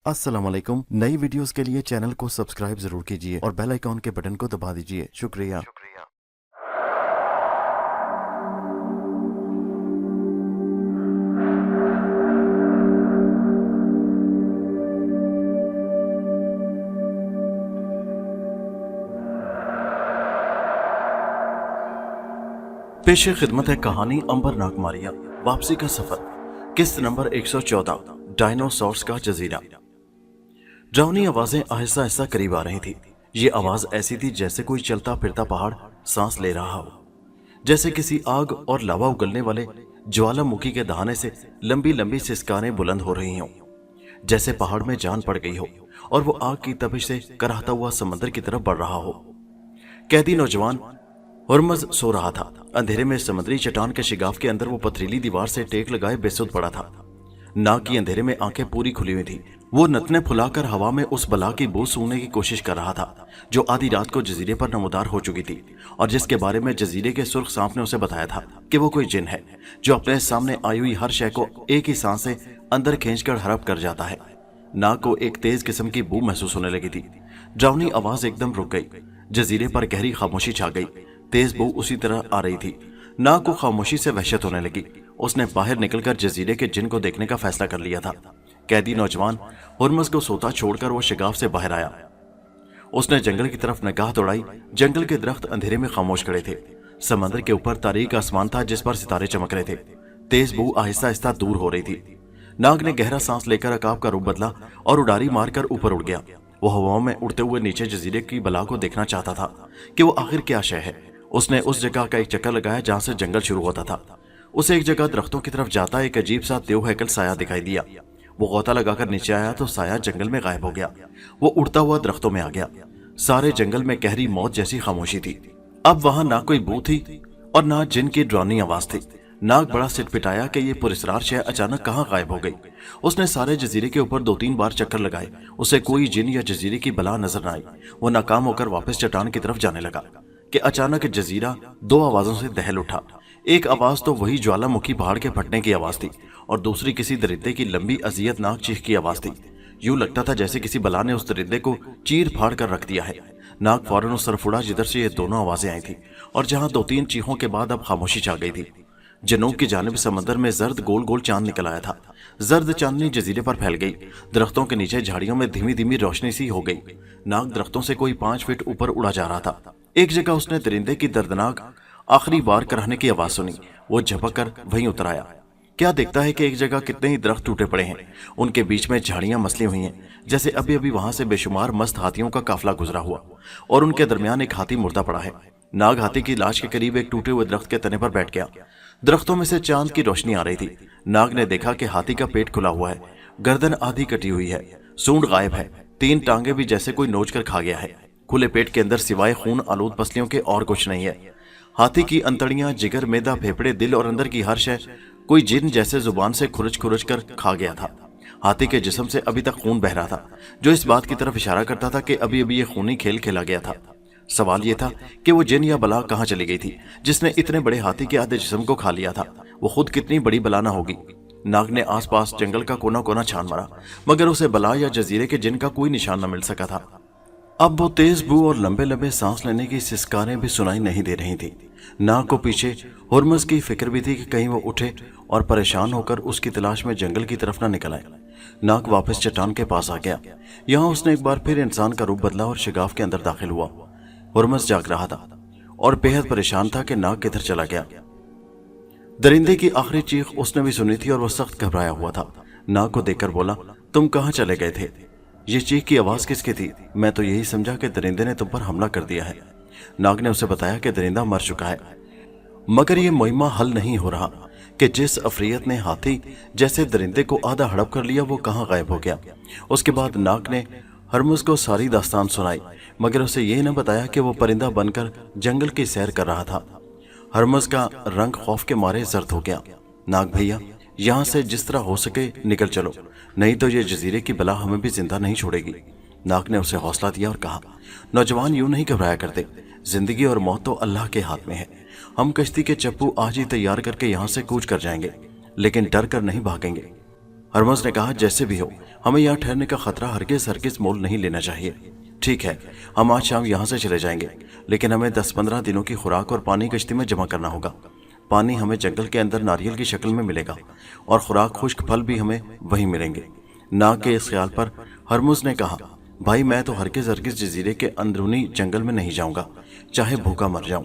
अस्सलाम वालेकुम। नई वीडियोस के लिए चैनल को सब्सक्राइब जरूर कीजिए और बेल आइकॉन के बटन को दबा दीजिए। शुक्रिया। पेश खिदमत है कहानी अंबर नागमारिया, वापसी का सफर, किस्त नंबर 114, डायनासोर्स का जजीरा। ड्रावनी आवाजें आहिस्ता आहिस्ता करीब आ रही थी। ये आवाज ऐसी थी जैसे कोई चलता फिरता पहाड़ सांस ले रहा हो, जैसे किसी आग और लावा उगलने वाले ज्वालामुखी के दहाने से लंबी लंबी सिसकारें बुलंद हो रही हों, जैसे पहाड़ में जान पड़ गई हो और वो आग की तपिश से कराहता हुआ समंदर की तरफ बढ़ रहा हो। कैदी नौजवान हुरमज सो रहा था। अंधेरे में समुद्री चट्टान के शिगाफ के अंदर वो पथरीली दीवार से टेक लगाए बेसुध पड़ा था। नाक की अंधेरे में आंखें पूरी खुली हुई थी। वो नथने फुलाकर हवा में उस बला की बू सूंघने की कोशिश कर रहा था जो आधी रात को जजीरे पर नमूदार हो चुकी थी और जिसके बारे में जजीरे के सुर्ख सांप ने उसे बताया था कि वो कोई जिन है जो अपने सामने आई हुई हर शय को एक ही सांस से अंदर खींचकर हड़प कर जाता है। नाक को एक तेज किस्म की बू महसूस होने लगी थी। ड्रावनी आवाज एकदम रुक गई। जजीरे पर गहरी खामोशी छा गई। तेज बू उसी तरह आ रही थी। नाक को खामोशी से वहशत होने लगी। उसने बाहर निकलकर जजीरे के जिन को देखने का फैसला कर लिया था। कैदी नौजवान हुरमज को सोता छोड़कर वो शिगाफ से बाहर आया। उसने जंगल की तरफ निगाह दौड़ाई। जंगल के दरख्त अंधेरे में खामोश खड़े थे। समंदर के ऊपर तारीक आसमान था जिस पर सितारे चमक रहे थे। तेज बू आहिस्ता आहिस्ता दूर हो रही थी। नाग ने गहरा सांस लेकर अकाब का रूप बदला और उड़ारी मारकर ऊपर उड़ गया। वो हवाओं में उड़ते हुए नीचे जजीरे की बला को देखना चाहता था कि वो आखिर क्या शय है। उसने उस जगह का एक चक्कर लगाया जहां से जंगल शुरू होता था। उसे एक जगह दरख्तों की तरफ जाता एक अजीब सा देव हैकल साया दिखाई दिया। वो गोता लगाकर नीचे आया तो साया जंगल में गायब हो गया। वो उड़ता हुआ दरख्तों में आ गया। सारे जंगल में गहरी मौत जैसी खामोशी थी। अब वहां ना कोई बू थी और ना जिन की डरावनी आवाज थी। नाग बड़ा सिटपिटाया कि ये पुरस्कार शय अचानक कहां गायब हो गई। उसने सारे जजीरे के ऊपर 2-3 बार चक्कर लगाए। उसे कोई जिन या जजीरे की बला नजर न आई। वो नाकाम होकर वापस चट्टान की तरफ जाने लगा कि अचानक जजीरा 2 आवाजों से दहल उठा। एक आवाज तो वही ज्वालामुखी पहाड़ के फटने की आवाज थी और दूसरी किसी दरिंदे की लंबी अजियतनाक चीख की आवाज थी। यूं लगता था जैसे किसी बला ने उस दरिंदे को चीर फाड़ कर रख दिया है। नाग फौरन उस तरफ उड़ा जिधर से ये दोनों आवाजें आई थी और जहां 2-3 चीखों के बाद अब खामोशी छा गई थी। जनूब की जानिब समंदर में जर्द गोल गोल चांद निकल आया था। जर्द चांदनी जजीरे पर फैल गई। दरख्तों के नीचे झाड़ियों में धीमी धीमी रोशनी सी हो गई। नाग दरख्तों से कोई 5 फीट ऊपर उड़ा जा रहा था। एक जगह उसने दरिंदे की दर्दनाक आखिरी बार कराने की आवाज सुनी। वो झपक कर वहीं उतर आया। क्या देखता है कि एक जगह कितने ही दरख्त टूटे पड़े हैं। उनके बीच में झाड़ियां मसली हुई हैं जैसे अभी अभी वहां से बेशुमार मस्त हाथियों का काफिला गुजरा हुआ और उनके दरमियान एक हाथी मुर्दा पड़ा है। नाग हाथी की लाश के करीब एक टूटे हुए दरख्त के तने पर बैठ गया। दरख्तों में से चांद की रोशनी आ रही थी। नाग ने देखा कि हाथी का पेट खुला हुआ है, गर्दन आधी कटी हुई है, सूंड गायब है, 3 टांगे भी जैसे कोई नोच कर खा गया है। खुले पेट के अंदर सिवाय खून आलूद पसलियों के और कुछ नहीं है। हाथी की अंतड़ियां, जिगर, मैदा, फेफड़े, दिल और अंदर की हर शय कोई जिन जैसे जुबान से खुरच खुरच कर खा गया था। हाथी के जिस्म से अभी तक खून बह रहा था जो इस बात की तरफ इशारा करता था कि अभी अभी ये खूनी खेल खेला गया था। सवाल यह था कि वो जिन या बला कहां चली गई थी जिसने इतने बड़े हाथी के आधे जिस्म को खा लिया था। वो खुद कितनी बड़ी बला ना होगी। नाग ने आसपास जंगल का कोना कोना छान मारा मगर उसे बला या जजीरे के जिन का कोई निशान न मिल सका था। अब वो तेज बू और लंबे लंबे सांस लेने की सिसकारें भी सुनाई नहीं दे रही थी। नाग को पीछे हुरमज की फिक्र भी थी कि कहीं वो उठे और परेशान होकर उसकी तलाश में जंगल की तरफ न निकल आए। नाग वापस चट्टान के पास आ गया। यहाँ उसने एक बार फिर इंसान का रूप बदला और शिगाफ के अंदर दाखिल हुआ। हुरमज जाग रहा था और बेहद परेशान था कि नाग किधर चला गया। दरिंदे की आखिरी चीख उसने भी सुनी थी और वह सख्त घबराया हुआ था। नाग को देखकर बोला, तुम कहाँ चले गए थे? ये चीख की आवाज किसकी थी? मैं तो यही समझा कि दरिंदे ने तुम पर हमला कर दिया है। नाग ने उसे बताया कि दरिंदा मर चुका है मगर यह मुहिमा हल नहीं हो रहा कि जिस अफरियत ने हाथी जैसे दरिंदे को आधा हड़प कर लिया वो कहाँ गायब हो गया। उसके बाद नाग ने हुरमज को सारी दास्तान सुनाई मगर उसे यह न बताया कि वो परिंदा बनकर जंगल की सैर कर रहा था। हुरमज का रंग खौफ के मारे जर्द हो गया। नाग भैया, यहाँ से जिस तरह हो सके निकल चलो, नहीं तो ये जजीरे की बला हमें भी जिंदा नहीं छोड़ेगी। नाग ने उसे हौसला दिया और कहा, नौजवान यूं नहीं घबराया करते। जिंदगी और मौत तो अल्लाह के हाथ में है। हम कश्ती के चप्पू आज ही तैयार करके यहाँ से कूच कर जाएंगे लेकिन डर कर नहीं भागेंगे। हरमज ने कहा, जैसे भी हो, हमें यहाँ ठहरने का खतरा हरगिज मोल नहीं लेना चाहिए। ठीक है, हम आज शाम यहाँ से चले जाएंगे, लेकिन हमें 10-15 दिनों की खुराक और पानी कश्ती में जमा करना होगा। पानी हमें जंगल के अंदर नारियल की शक्ल में मिलेगा और खुराक खुश्क फल भी हमें वहीं मिलेंगे। नाग के इस ख्याल पर हरमुज ने कहा, भाई मैं तो हरगिज जजीरे के अंदरूनी जंगल में नहीं जाऊंगा, चाहे भूखा मर जाऊं।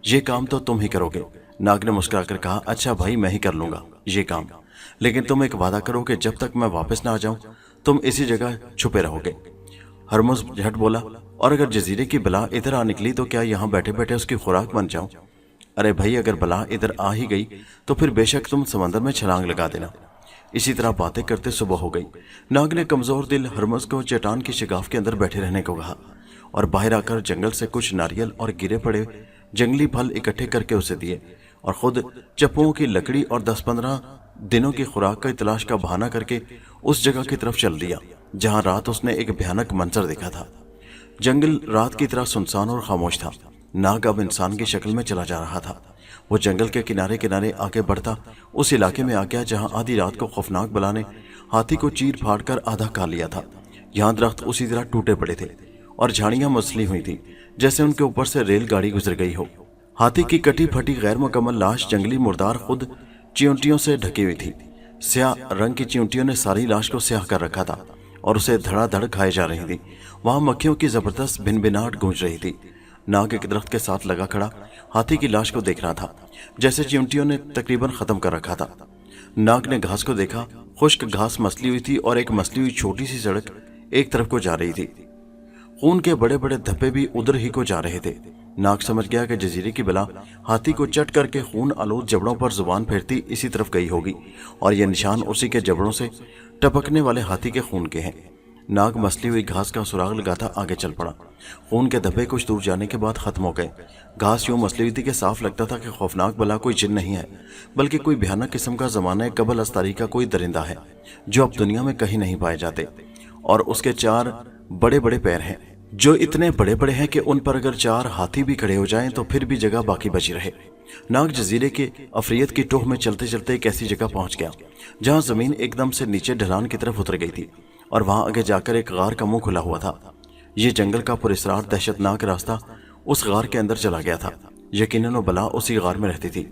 ये काम तो तुम ही करोगे। नाग ने मुस्कुराकर कहा, अच्छा भाई, मैं ही कर लूंगा ये काम, लेकिन तुम एक वादा करो कि जब तक मैं वापस ना आ जाऊं तुम इसी जगह छुपे रहोगे। हरमुज झट बोला, और अगर जजीरे की बला इधर आ निकली तो क्या यहाँ बैठे बैठे उसकी खुराक बन जाऊं? अरे भाई, अगर बला इधर आ ही गई तो फिर बेशक तुम समंदर में छलांग लगा देना। इसी तरह बातें करते सुबह हो गई। नाग ने कमजोर दिल हरमुज को चट्टान की शिगाफ के अंदर बैठे रहने को कहा और बाहर आकर जंगल से कुछ नारियल और गिरे पड़े जंगली फल इकट्ठे करके उसे दिए और खुद चप्पुओं की लकड़ी और 10-15 दिनों की खुराक की तलाश का बहाना करके उस जगह की तरफ चल दिया जहां रात उसने एक भयानक मंजर देखा था। जंगल रात की तरह सुनसान और खामोश था। नाग अब इंसान की शक्ल में चला जा रहा था। वो जंगल के किनारे किनारे आगे बढ़ता उस इलाके में आ गया जहां आधी रात को खौफनाक बला ने हाथी को चीर फाड़ कर आधा खा लिया था। यहाँ दरख्त उसी तरह टूटे पड़े थे और झाड़ियां मसली हुई थी जैसे उनके ऊपर से रेलगाड़ी गुजर गई हो। हाथी की कटी फटी गैर मुकम्मल लाश जंगली मुर्दार खुद चिंटियों से ढकी हुई थी। स्याह रंग की चिंटियों ने सारी लाश को स्याह कर रखा था और उसे धड़ाधड़ खाए जा रही थी। वहां मक्खियों की जबरदस्त भिनभिनाहट गूंज रही थी। नाग एक दरख्त के साथ लगा खड़ा हाथी की लाश को देख रहा था जैसे चिंटियों ने तकरीबन खत्म कर रखा था। नाग ने घास को देखा। खुश्क घास मसली हुई थी और एक मसली हुई छोटी सी सड़क एक तरफ को जा रही थी। खून के बड़े बड़े धब्बे भी उधर ही को जा रहे थे। नाग समझ गया कि जजीरे की बला हाथी को चट करके खून आलूद जबड़ों पर जुबान फेरती इसी तरफ गई होगी और ये निशान उसी के जबड़ों से टपकने वाले हाथी के खून के हैं। नाग मसली हुई घास का सुराग लगाता आगे चल पड़ा। खून के धब्बे कुछ दूर जाने के बाद खत्म हो गए। घास यूं मसली हुई थी कि साफ लगता था कि खौफनाक बला कोई जिन नहीं है, बल्कि कोई भयानक किस्म का जमाना कबल अस्तारी का कोई दरिंदा है जो अब दुनिया में कहीं नहीं पाए जाते। और उसके 4 बड़े बड़े पैर हैं जो इतने बड़े बड़े हैं कि उन पर अगर 4 हाथी भी खड़े हो जाएं तो फिर भी जगह बाकी बची रहे। नाग जजीरे के अफरियत की टोह में चलते चलते एक ऐसी जगह पहुंच गया जहां जमीन एकदम से नीचे ढलान की तरफ उतर गई थी और वहां आगे जाकर एक गार का मुंह खुला हुआ था। ये जंगल का पुरस्रार दहशतनाक रास्ता उस गार के अंदर चला गया था। यकीनन वो बला उसी गार में रहती थी।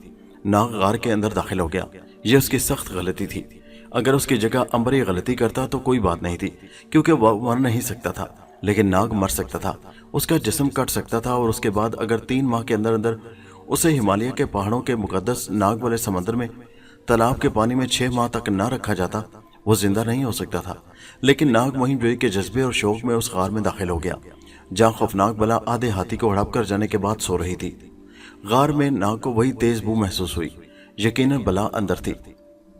नाग गार के अंदर दाखिल हो गया। ये उसकी सख्त गलती थी। अगर उसकी जगह अंबर ये गलती करता तो कोई बात नहीं थी, क्योंकि वह मर नहीं सकता था, लेकिन नाग मर सकता था। उसका जिस्म कट सकता था और उसके बाद अगर 3 माह के अंदर अंदर उसे हिमालय के पहाड़ों के मुकद्दस नाग वाले समंदर में तालाब के पानी में 6 माह तक ना रखा जाता, वो जिंदा नहीं हो सकता था। लेकिन नाग मुहिम जोई के जज्बे और शौक में उस गार में दाखिल हो गया जहाँ खौफनाक बला आधे हाथी को हड़प कर जाने के बाद सो रही थी। गार में नाग को वही तेज बू महसूस हुई। यकीनन बला अंदर थी।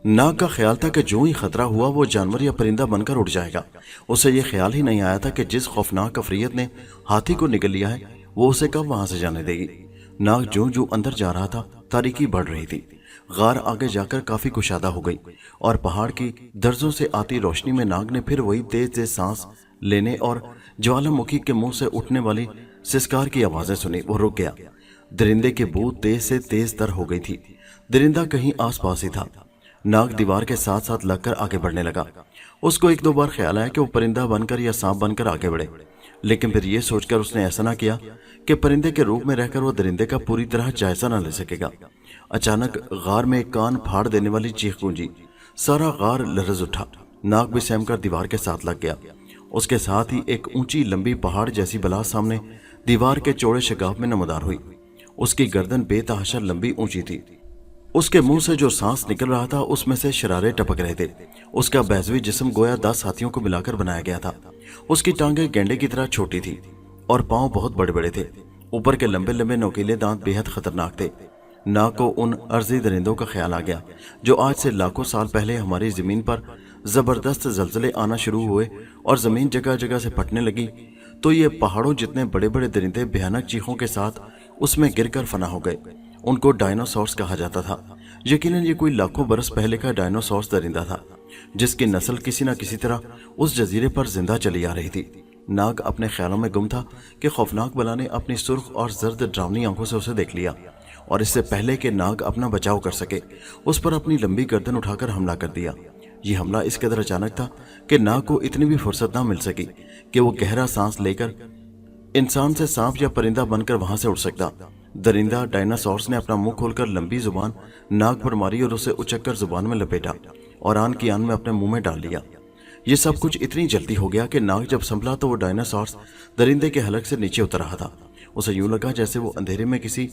नाग का ख्याल था कि जो ही खतरा हुआ वो जानवर या परिंदा बनकर उड़ जाएगा। उसे ये ख्याल ही नहीं आया था कि जिस खौफनाक अफरियत ने हाथी को निगल लिया है वो उसे कब वहां से जाने देगी। नाग जो जो अंदर जा रहा था तारीकी बढ़ रही थी। गार आगे जाकर काफी कुशादा हो गई और पहाड़ की दर्जों से आती रोशनी में नाग ने फिर वही तेज तेज सांस लेने और ज्वालामुखी के मुंह से उठने वाली सिसकार की आवाजें सुनी। वो रुक गया। दरिंदे की बू तेज से तेज तर हो गई थी। दरिंदा कहीं आस पास ही था। नाग दीवार के साथ साथ लगकर आगे बढ़ने लगा। उसको 1-2 बार ख्याल आया कि वो परिंदा बनकर या सांप बनकर आगे बढ़े, लेकिन फिर ये सोचकर उसने ऐसा ना किया कि परिंदे के रूप में रहकर वो दरिंदे का पूरी तरह जायजा ना ले सकेगा। अचानक गार में एक कान फाड़ देने वाली चीख गूंजी। सारा गार लरज उठा। नाग भी सहमकर दीवार के साथ लग गया। उसके साथ ही एक ऊंची लंबी पहाड़ जैसी बला सामने दीवार के चौड़े शगाफ में नमदार हुई। उसकी गर्दन बेतहाशा लंबी ऊंची थी। उसके मुंह से जो सांस निकल रहा था उसमें से शरारे टपक रहे थे। उसका बैजवी जिस्म गोया 10 हाथियों को मिलाकर बनाया गया था। उसकी टांगें गेंडे की तरह छोटी थी और पांव बहुत बड़े बड़े थे। ऊपर के लंबे लंबे नोकीले दांत बेहद खतरनाक थे। नाग को उन अर्जी दरिंदों का ख्याल आ गया जो आज से लाखों साल पहले हमारी जमीन पर जबरदस्त जलजले आना शुरू हुए और जमीन जगह जगह से फटने लगी तो ये पहाड़ों जितने बड़े बड़े दरिंदे भयानक चीखों के साथ उसमें गिरकर फना हो गए। उनको डायनासोर्स कहा जाता था। यकीनन ये कोई लाखों बरस पहले का डायनासोर्स दरिंदा था जिसकी नस्ल किसी न किसी तरह उस जजीरे पर जिंदा चली आ रही थी। नाग अपने ख्यालों में गुम था कि खौफनाक बला ने अपनी सुर्ख और जर्द डरावनी आंखों से उसे देख लिया और इससे पहले कि नाग अपना बचाव कर सके उस पर अपनी लंबी गर्दन उठाकर हमला कर दिया। یہ حملہ اس قدر اچانک تھا کہ ناگ کو اتنی بھی فرصت نہ مل سکی کہ وہ گہرا سانس لے کر انسان سے سانپ یا پرندہ بن کر وہاں سے اڑ سکتا۔ درندہ ڈائناسورس نے اپنا منہ کھول کر لمبی زبان ناگ پر ماری اور اسے اچک کر زبان میں لپیٹا اور آن کی آن میں اپنے منہ میں ڈال لیا۔ یہ سب کچھ اتنی جلدی ہو گیا کہ ناگ جب سنبھلا تو وہ ڈائناسورس درندے کے حلق سے نیچے اتر رہا تھا۔ اسے یوں لگا جیسے وہ اندھیرے میں کسی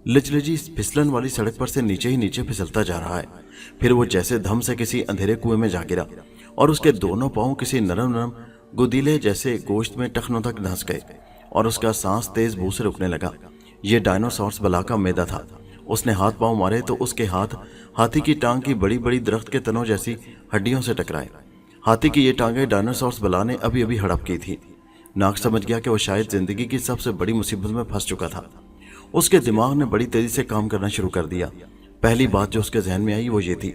لجلجی پھسلن والی سڑک پر سے نیچے ہی نیچے پھسلتا جا رہا ہے۔ پھر وہ جیسے دھم سے کسی اندھیرے کنویں میں جا گرا اور اس کے دونوں پاؤں کسی نرم نرم گدیلے جیسے گوشت میں ٹخنوں تک دھنس گئے اور اس کا سانس تیز بو سے رکنے لگا۔ یہ ڈائناسورس بلا کا میدا تھا۔ اس نے ہاتھ پاؤں مارے تو اس کے ہاتھ ہاتھی کی ٹانگ کی بڑی بڑی درخت کے تنوں جیسی ہڈیوں سے ٹکرائے۔ ہاتھی کی یہ ٹانگیں ڈائناسورس بلا نے ابھی ابھی ہڑپ کی تھی۔ ناگ سمجھ گیا کہ وہ شاید زندگی کی سب سے بڑی مصیبت میں پھنس چکا تھا۔ اس کے دماغ نے بڑی تیزی سے کام کرنا شروع کر دیا۔ پہلی بات جو اس کے ذہن میں آئی وہ یہ تھی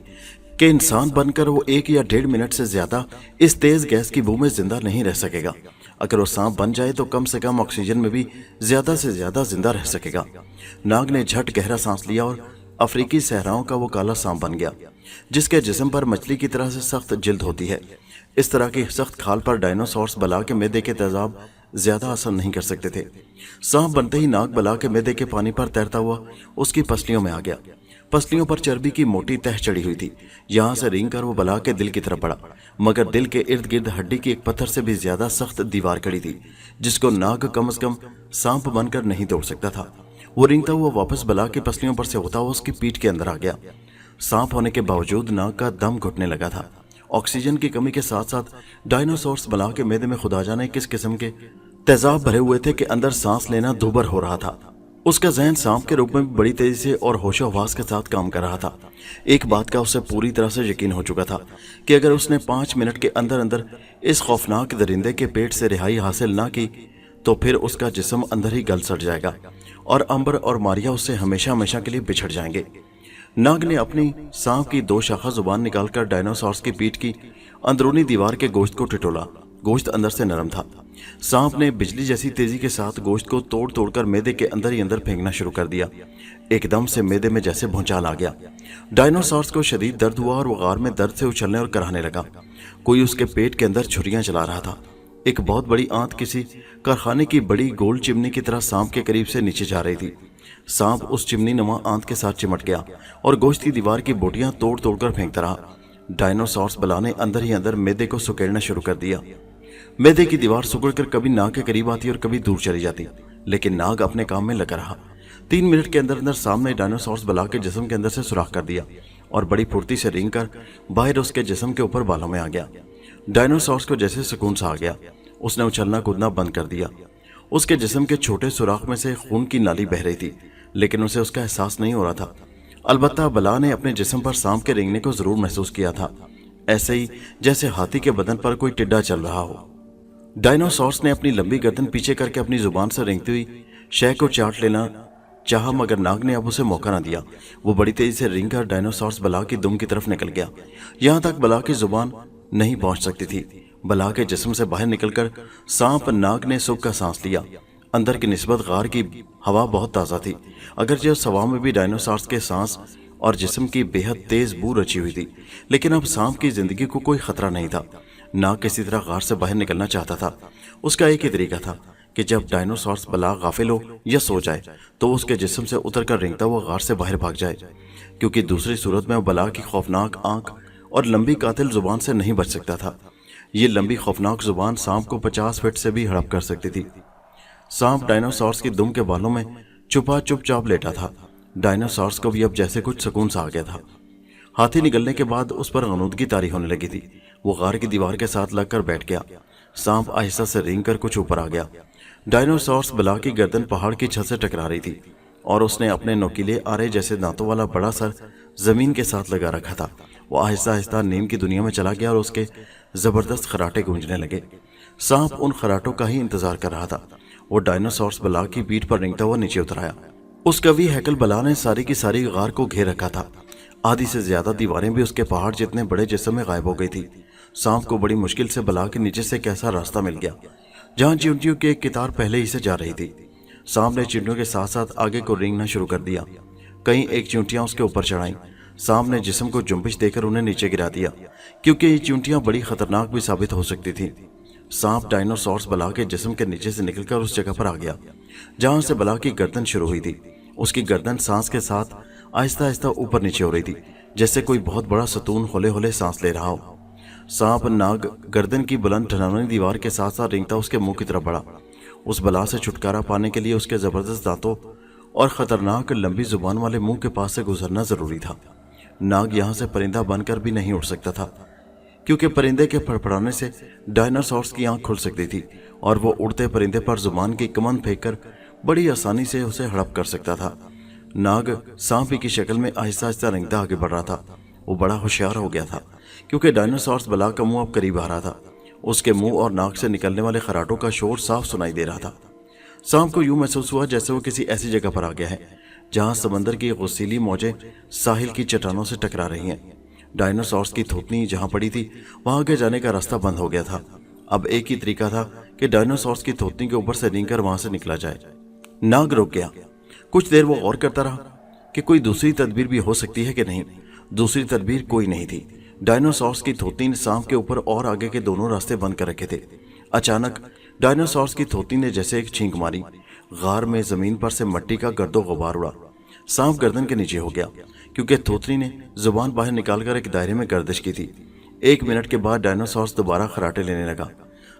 کہ انسان بن کر وہ 1 یا 1.5 منٹ سے زیادہ اس تیز گیس کی بو میں زندہ نہیں رہ سکے گا۔ اگر وہ سانپ بن جائے تو کم سے کم آکسیجن میں بھی زیادہ سے زیادہ زندہ رہ سکے گا۔ ناگ نے جھٹ گہرا سانس لیا اور افریقی صحراؤں کا وہ کالا سانپ بن گیا جس کے جسم پر مچھلی کی طرح سے سخت جلد ہوتی ہے۔ اس طرح کی سخت کھال پر ڈائناسورس بلا کے معدے کے تیزاب زیادہ اثر نہیں کر سکتے تھے۔ سانپ بنتے ہی ناگ بلا کے معدے کے پانی پر تیرتا ہوا اس کی پسلیوں میں آ گیا۔ پسلیوں پر چربی کی موٹی تہ چڑھی ہوئی تھی۔ یہاں سے رینگ کر وہ بلا کے دل کی طرف بڑھا، مگر دل کے ارد گرد ہڈی کی ایک پتھر سے بھی زیادہ سخت دیوار کھڑی تھی جس کو ناگ کم از کم سانپ بن کر نہیں توڑ سکتا تھا۔ وہ رینگتا ہوا واپس بلا کی پسلیوں پر سے ہوتا ہوا اس کی پیٹھ کے اندر آ گیا۔ سانپ ہونے کے باوجود ناگ کا دم گھٹنے لگا تھا۔ آکسیجن کی کمی کے ساتھ ساتھ ڈائناسورس بلا کے معدے میں خدا جانے کس قسم کے تیزاب بھرے ہوئے تھے کہ اندر سانس لینا دوبر ہو رہا تھا۔ اس کا ذہن سانپ کے روپ میں بڑی تیزی سے اور ہوش و حواس کے ساتھ کام کر رہا تھا۔ ایک بات کا اسے پوری طرح سے یقین ہو چکا تھا کہ اگر اس نے 5 منٹ کے اندر اندر اس خوفناک درندے کے پیٹ سے رہائی حاصل نہ کی تو پھر اس کا جسم اندر ہی گل سڑ جائے گا اور امبر اور ماریا اس سے ہمیشہ ہمیشہ کے لیے بچھڑ جائیں گے۔ ناگ نے اپنی سانپ کی 2 شاخہ زبان نکال کر ڈائناسورس کی پیٹھ کی اندرونی دیوار کے گوشت کو ٹٹولا۔ گوشت اندر سے نرم تھا۔ سانپ نے بجلی جیسی تیزی کے ساتھ گوشت کو توڑ توڑ کر معدے کے اندر ہی اندر پھینکنا شروع کر دیا۔ ایک دم سے معدے میں جیسے بھونچال آ گیا۔ ڈائناسورس کو شدید درد ہوا اور وہ غار میں درد سے اچھلنے اور کراہنے لگا۔ کوئی اس کے پیٹ کے اندر چھریاں چلا رہا تھا۔ ایک بہت بڑی آنت کسی کارخانے کی بڑی گول چمنی کی طرح سانپ کے قریب سے نیچے جا رہی تھی۔ سانپ اس چمنی نما آنت کے ساتھ چمٹ گیا اور گوشت کی دیوار کی بوٹیاں توڑ توڑ کر پھینکتا رہا۔ ڈائناسورس بلا نے اندر ہی اندر معدے کو سکیڑنا شروع کر دیا۔ معدے کی دیوار سکڑ کر کبھی ناگ کے قریب آتی اور کبھی دور چلی جاتی، لیکن ناگ اپنے کام میں لگا رہا۔ 3 منٹ کے اندر اندر سامنے ڈائناسورس بلا کے جسم کے اندر سے سوراخ کر دیا اور بڑی پھرتی سے رینگ کر باہر اس کے جسم کے اوپر بالوں میں آ گیا۔ ڈائناسورس کو جیسے سکون سا آ گیا۔ اس نے اچھلنا کودنا بند کر دیا۔ اس کے جسم کے چھوٹے سوراخ میں سے خون کی نالی بہہ رہی تھی، لیکن اسے اس کا احساس نہیں ہو رہا تھا۔ البتہ بلا نے اپنے جسم پر سانپ کے رینگنے کو ضرور محسوس کیا تھا، ایسے ہی جیسے ہاتھی کے بدن پر کوئی ٹڈا چل رہا ہو۔ ڈائناسورس نے اپنی لمبی گردن پیچھے کر کے اپنی زبان سے رینگتی ہوئی شے کو چاٹ لینا چاہا، مگر ناگ نے اب اسے موقع نہ دیا۔ وہ بڑی تیزی سے رینگ کر ڈائناسورس بلا کی دم کی طرف نکل گیا، یہاں تک بلا کی زبان نہیں پہنچ سکتی تھی۔ بلا کے جسم سے باہر نکل کر سانپ ناگ نے سکھ کا سانس لیا۔ اندر کی نسبت غار کی ہوا بہت تازہ تھی، اگرچہ اس ہوا میں بھی ڈائناسورس کے سانس اور جسم کی بے حد تیز بو رچی ہوئی تھی، لیکن اب سانپ کی زندگی کو کوئی خطرہ نہیں تھا۔ ناگ کسی طرح غار سے باہر نکلنا چاہتا تھا۔ اس کا ایک ہی طریقہ تھا کہ جب ڈائناسورس بلا غافل ہو یا سو جائے تو اس کے جسم سے اتر کر رینگتا ہوا غار سے باہر بھاگ جائے، کیونکہ دوسری صورت میں وہ بلا کی خوفناک آنکھ اور لمبی قاتل زبان سے نہیں بچ سکتا تھا۔ یہ لمبی خوفناک زبان سانپ کو 50 فٹ سے بھی ہڑپ کر سکتی تھی۔ سانپ ڈائناسورس کی دم کے بالوں میں چپ چاپ لیٹا تھا۔ ڈائناسورس کو بھی اب جیسے کچھ سکون سا آ گیا تھا۔ ہاتھی نگلنے کے بعد اس پر غنودگی طاری ہونے لگی تھی۔ وہ غار کی دیوار کے ساتھ لگ کر بیٹھ گیا۔ سانپ آہستہ سے رینگ کر کچھ اوپر آ گیا۔ ڈائناسورس بلا کی گردن پہاڑ کی چھت سے ٹکرا رہی تھی اور اس نے اپنے نوکیلے آرے جیسے دانتوں والا بڑا سر زمین کے ساتھ لگا رکھا تھا۔ وہ آہستہ آہستہ نیند کی دنیا میں چلا گیا اور اس کے زبردست خراٹے گونجنے لگے۔ سانپ ان خراٹوں کا ہی انتظار کر رہا تھا۔ وہ ڈائناسورس بلا کی پیٹھ پر رینگتا ہوا نیچے اتر آیا۔ اس قوی ہیکل بلا نے ساری کی ساری غار کو گھیر رکھا تھا۔ آدھی سے زیادہ دیواریں بھی اس کے پہاڑ جتنے بڑے جسم میں غائب ہو گئی تھی۔ سانپ کو بڑی مشکل سے بلا کے نیچے سے کیسا راستہ مل گیا جہاں چیونٹیوں کی ایک قطار پہلے ہی سے جا رہی تھی۔ سانپ نے چیونٹیوں کے ساتھ ساتھ آگے کو رینگنا شروع کر دیا۔ کئی ایک چیونٹیاں اس کے اوپر چڑھائیں۔ सांप ने जिस्म को जुम्बिश देकर उन्हें नीचे गिरा दिया, क्योंकि ये चींटियां बड़ी खतरनाक भी साबित हो सकती थी। सांप डायनासोरस बला के जिस्म के नीचे से निकलकर उस जगह पर आ गया जहां से बला की गर्दन शुरू हुई थी। उसकी गर्दन सांस के साथ आहिस्ता आहिस्ता ऊपर नीचे हो रही थी, जैसे कोई बहुत बड़ा सतून हौले हौले सांस ले रहा हो। सांप नाग गर्दन की बुलंद ढलानी दीवार के साथ साथ रेंगता उसके मुंह की तरफ बढ़ा। उस बला से छुटकारा पाने के लिए उसके जबरदस्त दांतों और खतरनाक लंबी जुबान वाले मुंह के पास से गुजरना जरूरी था। नाग यहां से परिंदा बनकर भी नहीं उड़ सकता था, क्योंकि परिंदे के फड़फड़ाने से डायनासोरस की आंख खुल सकती थी और वो उड़ते परिंदे पर जुबान की कमन फेंककर बड़ी आसानी से उसे हड़प कर सकता था। नाग सांप की शक्ल में आहिस्ता आहिस्ता रेंगता आगे बढ़ रहा था। वो बड़ा होशियार हो गया था, क्योंकि डायनासोरस बला का मुंह अब करीब आ रहा था। उसके मुंह और नाक से निकलने वाले खराटों का शोर साफ सुनाई दे रहा था। सांप को यूं महसूस हुआ जैसे वो किसी ऐसी जगह पर आ गया है जहां समंदर की गुस्सीली मौजें साहिल की चट्टानों से टकरा रही हैं। डायनासोरस की थूथनी जहां पड़ी थी वहां आगे जाने का रास्ता बंद हो गया था। अब एक ही तरीका था कि डायनासोरस की थूथनी के ऊपर से रेंगकर वहां से निकला जाए। नाग रुक गया। कुछ देर वो और करता रहा कि कोई दूसरी तदबीर भी हो सकती है कि नहीं। दूसरी तदबीर कोई नहीं थी। डायनासोरस की थोती ने सांप के ऊपर और आगे के दोनों रास्ते बंद कर रखे थे। अचानक डायनासोरस की थोती ने जैसे एक छींक मारी। गार में जमीन पर से मट्टी का गर्दो गुबार उड़ा। सांप गर्दन के नीचे हो गया, क्योंकि थोतनी ने जुबान बाहर निकालकर एक दायरे में गर्दिश की थी। 1 मिनट के बाद डायनासोरस दोबारा खराटे लेने लगा।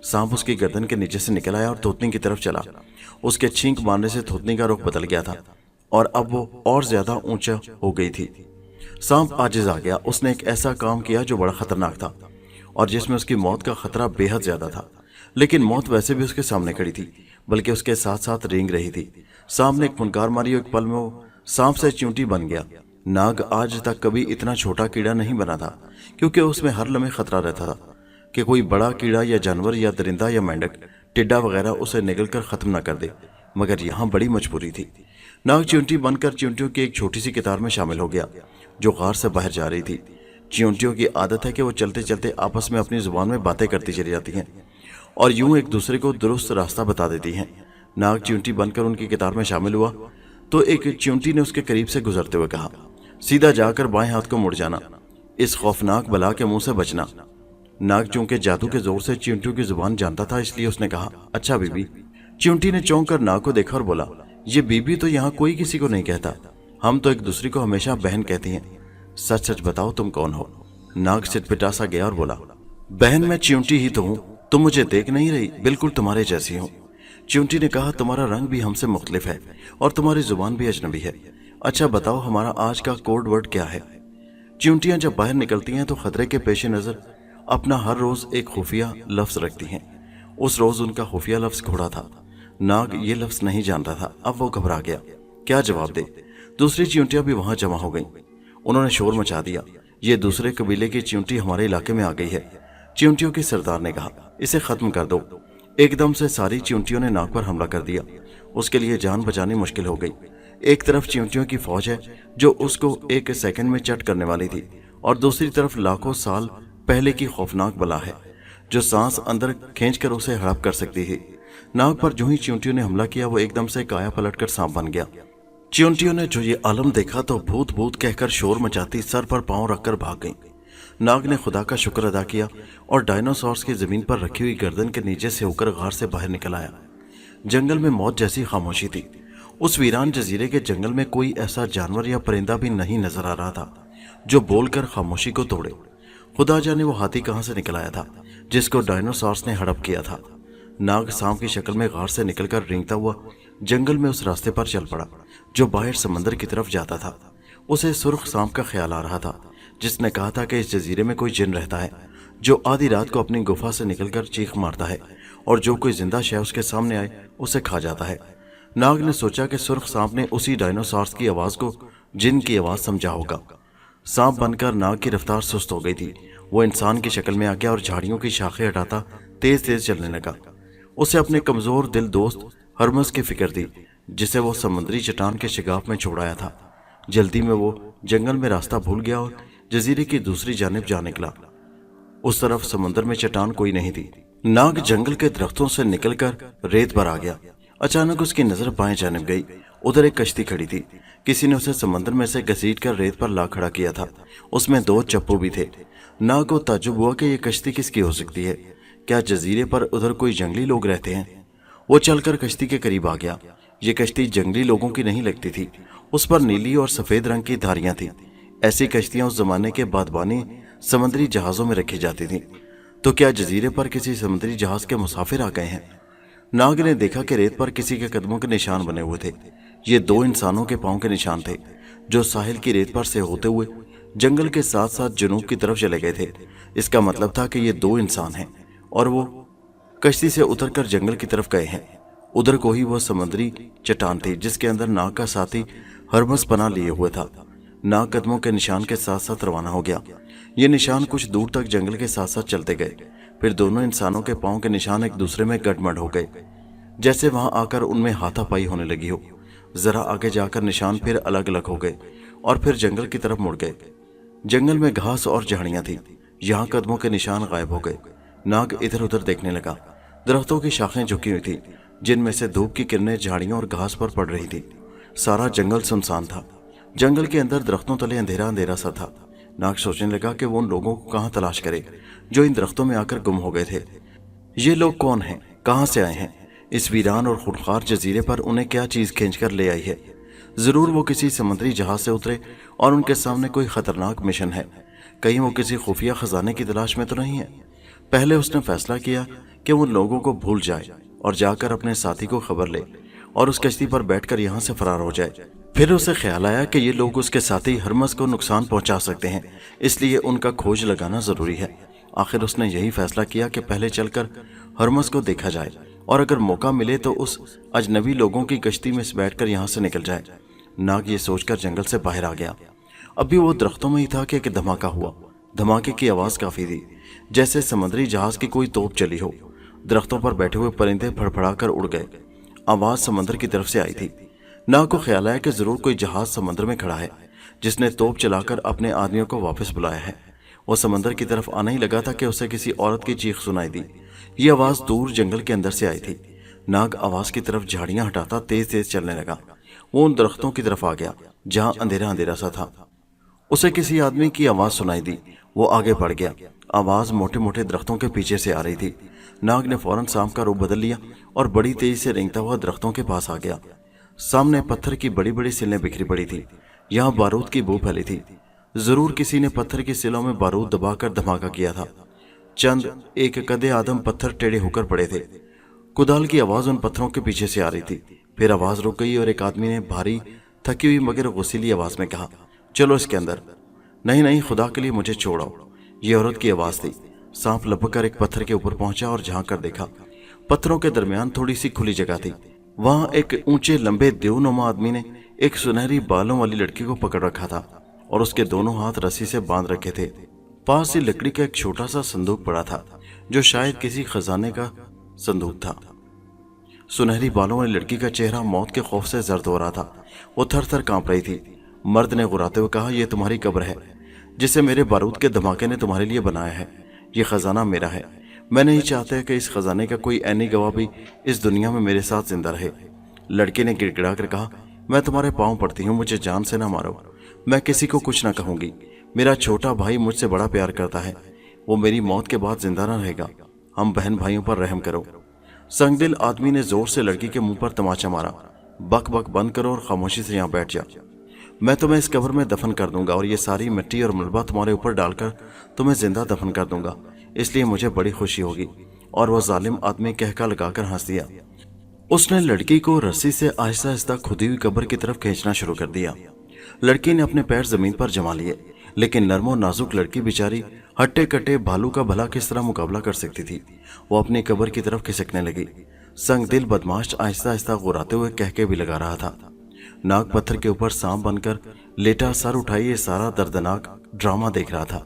सांप उसकी गर्दन के नीचे से निकल आया और थोतनी की तरफ चला। उसके छींक मारने से थोतनी का रुख बदल गया था और अब वो और ज्यादा ऊंचा हो गई थी। सांप आजिज आ गया। उसने एक ऐसा काम किया जो बड़ा खतरनाक था और जिसमें उसकी मौत का खतरा बेहद ज्यादा था। लेकिन मौत वैसे भी उसके सामने खड़ी थी, बल्कि उसके साथ साथ रेंग रही थी। सांप ने एक फुनकार मारी और एक पल में वो सांप से चींटी बन गया। नाग आज तक कभी इतना छोटा कीड़ा नहीं बना था, क्योंकि उसमें हर लम्हे खतरा रहता था कि कोई बड़ा कीड़ा या जानवर या दरिंदा या मेंढक, टिड्डा वगैरह उसे निगलकर खत्म न कर दे। मगर यहाँ बड़ी मजबूरी थी। नाग चींटी बनकर चींटियों की एक छोटी सी कतार में शामिल हो गया जो गार से बाहर जा रही थी। चींटियों की आदत है कि वो चलते चलते आपस में अपनी जुबान में बातें करती चली जाती हैं और यूं एक दूसरे को दुरुस्त रास्ता बता देती हैं। नाग चींटी बनकर उनकी कतार में शामिल हुआ तो एक चींटी ने उसके करीब से गुजरते हुए कहा, सीधा जाकर बाएं हाथ को मुड़ जाना, इस खौफनाक बला के मुंह से बचना। नाग चूंकि जादू के जोर से चींटियों की जुबान जानता था, इसलिए उसने कहा, अच्छा बीबी। चींटी ने चौंक कर नाग को देखा और बोला, ये बीबी तो यहाँ कोई किसी को नहीं कहता, हम तो एक दूसरे को हमेशा बहन कहती हैं। सच सच बताओ तुम कौन हो? नाग सिटपिटा सा गया और बोला, बहन मैं चींटी ही तो हूँ, तुम मुझे देख नहीं रही? बिल्कुल तुम्हारे जैसी हूँ। चींटी ने कहा, तुम्हारा रंग भी हमसे मुख्तलिफ है और तुम्हारी जुबान भी अजनबी है। अच्छा बताओ हमारा आज का कोड वर्ड क्या है? चींटियां जब बाहर निकलती हैं तो खतरे के पेश नजर अपना हर रोज एक खुफिया लफ्ज रखती हैं। उस रोज उनका खुफिया लफ्ज घोड़ा था। नाग ये लफ्ज नहीं जानता था। अब वो घबरा गया, क्या जवाब दे? दूसरी चींटियां भी वहां जमा हो गईं। उन्होंने शोर मचा दिया, ये दूसरे कबीले की चींटी हमारे इलाके में आ गई है। चींटियों के सरदार ने कहा, इसे खत्म कर दो। एकदम से सारी चींटियों ने नाग पर हमला कर दिया। उसके लिए जान बचानी मुश्किल हो गई। एक तरफ चींटियों की फौज है जो उसको एक सेकंड में चट करने वाली थी और दूसरी तरफ लाखों साल पहले की खौफनाक बला है जो सांस अंदर खींचकर उसे हड़प कर सकती थी। नाग पर जो ही चींटियों ने हमला किया वो एकदम से काया पलटकर सांप बन गया। चींटियों ने जो ये आलम देखा तो भूत भूत कहकर शोर मचाती सर पर पांव रखकर भाग गईं। नाग ने खुदा का शुक्र अदा किया और डायनासोरस की जमीन पर रखी हुई गर्दन के नीचे से होकर गार से बाहर निकल आया। जंगल में मौत जैसी खामोशी थी। उस वीरान जजीरे के जंगल में कोई ऐसा जानवर या परिंदा भी नहीं नजर आ रहा था जो बोलकर खामोशी को तोड़े। खुदा जाने वो हाथी कहां से निकल आया था जिसको डायनासोरस ने हड़प किया था। नाग सांप की शक्ल में गार से निकलकर रेंगता हुआ जंगल में उस रास्ते पर चल पड़ा जो बाहर समंदर की तरफ जाता था। उसे सुर्ख सांप का ख्याल आ रहा था जिसने कहा था कि इस जजीरे में कोई जिन रहता है जो आधी रात को अपनी गुफा से निकलकर चीख मारता है और जो कोई जिंदा शय उसके सामने आए उसे खा जाता है। नाग ने सोचा कि सुर्ख सांप ने उसी डायनासोरस की आवाज को जिन की आवाज समझा होगा। सांप बनकर नाग की रफ्तार सुस्त हो गई थी। वो इंसान की शक्ल में आ गया और झाड़ियों की शाखें हटाता तेज तेज चलने लगा। उसे अपने कमजोर दिल दोस्त हरमस की फिक्र थी जिसे वो समुद्री चट्टान के शिगाफ में छोड़ आया था। जल्दी में वो जंगल में रास्ता भूल गया और जजीरे की दूसरी जानिब जा निकला। उस तरफ समुद्र में चट्टान कोई नहीं थी। नाग जंगल के दरख्तों से निकलकर रेत पर आ गया। अचानक उसकी नजर बाएं जानिब गई उधर एक कश्ती खड़ी थी। किसी ने उसे समंदर में से घसीट कर रेत पर ला खड़ा किया था। उसमें 2 चप्पू भी थे। नाग को ताज्जुब हुआ कि ये कश्ती किसकी हो सकती है। क्या जजीरे पर उधर कोई जंगली लोग रहते हैं? वो चलकर कश्ती के करीब आ गया। ये कश्ती जंगली लोगों की नहीं लगती थी। उस पर नीली और सफेद रंग की धारियां थी। ऐसी कश्तियां उस जमाने के बादबानी समुद्री जहाजों में रखी जाती थी। तो क्या जजीरे पर किसी समुद्री जहाज के मुसाफिर आ गए हैं? नाग ने देखा कि रेत पर किसी के कदमों के निशान बने हुए थे। ये 2 इंसानों के पांव के निशान थे, जो साहिल की रेत पर से होते हुए जंगल के साथ साथ जनूब की तरफ चले गए थे। इसका मतलब था कि ये 2 इंसान हैं और वो कश्ती से उतरकर जंगल की तरफ गए हैं। उधर को ही वो समुद्री चट्टान थी जिसके अंदर नाग का साथी हरमस पनाह लिए हुए था। नाग कदमों के निशान के साथ साथ रवाना हो गया। ये निशान कुछ दूर तक जंगल के साथ साथ चलते गए। फिर दोनों इंसानों के पांव के निशान एक दूसरे में गड़मड़ हो गए, जैसे वहां आकर उनमें हाथापाई होने लगी हो। जरा आगे जाकर निशान फिर अलग अलग हो गए और फिर जंगल की तरफ मुड़ गए। जंगल में घास और झाड़ियां थी। यहाँ कदमों के निशान गायब हो गए। नाग इधर उधर देखने लगा। दरख्तों की शाखें झुकी हुई थी, जिनमें से धूप की किरणें झाड़ियों और घास पर पड़ रही थी। सारा जंगल सुनसान था। जंगल के अंदर दरख्तों तले अंधेरा अंधेरा सा था। नाग सोचने लगा कि वो उन लोगों को कहाँ तलाश करे जो इन दरख्तों में आकर गुम हो गए थे। ये लोग कौन हैं? कहाँ से आए हैं? इस वीरान और खूंखार जजीरे पर उन्हें क्या चीज खींच कर ले आई है? जरूर वो किसी समुद्री जहाज से उतरे और उनके सामने कोई खतरनाक मिशन है। कहीं वो किसी खुफिया खजाने की तलाश में तो नहीं है? पहले उसने फैसला किया कि वो लोगों को भूल जाए और जाकर अपने साथी को खबर ले और उस कश्ती पर बैठकर यहाँ से फरार हो जाए। फिर उसे ख्याल आया कि ये लोग उसके साथी हरमस को नुकसान पहुंचा सकते हैं, इसलिए उनका खोज लगाना जरूरी है। आखिर उसने यही फैसला किया कि पहले चलकर हरमस को देखा जाए और अगर मौका मिले तो उस अजनबी लोगों की कश्ती में बैठकर यहाँ से निकल जाए। नाग ये सोचकर जंगल से बाहर आ गया। अभी वो दरख्तों में ही था कि एक धमाका हुआ। धमाके की आवाज काफी थी, जैसे समुद्री जहाज की कोई तोप चली हो। दरख्तों पर बैठे हुए परिंदे फड़फड़ाकर उड़ गए। आवाज समंदर की तरफ से आई थी। नाग को ख्याल आया कि जरूर कोई जहाज समंदर में खड़ा है जिसने तोप चलाकर अपने आदमियों को वापस बुलाया है। वो समंदर की तरफ आने ही लगा था कि उसे किसी औरत की चीख सुनाई दी। ये आवाज दूर जंगल के अंदर से आई थी। नाग आवाज की तरफ झाड़ियां हटाता तेज तेज चलने लगा। वो उन दरख्तों की तरफ आ गया जहां अंधेरा अंधेरा सा था। उसे किसी आदमी की आवाज सुनाई दी। वो आगे बढ़ गया। आवाज मोटे मोटे दरख्तों के पीछे से आ रही थी। नाग ने फौरन सांप का रूप बदल लिया और बड़ी तेजी से रेंगता हुआ दरख्तों के पास आ गया। सामने पत्थर की बड़ी बड़ी सिलें बिखरी पड़ी थी। यहाँ बारूद की बू फैली थी। जरूर किसी ने पत्थर की सिलों में बारूद दबाकर धमाका किया था। चंद एक कदे आदम पत्थर टेढ़े होकर पड़े थे। कुदाल की आवाज उन पत्थरों के पीछे से आ रही थी। फिर आवाज रुक गई और एक आदमी ने भारी थकी हुई मगर गुस्सीली आवाज में कहा, चलो इसके अंदर। नहीं नहीं, खुदा के लिए मुझे छोड़ो। ये औरत की आवाज थी। सांप लपक कर एक पत्थर के ऊपर पहुंचा और झांक कर देखा। पत्थरों के दरमियान थोड़ी सी खुली जगह थी। वहां एक ऊंचे लंबे देवनुमा आदमी ने एक सुनहरी बालों वाली लड़की को पकड़ रखा था और उसके दोनों हाथ रस्सी से बांध रखे थे। पास ही लकड़ी का एक छोटा सा संदूक पड़ा था जो शायद किसी खजाने का संदूक था। सुनहरी बालों वाली लड़की का चेहरा मौत के खौफ से जर्द हो रहा था। वो थर थर कांप रही थी। मर्द ने गुर्राते हुए कहा, यह तुम्हारी कब्र है जिसे मेरे बारूद के धमाके ने तुम्हारे लिए बनाया है। ये खजाना मेरा है। मैं नहीं चाहता कि इस खजाने का कोई ऐनी गवाह भी इस दुनिया में मेरे साथ जिंदा रहे। लड़के ने गिड़गिड़ा कर कहा, मैं तुम्हारे पांव पड़ती हूँ, मुझे जान से ना मारो। मैं किसी को कुछ ना कहूंगी। मेरा छोटा भाई मुझसे बड़ा प्यार करता है। वो मेरी मौत के बाद जिंदा ना रहेगा। हम बहन भाइयों पर रहम करो। संगदिल आदमी ने जोर से लड़की के मुंह पर तमाचा मारा। बक बक बंद करो और खामोशी से यहाँ बैठ जा। मैं तुम्हें इस कब्र में दफन कर दूंगा और ये सारी मिट्टी और मलबा तुम्हारे ऊपर डालकर तुम्हें जिंदा दफन कर दूंगा, इसलिए मुझे बड़ी खुशी होगी। और वह जालिम आदमी कहका लगाकर हंस दिया। उसने लड़की को रस्सी से आहिस्ता आहिस्ता खुदी हुई कब्र की तरफ खींचना शुरू कर दिया। लड़की ने अपने पैर जमीन पर जमा लिए, लेकिन नर्मो नाजुक लड़की बेचारी हट्टे कट्टे भालू का भला किस तरह मुकाबला कर सकती थी। वो अपनी कब्र की तरफ खिसकने लगी। संगदिल बदमाश आहिस्ता आहिस्ता गुर्राते हुए कहके भी लगा रहा था। नाग पत्थर के ऊपर सांप बनकर लेटा सर उठाई ये सारा दर्दनाक ड्रामा देख रहा था।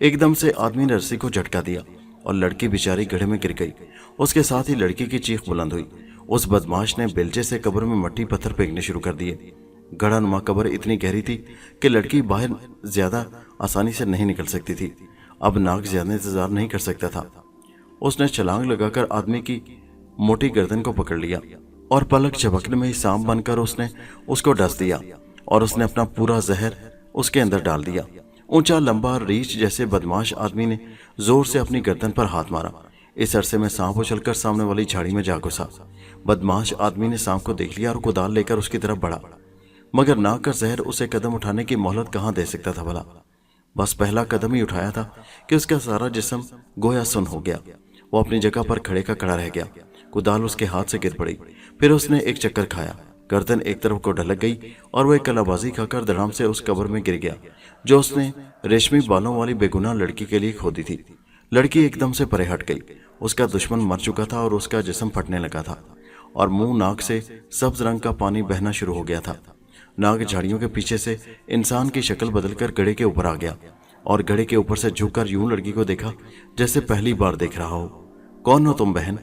एकदम से आदमी ने रस्सी को झटका दिया और लड़की बेचारी गड्ढे में गिर गई। उसके साथ ही लड़की की चीख बुलंद हुई। उस बदमाश ने बेलचे से कब्र में मट्टी पत्थर फेंकने शुरू कर दिए। गढ़ानुमा कब्र इतनी गहरी थी कि लड़की बाहर ज्यादा आसानी से नहीं निकल सकती थी। अब नाग ज्यादा इंतजार नहीं कर सकता था। उसने छलांग लगाकर आदमी की मोटी गर्दन को पकड़ लिया और पलक झपकने में ही सांप बनकर उसने उसको डस दिया और उसने अपना पूरा जहर उसके अंदर डाल दिया। ऊंचा लंबा रीछ जैसे बदमाश आदमी ने जोर से अपनी गर्दन पर हाथ मारा। इस अरसे में सांप उछलकर सामने वाली झाड़ी में जा घुसा। बदमाश आदमी ने सांप को देख लिया और कुदाल लेकर उसकी तरफ बढ़ा, मगर नाक का जहर उसे कदम उठाने की मोहलत कहाँ दे सकता था भला। बस पहला कदम ही उठाया था कि उसका सारा जिस्म गोया सुन हो गया। वो अपनी जगह पर खड़े का खड़ा रह गया। कुदाल उसके हाथ से गिर पड़ी। फिर उसने एक चक्कर खाया, गर्दन एक तरफ को ढलक गई और वह कलाबाजी खाकर धड़ाम से उस कब्र में गिर गया जो उसने रेशमी बालों वाली बेगुनाह लड़की के लिए खोदी थी। लड़की एकदम से परे हट गई। उसका दुश्मन मर चुका था और उसका जिस्म फटने लगा था और मुंह नाक से सब्ज रंग का पानी बहना शुरू हो गया था। नाग झाड़ियों के पीछे से इंसान की शक्ल बदलकर गड़े के ऊपर आ गया और गड़े के ऊपर से झुककर यूं लड़की को देखा जैसे पहली बार देख रहा हो। कौन हो तुम बहन?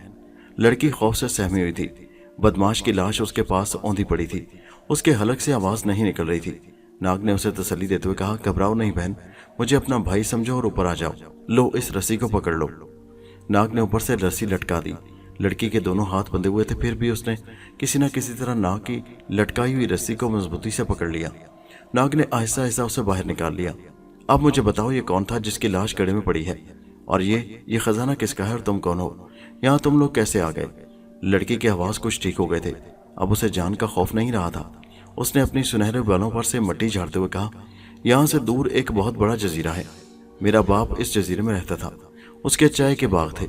लड़की खौफ से सहमी हुई थी। बदमाश की लाश उसके पास औंधी पड़ी थी। उसके हलक से आवाज नहीं निकल रही थी। नाग ने उसे तसल्ली देते हुए कहा, घबराओ नहीं बहन, मुझे अपना भाई समझो और ऊपर आ जाओ। लो इस रस्सी को पकड़ लो। नाग ने ऊपर से रस्सी लटका दी। लड़की के दोनों हाथ बंधे हुए थे, फिर भी उसने किसी न किसी तरह नाग की लटकाई हुई रस्सी को मजबूती से पकड़ लिया। नाग ने आहिस्ता आहिस्ता उसे बाहर निकाल लिया। अब मुझे बताओ ये कौन था जिसकी लाश गड़े में पड़ी है, और ये खजाना किसका है और तुम कौन हो? यहाँ तुम लोग कैसे आ गए? लड़की की आवाज कुछ ठीक हो गए थे। अब उसे जान का खौफ नहीं रहा था। उसने अपनी सुनहरे बालों पर से मिट्टी झाड़ते हुए कहा, यहाँ से दूर एक बहुत बड़ा जजीरा है। मेरा बाप इस जजीरे में रहता था। उसके चाय के बाग थे।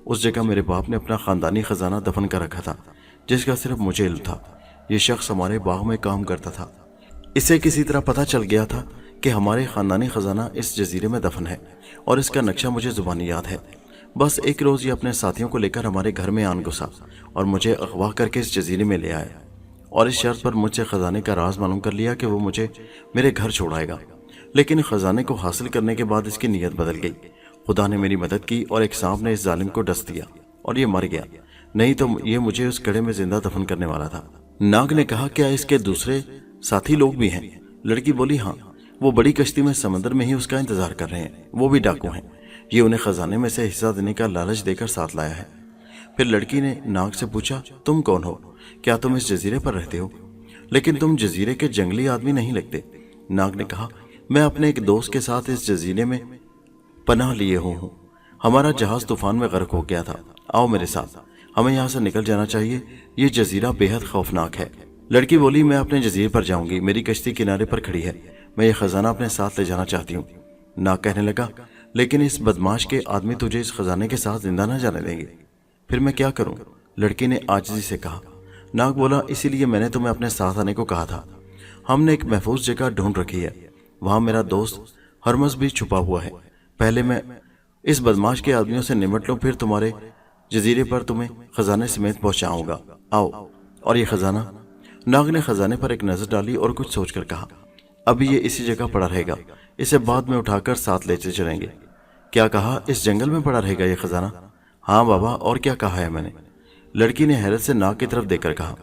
उस जगह मेरे बाप ने अपना खानदानी खजाना दफन कर रखा था जिसका सिर्फ मुझे इल्म था। ये शख्स हमारे बाग में काम करता था। इसे किसी तरह पता चल गया था कि हमारे खानदानी खजाना इस जजीरे में दफन है और इसका नक्शा मुझे जुबानी याद है। बस एक रोज ये अपने साथियों को लेकर हमारे घर में आन घुसा और मुझे अगवा करके इस जजीरे में ले आया और इस शर्त पर मुझसे खजाने का राज मालूम कर लिया कि वो मुझे मेरे घर छोड़ाएगा। लेकिन खजाने को हासिल करने के बाद इसकी नीयत बदल गई। खुदा ने मेरी मदद की और एक सांप ने इस जालिम को डस दिया और ये मर गया, नहीं तो ये मुझे उस गड्ढे में जिंदा दफन करने वाला था। नाग ने कहा, क्या इसके दूसरे साथी लोग भी हैं? लड़की बोली, हाँ, वो बड़ी कश्ती में समंदर में ही उसका इंतजार कर रहे हैं। वो भी डाकू हैं। ये उन्हें खजाने में से हिस्सा देने का लालच देकर साथ लाया है। फिर लड़की ने नाग से पूछा, तुम कौन हो? क्या तुम इस जजीरे पर रहते हो? लेकिन तुम जजीरे के जंगली आदमी नहीं लगते। नाग ने कहा, मैं अपने एक दोस्त के साथ इस जजीरे में पनाह लिए हूँ। हमारा जहाज तूफान में गर्क हो गया था। आओ मेरे साथ, हमें यहाँ से निकल जाना चाहिए। ये जजीरा बेहद खौफनाक है। लड़की बोली, मैं अपने जजीरे पर जाऊंगी। मेरी कश्ती किनारे पर खड़ी है। मैं ये खजाना अपने साथ ले जाना चाहती हूँ। नाग कहने लगा, लेकिन इस बदमाश के आदमी तुझे इस खजाने के साथ जिंदा न जाने देंगे। फिर मैं क्या करूं? लड़की ने आजिज़ी से कहा। नाग बोला, इसीलिए मैंने तुम्हें अपने साथ आने को कहा था। हमने एक महफूज जगह ढूंढ रखी है। वहां मेरा दोस्त हरमस भी छुपा हुआ है। पहले मैं इस बदमाश के आदमियों से निमट लूं, फिर तुम्हारे जजीरे पर तुम्हें खजाने समेत पहुंचाऊंगा। आओ। और ये खजाना? नाग ने खजाने पर एक नजर डाली और कुछ सोचकर कहा, अभी ये इसी जगह पड़ा रहेगा। इसे बाद में उठाकर साथ लेते चलेंगे। क्या कहा? इस जंगल में पड़ा रहेगा ये खजाना? हाँ बाबा, और क्या कहा है मैंने? लड़की ने हैरत से नाग की तरफ देखकर कहा,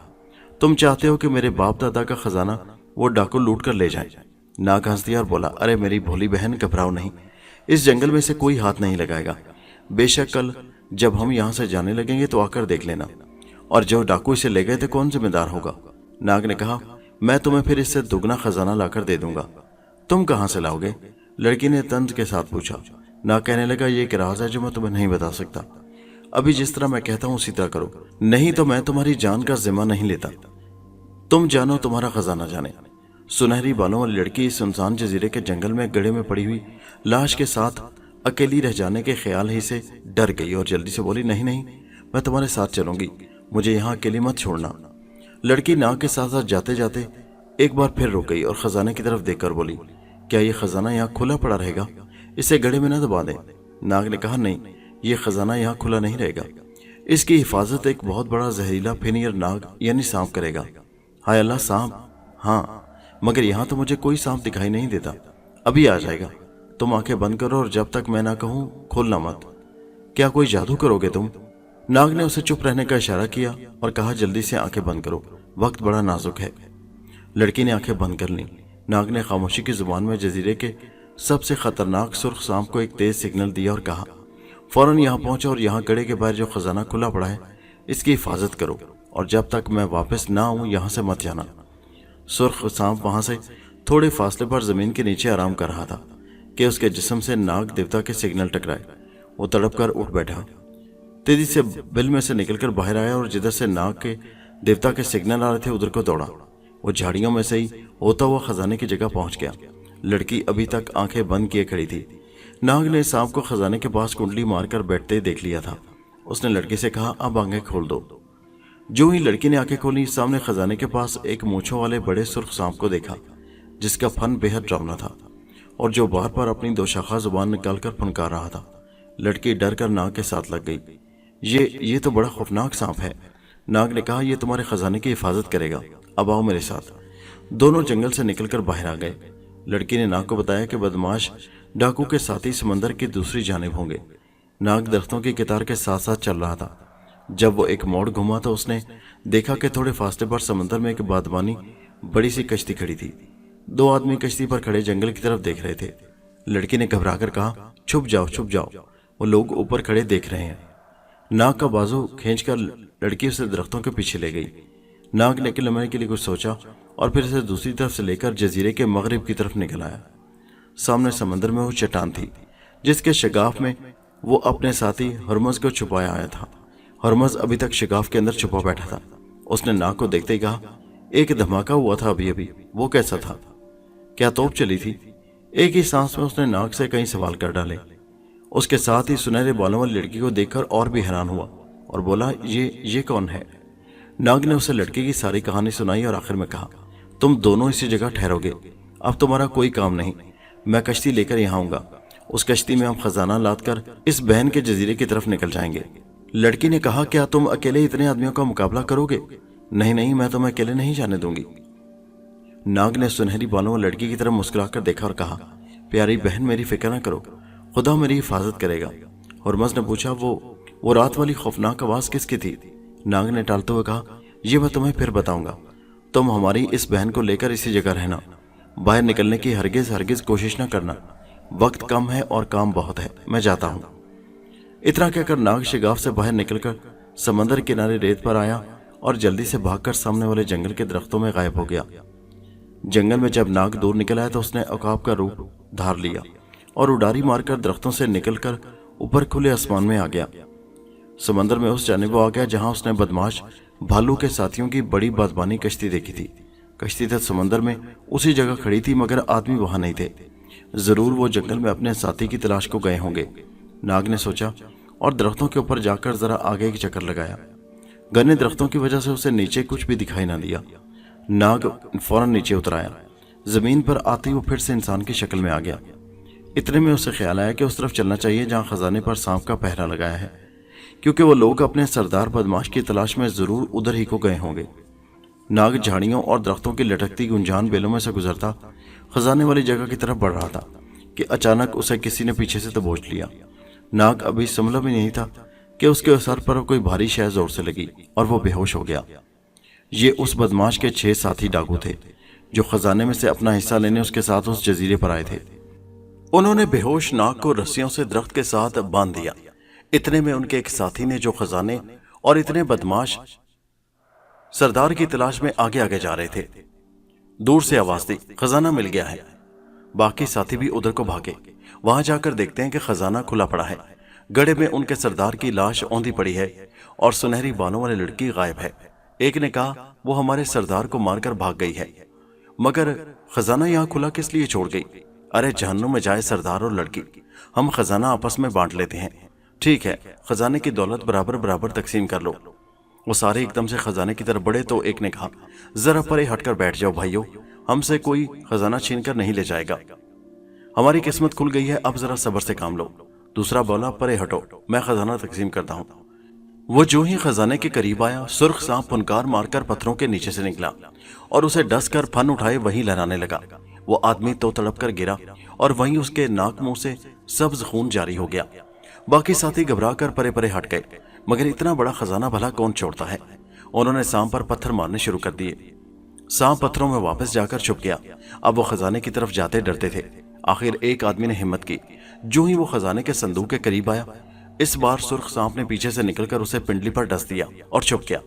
तुम चाहते हो कि मेरे बाप दादा का खजाना वो डाकू लूट कर ले जाए? नाग हंस दिया और बोला, अरे मेरी भोली बहन, घबराओ नहीं। इस जंगल में से कोई हाथ नहीं लगाएगा। बेशक कल जब हम यहाँ से जाने लगेंगे तो आकर देख लेना। और जो डाकू इसे ले गए थे, कौन जिम्मेदार होगा? नाग ने कहा, मैं तुम्हें फिर इससे दुगना खजाना लाकर दे दूंगा। तुम कहाँ से लाओगे? लड़की ने तंज के साथ पूछा। नाग कहने लगा, ये एक राज है जो मैं तुम्हें नहीं बता सकता। अभी जिस तरह मैं कहता हूँ उसी तरह करो, नहीं तो मैं तुम्हारी जान का जिम्मा नहीं लेता। तुम जानो, तुम्हारा खजाना जाने। सुनहरी बालों वाली लड़की इस सुनसान जजीरे के जंगल में गड्ढे में पड़ी हुई लाश के साथ अकेली रह जाने के ख्याल ही से डर गई और जल्दी से बोली, नहीं नहीं, मैं तुम्हारे साथ चलूंगी, मुझे यहाँ अकेली मत छोड़ना। लड़की नाग के साथ साथ जाते जाते एक बार फिर रुक गई और खजाने की तरफ देखकर बोली, क्या ये खजाना यहाँ खुला पड़ा रहेगा? इसे गड्ढे में न दबा दें। नाग ने कहा, नहीं, ये खजाना यहाँ खुला नहीं रहेगा। इसकी हिफाजत एक बहुत बड़ा जहरीला फिनियर नाग यानी सांप करेगा। हाय अल्लाह, सांप? हाँ, मगर यहाँ तो मुझे कोई सांप दिखाई नहीं देता। अभी आ जाएगा। तुम आंखें बंद करो और जब तक मैं ना कहूँ खोलना मत। क्या कोई जादू करोगे तुम? नाग ने उसे चुप रहने का इशारा किया और कहा, जल्दी से आंखें बंद करो, वक्त बड़ा नाजुक है। लड़की ने आंखें बंद कर लीं। नाग ने खामोशी की जुबान में जजीरे के सबसे खतरनाक सुर्ख सांप को एक तेज सिग्नल दिया और कहा, फौरन यहाँ पहुंचो और यहाँ गड्ढे के बाहर जो खजाना खुला पड़ा है इसकी हिफाजत करो اور جب تک میں واپس نہ آؤں یہاں سے مت جانا۔ سرخ سانپ وہاں سے تھوڑے فاصلے پر زمین کے نیچے آرام کر رہا تھا کہ اس کے جسم سے ناگ دیوتا کے سگنل ٹکرائے۔ وہ تڑپ کر اٹھ بیٹھا، تیزی سے بل میں سے نکل کر باہر آیا اور جدھر سے ناگ کے دیوتا کے سگنل آ رہے تھے ادھر کو دوڑا۔ وہ جھاڑیوں میں سے ہی ہوتا ہوا خزانے کی جگہ پہنچ گیا۔ لڑکی ابھی تک آنکھیں بند کیے کھڑی تھی۔ ناگ نے سانپ کو خزانے کے پاس کنڈلی مار کر بیٹھتے دیکھ لیا تھا۔ اس نے لڑکی سے کہا، اب آنکھیں کھول دو۔ جو ہی لڑکی نے آنکھیں کھولی، سامنے خزانے کے پاس ایک مونچھوں والے بڑے سرخ سانپ کو دیکھا جس کا فن بے حد ڈراؤنا تھا اور جو بار بار اپنی دوشاخہ زبان نکال کر پھنکار رہا تھا۔ لڑکی ڈر کر ناگ کے ساتھ لگ گئی۔ یہ تو بڑا خوفناک سانپ ہے۔ ناگ نے کہا، یہ تمہارے خزانے کی حفاظت کرے گا، اب آؤ میرے ساتھ۔ دونوں جنگل سے نکل کر باہر آ گئے۔ لڑکی نے ناگ کو بتایا کہ بدماش ڈاکو کے ساتھی سمندر کی دوسری جانب ہوں گے۔ ناگ درختوں کی قطار کے ساتھ ساتھ چل رہا تھا۔ جب وہ ایک موڑ گھما تو اس نے دیکھا کہ تھوڑے فاصلے پر سمندر میں ایک بادبانی بڑی سی کشتی کھڑی تھی۔ دو آدمی کشتی پر کھڑے جنگل کی طرف دیکھ رہے تھے۔ لڑکی نے گھبرا کر کہا، چھپ جاؤ چھپ جاؤ، وہ لوگ اوپر کھڑے دیکھ رہے ہیں۔ ناگ کا بازو کھینچ کر لڑکی اسے درختوں کے پیچھے لے گئی۔ ناگ نے لمحے کے لیے کچھ سوچا اور پھر اسے دوسری طرف سے لے کر جزیرے کے مغرب کی طرف نکل آیا۔ سامنے سمندر میں وہ چٹان تھی جس کے شگاف میں وہ اپنے ساتھی ہرمز کو چھپایا آیا تھا۔ ہرمز ابھی تک شگاف کے اندر چھپا بیٹھا تھا۔ اس نے ناگ کو دیکھتے ہی کہا، ایک دھماکہ ہوا تھا ابھی، وہ کیسا تھا؟ کیا توپ چلی تھی؟ ایک ہی سانس میں اس نے ناگ سے کئی سوال کر ڈالے۔ اس کے ساتھ ہی سنہرے بالوں والی لڑکی کو دیکھ کر اور بھی حیران ہوا اور بولا، یہ کون ہے؟ ناگ نے اسے لڑکی کی ساری کہانی سنائی اور آخر میں کہا، تم دونوں اسی جگہ ٹھہرو گے، اب تمہارا کوئی کام نہیں، میں کشتی لے کر یہاں آؤں گا۔ اس کشتی میں ہم خزانہ لاد کر اس بہن کے جزیرے کی طرف نکل جائیں گے۔ لڑکی نے کہا، کیا تم اکیلے اتنے آدمیوں کا مقابلہ کرو گے؟ نہیں، میں تمہیں اکیلے نہیں جانے دوں گی۔ ناگ نے سنہری بالوں والی لڑکی کی طرف مسکرا کر دیکھا اور کہا، پیاری بہن میری فکر نہ کرو، خدا میری حفاظت کرے گا۔ ہرمز نے پوچھا، وہ رات والی خوفناک آواز کس کی تھی؟ ناگ نے ٹالتے ہوئے کہا، یہ میں تمہیں پھر بتاؤں گا، تم ہماری اس بہن کو لے کر اسی جگہ رہنا، باہر نکلنے کی ہرگز کوشش نہ کرنا، وقت کم ہے اور کام بہت ہے، میں جاتا ہوں۔ اتنا کہہ کر ناگ شگاف سے باہر نکل کر سمندر کنارے ریت پر آیا اور جلدی سے بھاگ کر سامنے والے جنگل کے درختوں میں غائب ہو گیا۔ جنگل میں جب ناگ دور نکل آیا تو اس نے عقاب کا روپ دھار لیا اور اڈاری مار کر درختوں سے نکل کر اوپر کھلے آسمان میں آ گیا۔ سمندر میں اس جانب آ گیا جہاں اس نے بدماش بھالو کے ساتھیوں کی بڑی بادبانی کشتی دیکھی تھی۔ کشتی تک سمندر میں اسی جگہ کھڑی تھی مگر آدمی وہاں نہیں تھے۔ ضرور وہ جنگل میں اپنے ساتھی کی تلاش کو گئے ہوں گے، ناگ نے سوچا اور درختوں کے اوپر جا کر ذرا آگے ایک چکر لگایا۔ گھنے درختوں کی وجہ سے اسے نیچے کچھ بھی دکھائی نہ دیا۔ ناگ فوراً نیچے اتر آیا۔ زمین پر آتے وہ پھر سے انسان کی شکل میں آ گیا۔ اتنے میں اسے خیال آیا کہ اس طرف چلنا چاہیے جہاں خزانے پر سانپ کا پہرا لگایا ہے، کیونکہ وہ لوگ اپنے سردار بدماش کی تلاش میں ضرور ادھر ہی کو گئے ہوں گے۔ ناگ جھاڑیوں اور درختوں کی لٹکتی گنجان بیلوں میں سے گزرتا خزانے والی جگہ کی طرف بڑھ رہا تھا کہ اچانک اسے کسی نے پیچھے سے دبوچ لیا۔ ناگ ابھی سنبھلا بھی نہیں تھا کہ اس کے سر پر کوئی بھاری شے زور سے لگی اور وہ بے ہوش ہو گیا۔ یہ اس بدماش کے 6 ساتھی ڈاکو تھے جو خزانے میں سے اپنا حصہ لینے اس کے ساتھ اس جزیرے پر آئے تھے۔ انہوں نے بے ہوش ناگ کو رسیوں سے درخت کے ساتھ باندھ دیا۔ اتنے میں ان کے ایک ساتھی نے جو خزانے اور اتنے بدماش سردار کی تلاش میں آگے جا رہے تھے، دور سے آواز دی، خزانہ مل گیا ہے۔ باقی ساتھی بھی ادھر کو بھاگے۔ وہاں جا کر دیکھتے ہیں کہ خزانہ کھلا پڑا ہے، گڑھے میں ان کے سردار کی لاش اوندھی پڑی ہے اور سنہری بالوں والی لڑکی غائب ہے۔ ایک نے کہا، وہ ہمارے سردار کو مار کر بھاگ گئی ہے، مگر خزانہ یہاں کھلا کس لیے چھوڑ گئی؟ ارے جہنم میں جائے سردار اور لڑکی، ہم خزانہ آپس میں بانٹ لیتے ہیں۔ ٹھیک ہے، خزانے کی دولت برابر تقسیم کر لو۔ وہ سارے ایک دم سے خزانے کی طرف بڑھے تو ایک نے کہا، ذرا پرے ہٹ کر بیٹھ جاؤ بھائیو، ہم سے کوئی خزانہ چھین کر نہیں لے جائے گا، ہماری قسمت کھل گئی ہے، اب ذرا صبر سے کام لو۔ دوسرا بولا، پرے ہٹو، میں خزانہ تقسیم کرتا ہوں۔ وہ جو ہی خزانے کے قریب آیا، سرخ سانپ پھنکار مار کر پتھروں کے نیچے سے نکلا اور اسے ڈس کر پھن اٹھائے وہیں لہرانے لگا۔ وہ آدمی تو تڑپ کر گرا اور وہیں اس کے ناک منہ سے سبز خون جاری ہو گیا۔ باقی ساتھی گھبرا کر پرے ہٹ گئے، مگر اتنا بڑا خزانہ بھلا کون چھوڑتا ہے؟ انہوں نے سانپ پر پتھر مارنے شروع کر دیے۔ سانپ پتھروں میں واپس جا کر چھپ گیا۔ اب وہ خزانے کی طرف جاتے ڈرتے تھے۔ آخر ایک آدمی نے ہمت کی، جو ہی وہ خزانے کے صندوق کے قریب آیا، اس بار سرخ سانپ نے پیچھے سے نکل کر اسے پنڈلی پر ڈس دیا اور چھپ گیا۔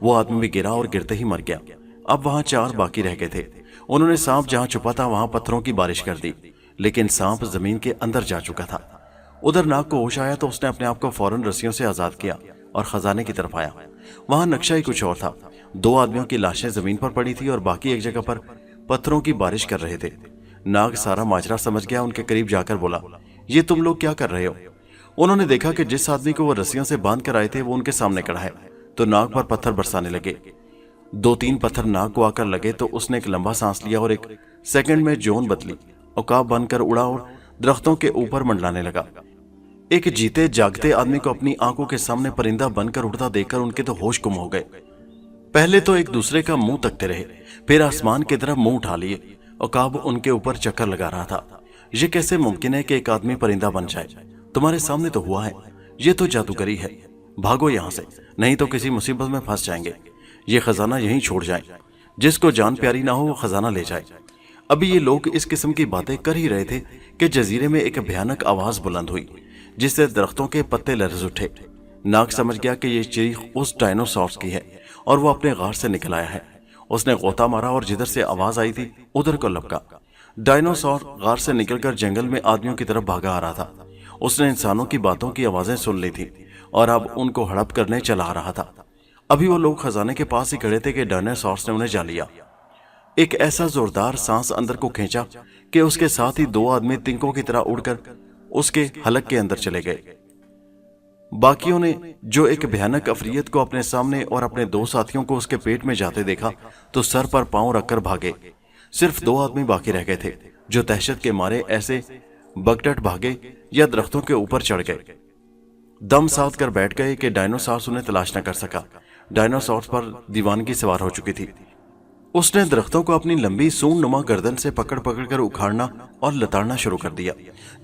وہ آدمی بھی گرا اور گرتے ہی مر گیا۔ اب وہاں 4 باقی رہ گئے تھے۔ انہوں نے سانپ جہاں چھپا تھا وہاں پتھروں کی بارش کر دی، لیکن سانپ زمین کے اندر جا چکا تھا۔ ادھر ناگ کو ہوش آیا تو اس نے اپنے آپ کو فوراً رسیوں سے آزاد کیا اور خزانے کی طرف آیا۔ وہاں نقشہ ہی کچھ اور تھا۔ 2 آدمیوں کی لاشیں زمین پر پڑی تھی اور باقی ایک جگہ پر پتھروں کی بارش کر رہے تھے۔ ناگ سارا ماجرا سمجھ گیا، ان کے قریب جا کر بولا، یہ تم لوگ کیا کر رہے ہو؟ انہوں نے دیکھا کہ جس آدمی کو وہ رسیوں سے باندھ کر آئے تھے وہ ان کے سامنے کھڑا ہے، تو ناگ پر پتھر برسانے لگے۔ 2-3 پتھر ناگ کو آ کر لگے تو اس نے ایک لمبا سانس لیا اور 1 سیکنڈ میں جون بدلی، عقاب بن کر اڑا اور درختوں کے اوپر منڈلانے لگا۔ ایک جیتے جاگتے آدمی کو اپنی آنکھوں کے سامنے پرندہ بن کر اڑتا دیکھ کر ان کے تو ہوش گم ہو گئے۔ پہلے تو ایک دوسرے کا منہ تکتے رہے، پھر آسمان کی طرف منہ اٹھا لیے۔ عقاب ان کے اوپر چکر لگا رہا تھا۔ یہ کیسے ممکن ہے کہ ایک آدمی پرندہ بن جائے؟ تمہارے سامنے تو ہوا ہے، یہ تو جادوگری ہے۔ بھاگو یہاں سے، نہیں تو کسی مصیبت میں پھنس جائیں گے۔ یہ خزانہ یہیں چھوڑ جائیں، جس کو جان پیاری نہ ہو وہ خزانہ لے جائے۔ ابھی یہ لوگ اس قسم کی باتیں کر ہی رہے تھے کہ جزیرے میں ایک بھیانک آواز بلند ہوئی، جس سے درختوں کے پتے لرز اٹھے۔ ناگ سمجھ گیا کہ یہ چیخ اس ڈائنوسارز کی ہے اور وہ اپنے غار سے نکل آیا ہے۔ اس نے غوطہ مارا اور جدھر سے آواز آئی تھی ادھر کو لپکا۔ ڈائنوسار غار سے نکل کر جنگل میں آدمیوں کی طرف بھاگا آ رہا تھا۔ اس نے انسانوں کی باتوں کی آوازیں سن لی تھی اور اب ان کو ہڑپ کرنے چلا آ رہا تھا۔ ابھی وہ لوگ خزانے کے پاس ہی کھڑے تھے کہ ڈائنوسارز نے انہیں جا لیا۔ ایک ایسا زوردار سانس اندر کو کھینچا کہ اس کے ساتھ ہی 2 آدمی تنکوں کی طرح اڑ کر اس کے حلق کے اندر چلے گئے۔ باقیوں نے جو ایک بھیانک عفریت کو اپنے سامنے اور اپنے 2 ساتھیوں کو اس کے پیٹ میں جاتے دیکھا تو سر پر پاؤں رکھ کر بھاگے۔ صرف 2 آدمی باقی رہ گئے تھے جو دہشت کے مارے ایسے بگٹٹ بھاگے یا درختوں کے اوپر چڑھ گئے، دم ساتھ کر بیٹھ گئے کہ ڈائنوسارز انہیں تلاش نہ کر سکا۔ ڈائنوسارز پر دیوانگی سوار ہو چکی تھی۔ اس نے درختوں کو اپنی لمبی سونڈ نما گردن سے پکڑ پکڑ کر اکھاڑنا اور لتاڑنا شروع کر دیا۔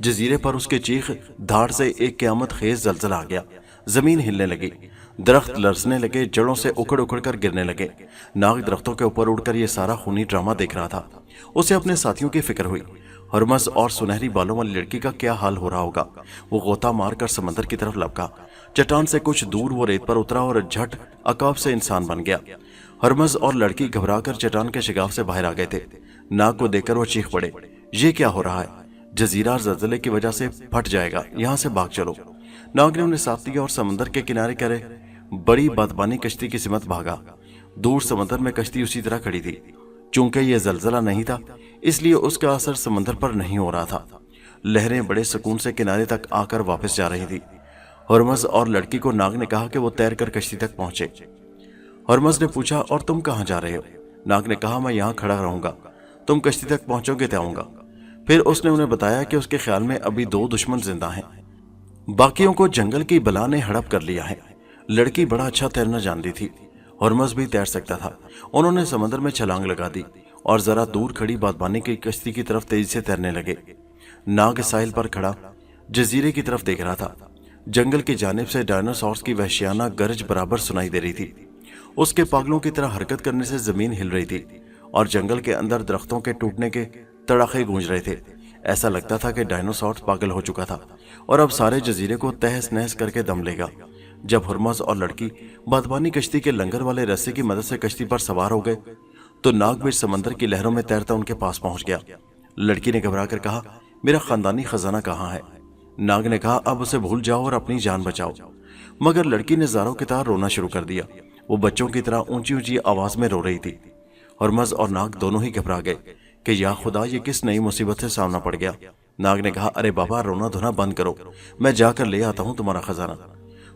جزیرے پر اس کے چیخ دھاڑ سے ایک قیامت خیز زلزلہ آ گیا۔ زمین ہلنے لگی، درخت لرزنے لگے، جڑوں سے اکھڑ اکھڑ کر گرنے لگے۔ ناگ درختوں کے اوپر اڑ کر یہ سارا خونی ڈرامہ دیکھ رہا تھا۔ اسے اپنے ساتھیوں کی فکر ہوئی۔ ہرمز اور سنہری بالوں والی لڑکی کا کیا حال ہو رہا ہوگا؟ وہ غوطہ مار کر سمندر کی طرف لپکا۔ چٹان سے کچھ دور وہ ریت پر اترا اور جھٹ عقاب سے انسان بن گیا۔ ہرمز اور لڑکی گھبرا کر چٹان کے شگاف سے باہر آ گئے تھے۔ ناگ کو دیکھ کر وہ چیخ پڑے، یہ کیا ہو رہا ہے؟ جزیرہ زلزلے کی وجہ سے پھٹ جائے گا، یہاں سے بھاگ چلو۔ ناگ نے انہیں ساتھ لیا اور سمندر کے کنارے کرے بڑی بادبانی کشتی کی سمت بھاگا۔ دور سمندر میں کشتی اسی طرح کھڑی تھی۔ چونکہ یہ زلزلہ نہیں تھا اس لیے اس کا اثر سمندر پر نہیں ہو رہا تھا۔ لہریں بڑے سکون سے کنارے تک آ کر واپس جا رہی تھی۔ ہرمز اور لڑکی کو ناگ نے کہا کہ وہ تیر کر کشتی تک پہنچے۔ ہرمز نے پوچھا، اور تم کہاں جا رہے ہو؟ ناگ نے کہا، میں یہاں کھڑا رہوں گا، تم کشتی تک پہنچو گے تو آؤں گا۔ پھر اس نے انہیں بتایا کہ اس کے خیال میں ابھی 2 دشمن زندہ ہیں، باقیوں کو جنگل کی بلا نے ہڑپ کر لیا ہے۔ لڑکی بڑا اچھا تیرنا جانتی تھی، ہرمز بھی تیر سکتا تھا۔ انہوں نے سمندر میں چھلانگ لگا دی اور ذرا دور کھڑی بادبانی کی کشتی کی طرف تیزی سے تیرنے لگے۔ ناگ ساحل پر کھڑا جزیرے کی طرف دیکھ رہا تھا۔ جنگل کی جانب سے ڈائنوسارز کی وحشیانہ گرج برابر سنائی دے رہی تھی۔ اس کے پاگلوں کی طرح حرکت کرنے سے زمین ہل رہی تھی اور جنگل کے اندر درختوں کے ٹوٹنے کے تڑاخے گونج رہے تھے۔ ایسا لگتا تھا کہ ڈائنوسار پاگل ہو چکا تھا اور اب سارے جزیرے کو تہس نہس کر کے دم لے گا۔ جب ہرمز اور لڑکی بادبانی کشتی کے لنگر والے رسے کی مدد سے کشتی پر سوار ہو گئے تو ناگ بھی سمندر کی لہروں میں تیرتا ان کے پاس پہنچ گیا۔ لڑکی نے گھبرا کر کہا، میرا خاندانی خزانہ کہاں ہے؟ ناگ نے کہا، اب اسے بھول جاؤ اور اپنی جان بچاؤ۔ مگر لڑکی نے زاروں کی طرح رونا شروع کر دیا۔ وہ بچوں کی طرح اونچی اونچی آواز میں رو رہی تھی۔ ہرمز اور ناگ دونوں ہی گھبرا گئے کہ یا خدا، یہ کس نئی مصیبت سے سامنا پڑ گیا۔ ناگ نے کہا، ارے بابا، رونا دھونا بند کرو، میں جا کر لے آتا ہوں تمہارا خزانہ۔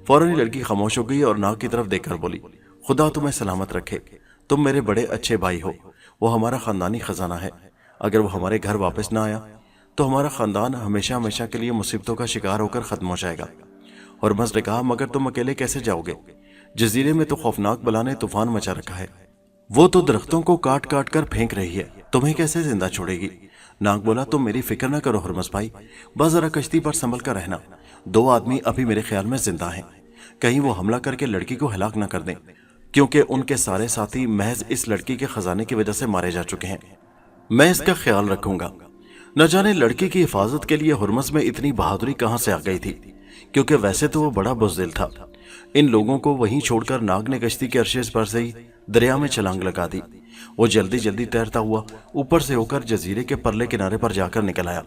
فوراً ہی لڑکی خاموش ہو گئی اور ناگ کی طرف دیکھ کر بولی، خدا تمہیں سلامت رکھے، تم میرے بڑے اچھے بھائی ہو، وہ ہمارا خاندانی خزانہ ہے۔ اگر وہ ہمارے گھر واپس نہ آیا تو ہمارا خاندان ہمیشہ ہمیشہ کے لیے مصیبتوں کا شکار ہو کر ختم ہو جائے گا۔ ہرمز نے کہا، مگر تم اکیلے کیسے جاؤ گے؟ جزیرے میں تو خوفناک بلا نے طوفان مچا رکھا ہے، وہ تو درختوں کو کاٹ کاٹ کر پھینک رہی ہے، تمہیں کیسے زندہ چھوڑے گی؟ ناگ بولا، تم میری فکر نہ کرو ہرمز بھائی، بس ذرا کشتی پر سنبھل کر رہنا۔ 2 آدمی ابھی میرے خیال میں زندہ ہیں، کہیں وہ حملہ کر کے لڑکی کو ہلاک نہ کر دیں، کیونکہ ان کے سارے ساتھی محض اس لڑکی کے خزانے کی وجہ سے مارے جا چکے ہیں۔ میں اس کا خیال رکھوں گا۔ نہ جانے لڑکی کی حفاظت کے لیے ہرمز میں اتنی بہادری کہاں سے آ گئی تھی क्योंकि वैसे तो वो बड़ा बुज़दिल था। इन लोगों को वहीं छोड़कर नाग ने कश्ती के अर्शे पर से ही दरिया में छलांग लगा दी। वो जल्दी जल्दी तैरता हुआ ऊपर से होकर जजीरे के परले किनारे पर जाकर निकल आया।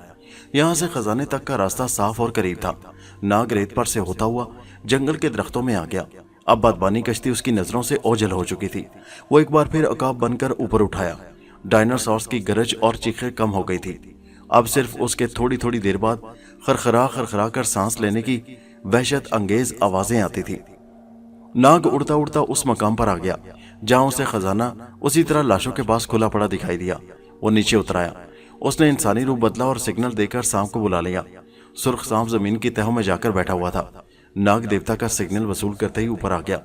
यहाँ से खजाने तक का रास्ता साफ और करीब था। नाग रेत पर से होता हुआ जंगल के दरख्तों में आ गया। अब बादबानी कश्ती उसकी नजरों से ओझल हो चुकी थी। वो एक बार फिर अकाब बनकर ऊपर उठाया। डायनासोर्स की गरज और चीखें कम हो गई थी। अब सिर्फ उसके थोड़ी थोड़ी देर बाद खरखरा कर सांस लेने की वहशत अंगेज आवाजें आती थी। नाग उड़ता उड़ता उस मकाम पर आ गया जहां उसे खजाना उसी तरह लाशों के पास खुला पड़ा दिखाई दिया। वो नीचे उतराया। उसने इंसानी रूप बदला और सिग्नल देकर सांप को बुला लिया। सुर्ख सांप जमीन की तहों में जाकर बैठा हुआ था। नाग देवता का सिग्नल वसूल करते ही ऊपर आ गया।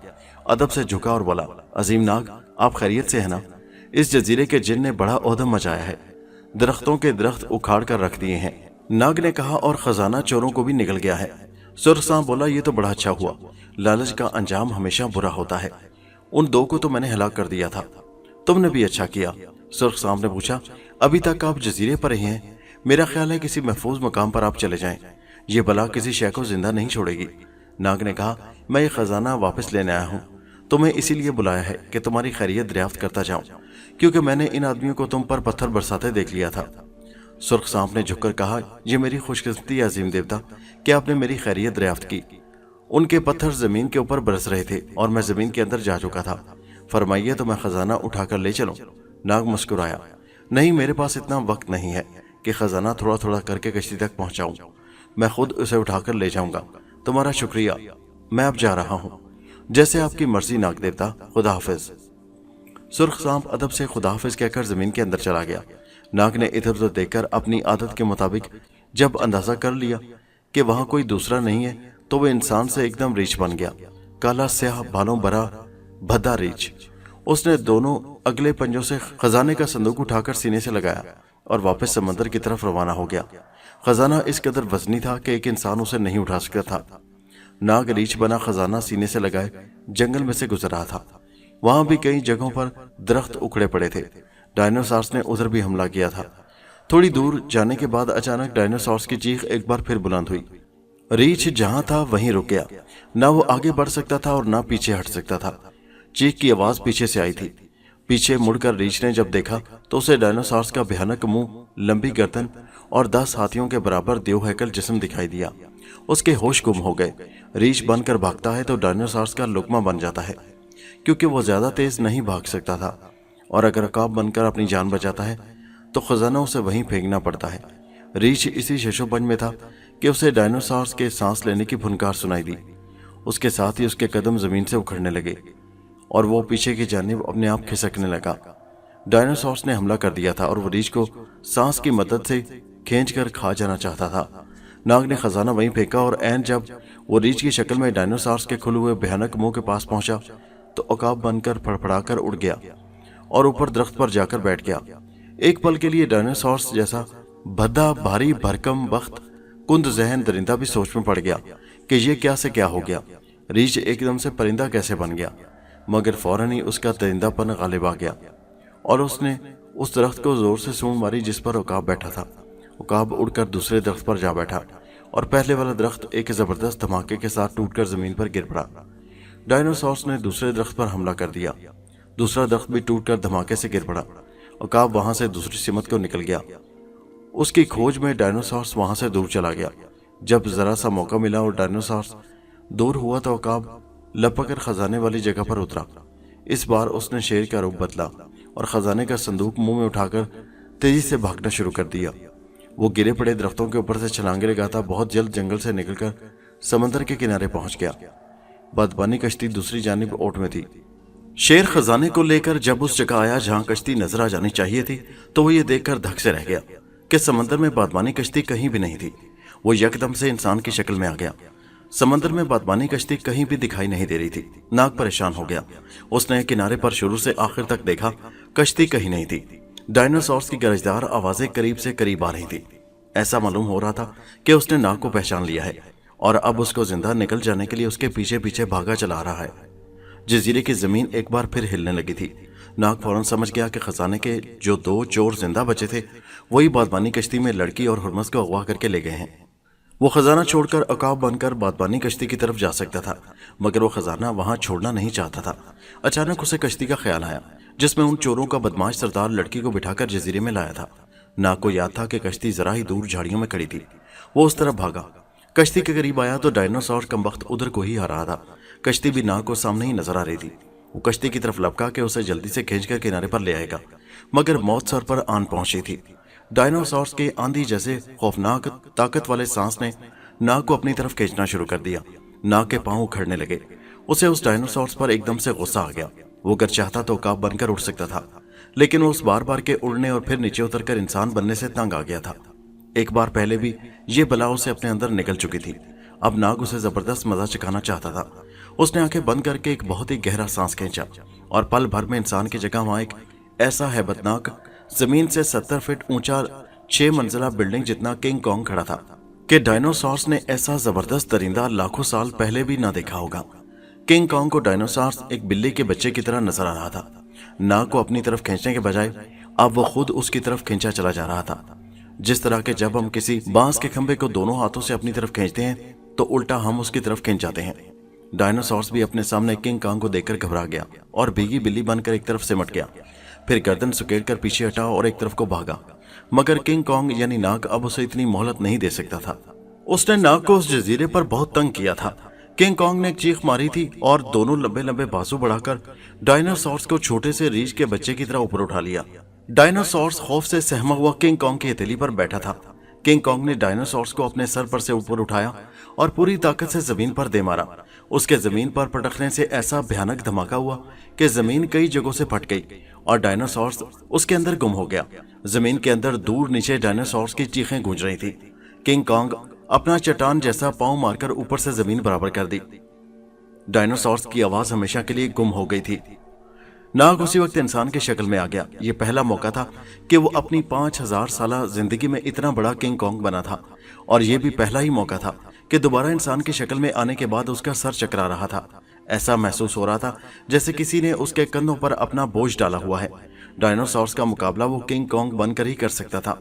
अदब से झुका और बोला, अजीम नाग, आप खैरियत से है ना? इस जजीरे के जिन ने बड़ा औदम मचाया है, दरख्तों के दरख्त उखाड़ कर रख दिए हैं। नाग ने कहा, और खजाना चोरों को भी निकल गया है। सुर्ख सांप बोला, ये तो बड़ा अच्छा हुआ। लालच का अंजाम हमेशा बुरा होता है। उन दो को तो मैंने हलाक कर दिया था। तुमने भी अच्छा किया। सुर्ख सांप ने पूछा, अभी तक आप जजीरे पर ही हैं? मेरा ख्याल है किसी महफूज मकाम पर आप चले जाएं। ये बला किसी शय को जिंदा नहीं छोड़ेगी। नाग ने कहा, मैं ये खजाना वापस लेने आया हूँ। तुम्हें इसीलिए बुलाया है कि तुम्हारी खैरियत दरियाफ्त करता जाऊं, क्योंकि मैंने इन आदमियों को तुम पर पत्थर बरसाते देख लिया था। सुर्ख सांप ने झुककर कहा, ये मेरी खुशकिस्मती है अजीम देवता कि आपने मेरी खैरियत दरियाफ्त की। उनके पत्थर जमीन के ऊपर बरस रहे थे और मैं जमीन के अंदर जा चुका था। फरमाइए तो मैं खजाना उठाकर ले चलूं? नाग मुस्कुराया, नहीं, मेरे पास इतना वक्त नहीं है कि खजाना थोड़ा थोड़ा करके कश्ती तक पहुंचाऊं। मैं खुद उसे उठाकर ले जाऊंगा। तुम्हारा शुक्रिया, मैं अब जा रहा हूं। जैसे आपकी मर्जी नाग देवता, खुदा हाफिज। सुर्ख सांप अदब से खुदा हाफिज कहकर जमीन के अंदर चला गया। नाग ने इधर उधर देखकर अपनी आदत के मुताबिक जब अंदाजा कर लिया कि वहां कोई दूसरा नहीं है, तो वह इंसान से एकदम रीछ बन गया। काला स्याह बालों भरा भद्दा रीछ। उसने दोनों अगले पंजों से खजाने का संदूक उठाकर सीने से लगाया और वापस समंदर की तरफ रवाना हो गया। खजाना इस कदर वजनी था कि एक इंसान उसे नहीं उठा सकता था। नाग रीछ बना खजाना सीने से लगाए जंगल में से गुजर रहा था। वहां भी कई जगहों पर दरख्त उखड़े पड़े थे। डायनासोर्स ने उधर भी हमला किया था। थोड़ी दूर जाने के बाद अचानक डायनासोर्स की चीख एक बार फिर बुलंद हुई। रीछ जहां था वहीं रुक गया। ना वो आगे बढ़ सकता था और ना पीछे हट सकता था। चीख की आवाज पीछे से आई थी। पीछे मुड़कर रीछ ने जब देखा तो उसे डायनासोर्स का भयानक मुंह, लंबी गर्दन और 10 हाथियों के बराबर देवहैकल जिस्म दिखाई दिया। उसके होश गुम हो गए। रीछ बनकर भागता है तो डायनासोर्स का लुकमा बन जाता है, क्योंकि वो ज्यादा तेज नहीं भाग सकता था, और अगर अकाब बनकर अपनी जान बचाता है तो खजाना उसे वहीं फेंकना पड़ता है। रीछ इसी शशोपंज में था कि उसे डायनासोर्स के सांस लेने की फुनकार सुनाई दी। उसके साथ ही उसके कदम जमीन से उखड़ने लगे और वो पीछे की जानिब अपने आप खिसकने लगा। डायनासोर्स ने हमला कर दिया था और वो रीछ को सांस की मदद से खींचकर खा जाना चाहता था। नाग ने खजाना वहीं फेंका और ऐन जब वो रीछ की शक्ल में डायनासोर्स के खुले हुए भयानक मुंह के पास पहुंचा तो अकाब बनकर फड़फड़ाकर उड़ गया और ऊपर दरख्त पर जाकर बैठ गया। एक पल के लिए डायनासोर्स जैसा भद्दा, भारी, भरकम बख्त, कुंद जहन दरिंदा भी सोच में पड़ गया कि ये क्या से क्या हो गया। रीछ एकदम से परिंदा कैसे बन गया? मगर फौरन ही उसका दरिंदापन गालिब आ गया और उसने उस दरख्त को जोर से सूंड मारी जिस पर उकाब बैठा था। उकाब उड़कर दूसरे दरख्त पर जा बैठा और पहले वाला दरख्त एक जबरदस्त धमाके के साथ टूटकर जमीन पर गिर पड़ा। डायनासोर्स ने दूसरे दरख्त पर हमला कर दिया। दूसरा दरख्त भी टूटकर धमाके से गिर पड़ा। उकाब वहां से दूसरी सिमत को निकल गया। उसकी खोज में डायनासोर्स वहां से दूर चला गया। जब जरा सा मौका मिला और डायनासोर्स दूर हुआ तो उकाब लपकर खजाने वाली जगह पर उतरा। इस बार उसने शेर का रूप बदला और खजाने का संदूक मुंह में उठाकर तेजी से भागना शुरू कर दिया। वो गिरे पड़े दरख्तों के ऊपर से छलांगे लगाता बहुत जल्द जंगल से निकलकर समंदर के किनारे पहुंच गया। बदबानी कश्ती दूसरी जानिब ओट में थी। शेर खजाने को लेकर जब उस जगह आया जहां कश्ती नजर आ जानी चाहिए थी तो वो ये देखकर धक से रह गया कि समंदर में बादबानी कश्ती कहीं भी नहीं थी। वो यकदम से इंसान की शक्ल में आ गया। समंदर में बादबानी कश्ती कहीं भी दिखाई नहीं दे रही थी। नाग परेशान हो गया। उसने किनारे पर शुरू से आखिर तक देखा, कश्ती कहीं नहीं थी। डायनासोर्स की गरजदार आवाजें करीब से करीब आ रही थी। ऐसा मालूम हो रहा था कि उसने नाग को पहचान लिया है और अब उसको जिंदा निकल जाने के लिए उसके पीछे पीछे भागा चला रहा है। जजीरे की जमीन एक बार फिर हिलने लगी थी। नाग फौरन समझ गया कि खजाने के जो 2 चोर जिंदा बचे थे वही बादबानी कश्ती में लड़की और हुर्मस को अगवा करके ले गए हैं। وہ خزانہ چھوڑ کر عقاب بن کر بادبانی کشتی کی طرف جا سکتا تھا، مگر وہ خزانہ وہاں چھوڑنا نہیں چاہتا تھا۔ اچانک اسے کشتی کا خیال آیا جس میں ان چوروں کا بدماش سردار لڑکی کو بٹھا کر جزیرے میں لایا تھا۔ ناگ کو یاد تھا کہ کشتی ذرا ہی دور جھاڑیوں میں کھڑی تھی۔ وہ اس طرف بھاگا، کشتی کے قریب آیا تو ڈائنوسور کمبخت ادھر کو ہی آ رہا تھا۔ کشتی بھی ناگ کو سامنے ہی نظر آ رہی تھی۔ وہ کشتی کی طرف لپکا کہ اسے جلدی سے کھینچ کر کنارے پر لے آئے گا، مگر موت سر پر آن پہنچی تھی۔ ڈائنوسورس کے آندھی جیسے خوفناک طاقت والے سانس نے ناگ کو اپنی طرف کھینچنا شروع کر دیا۔ ناگ کے پاؤں اکھڑنے لگے۔ اسے اس ڈائنوسورس پر ایک دم سے غصہ آ گیا۔ وہ اگر چاہتا تو عقاب بن کر اڑ سکتا تھا، لیکن وہ اس بار بار کے اڑنے اور پھر نیچے اتر کر انسان بننے سے تنگ آ گیا تھا۔ ایک بار پہلے بھی یہ بلا اسے اپنے اندر نکل چکی تھی۔ اب ناگ اسے زبردست مزہ چکھانا چاہتا تھا۔ اس نے آنکھیں بند کر کے ایک بہت ہی گہرا سانس کھینچا اور پل بھر میں انسان کی جگہ وہاں ایک ایسا ہیبتناک زمین سے 70 فٹ اونچا 6 منزلہ بلڈنگ جتنا کنگ کانگ کھڑا تھا کہ ڈائنوسورس نے ایسا زبردست درندہ لاکھوں سال پہلے بھی نہ دیکھا ہوگا۔ کنگ کانگ کو ڈائنوسورس ایک بلی کے بچے کی طرح نظر آ رہا تھا۔ ناگ کو اپنی طرف کھینچنے کے بجائے اب وہ خود اس کی طرف کھینچا چلا جا رہا تھا، جس طرح کہ جب ہم کسی بانس کے کھمبے کو دونوں ہاتھوں سے اپنی طرف کھینچتے ہیں تو الٹا ہم اس کی طرف کھینچ جاتے ہیں۔ ڈائنوسورس بھی اپنے سامنے کنگ کانگ کو دیکھ کر گھبرا گیا اور بھیگی بلی بن کر ایک طرف سمٹ گیا، پھر گردن سکیڑ کر پیچھے ہٹا اور ایک طرف کو بھاگا، مگر کنگ کانگ یعنی ناگ اب اسے اتنی مہلت نہیں دے سکتا تھا۔ اس نے ناگ کو اس جزیرے پر بہت تنگ کیا تھا۔ کنگ کانگ نے ایک چیخ ماری تھی اور دونوں لمبے لمبے بازو بڑھا کر ڈائنوسورس کو چھوٹے سے ریچھ کے بچے کی طرح اوپر اٹھا لیا۔ ڈائنوسورس خوف سے سہما ہوا کنگ کانگ کی ہتھیلی پر بیٹھا تھا۔ کنگ کانگ نے ڈائنوسورس کو اپنے سر پر سے اوپر اٹھایا اور پوری طاقت سے زمین پر دے مارا۔ اس کے زمین پر پٹکنے سے ایسا بھیانک دھماکہ ہوا کہ زمین کئی جگہوں سے پھٹ گئی اور ڈائنوسورس اس کے اندر گم ہو گیا۔ زمین کے اندر دور نیچے ڈائنوسورس کی چیخیں گونج رہی تھی۔ کنگ کانگ اپنا چٹان جیسا پاؤں مار کر اوپر سے زمین برابر کر دی۔ ڈائنوسورس کی آواز ہمیشہ کے لیے گم ہو گئی تھی۔ ناگ اسی وقت انسان کی شکل میں آ گیا۔ یہ پہلا موقع تھا کہ وہ اپنی 5000 سالہ زندگی میں اتنا بڑا کنگ کانگ بنا تھا، اور یہ بھی پہلا ہی موقع تھا کہ دوبارہ انسان کی شکل میں آنے کے بعد اس کا سر چکرا رہا تھا۔ ایسا محسوس ہو رہا تھا جیسے کسی نے اس کے کندھوں پر اپنا بوجھ ڈالا ہوا ہے۔ ڈائنوسورس کا مقابلہ وہ کنگ کانگ بن کر ہی کر سکتا تھا۔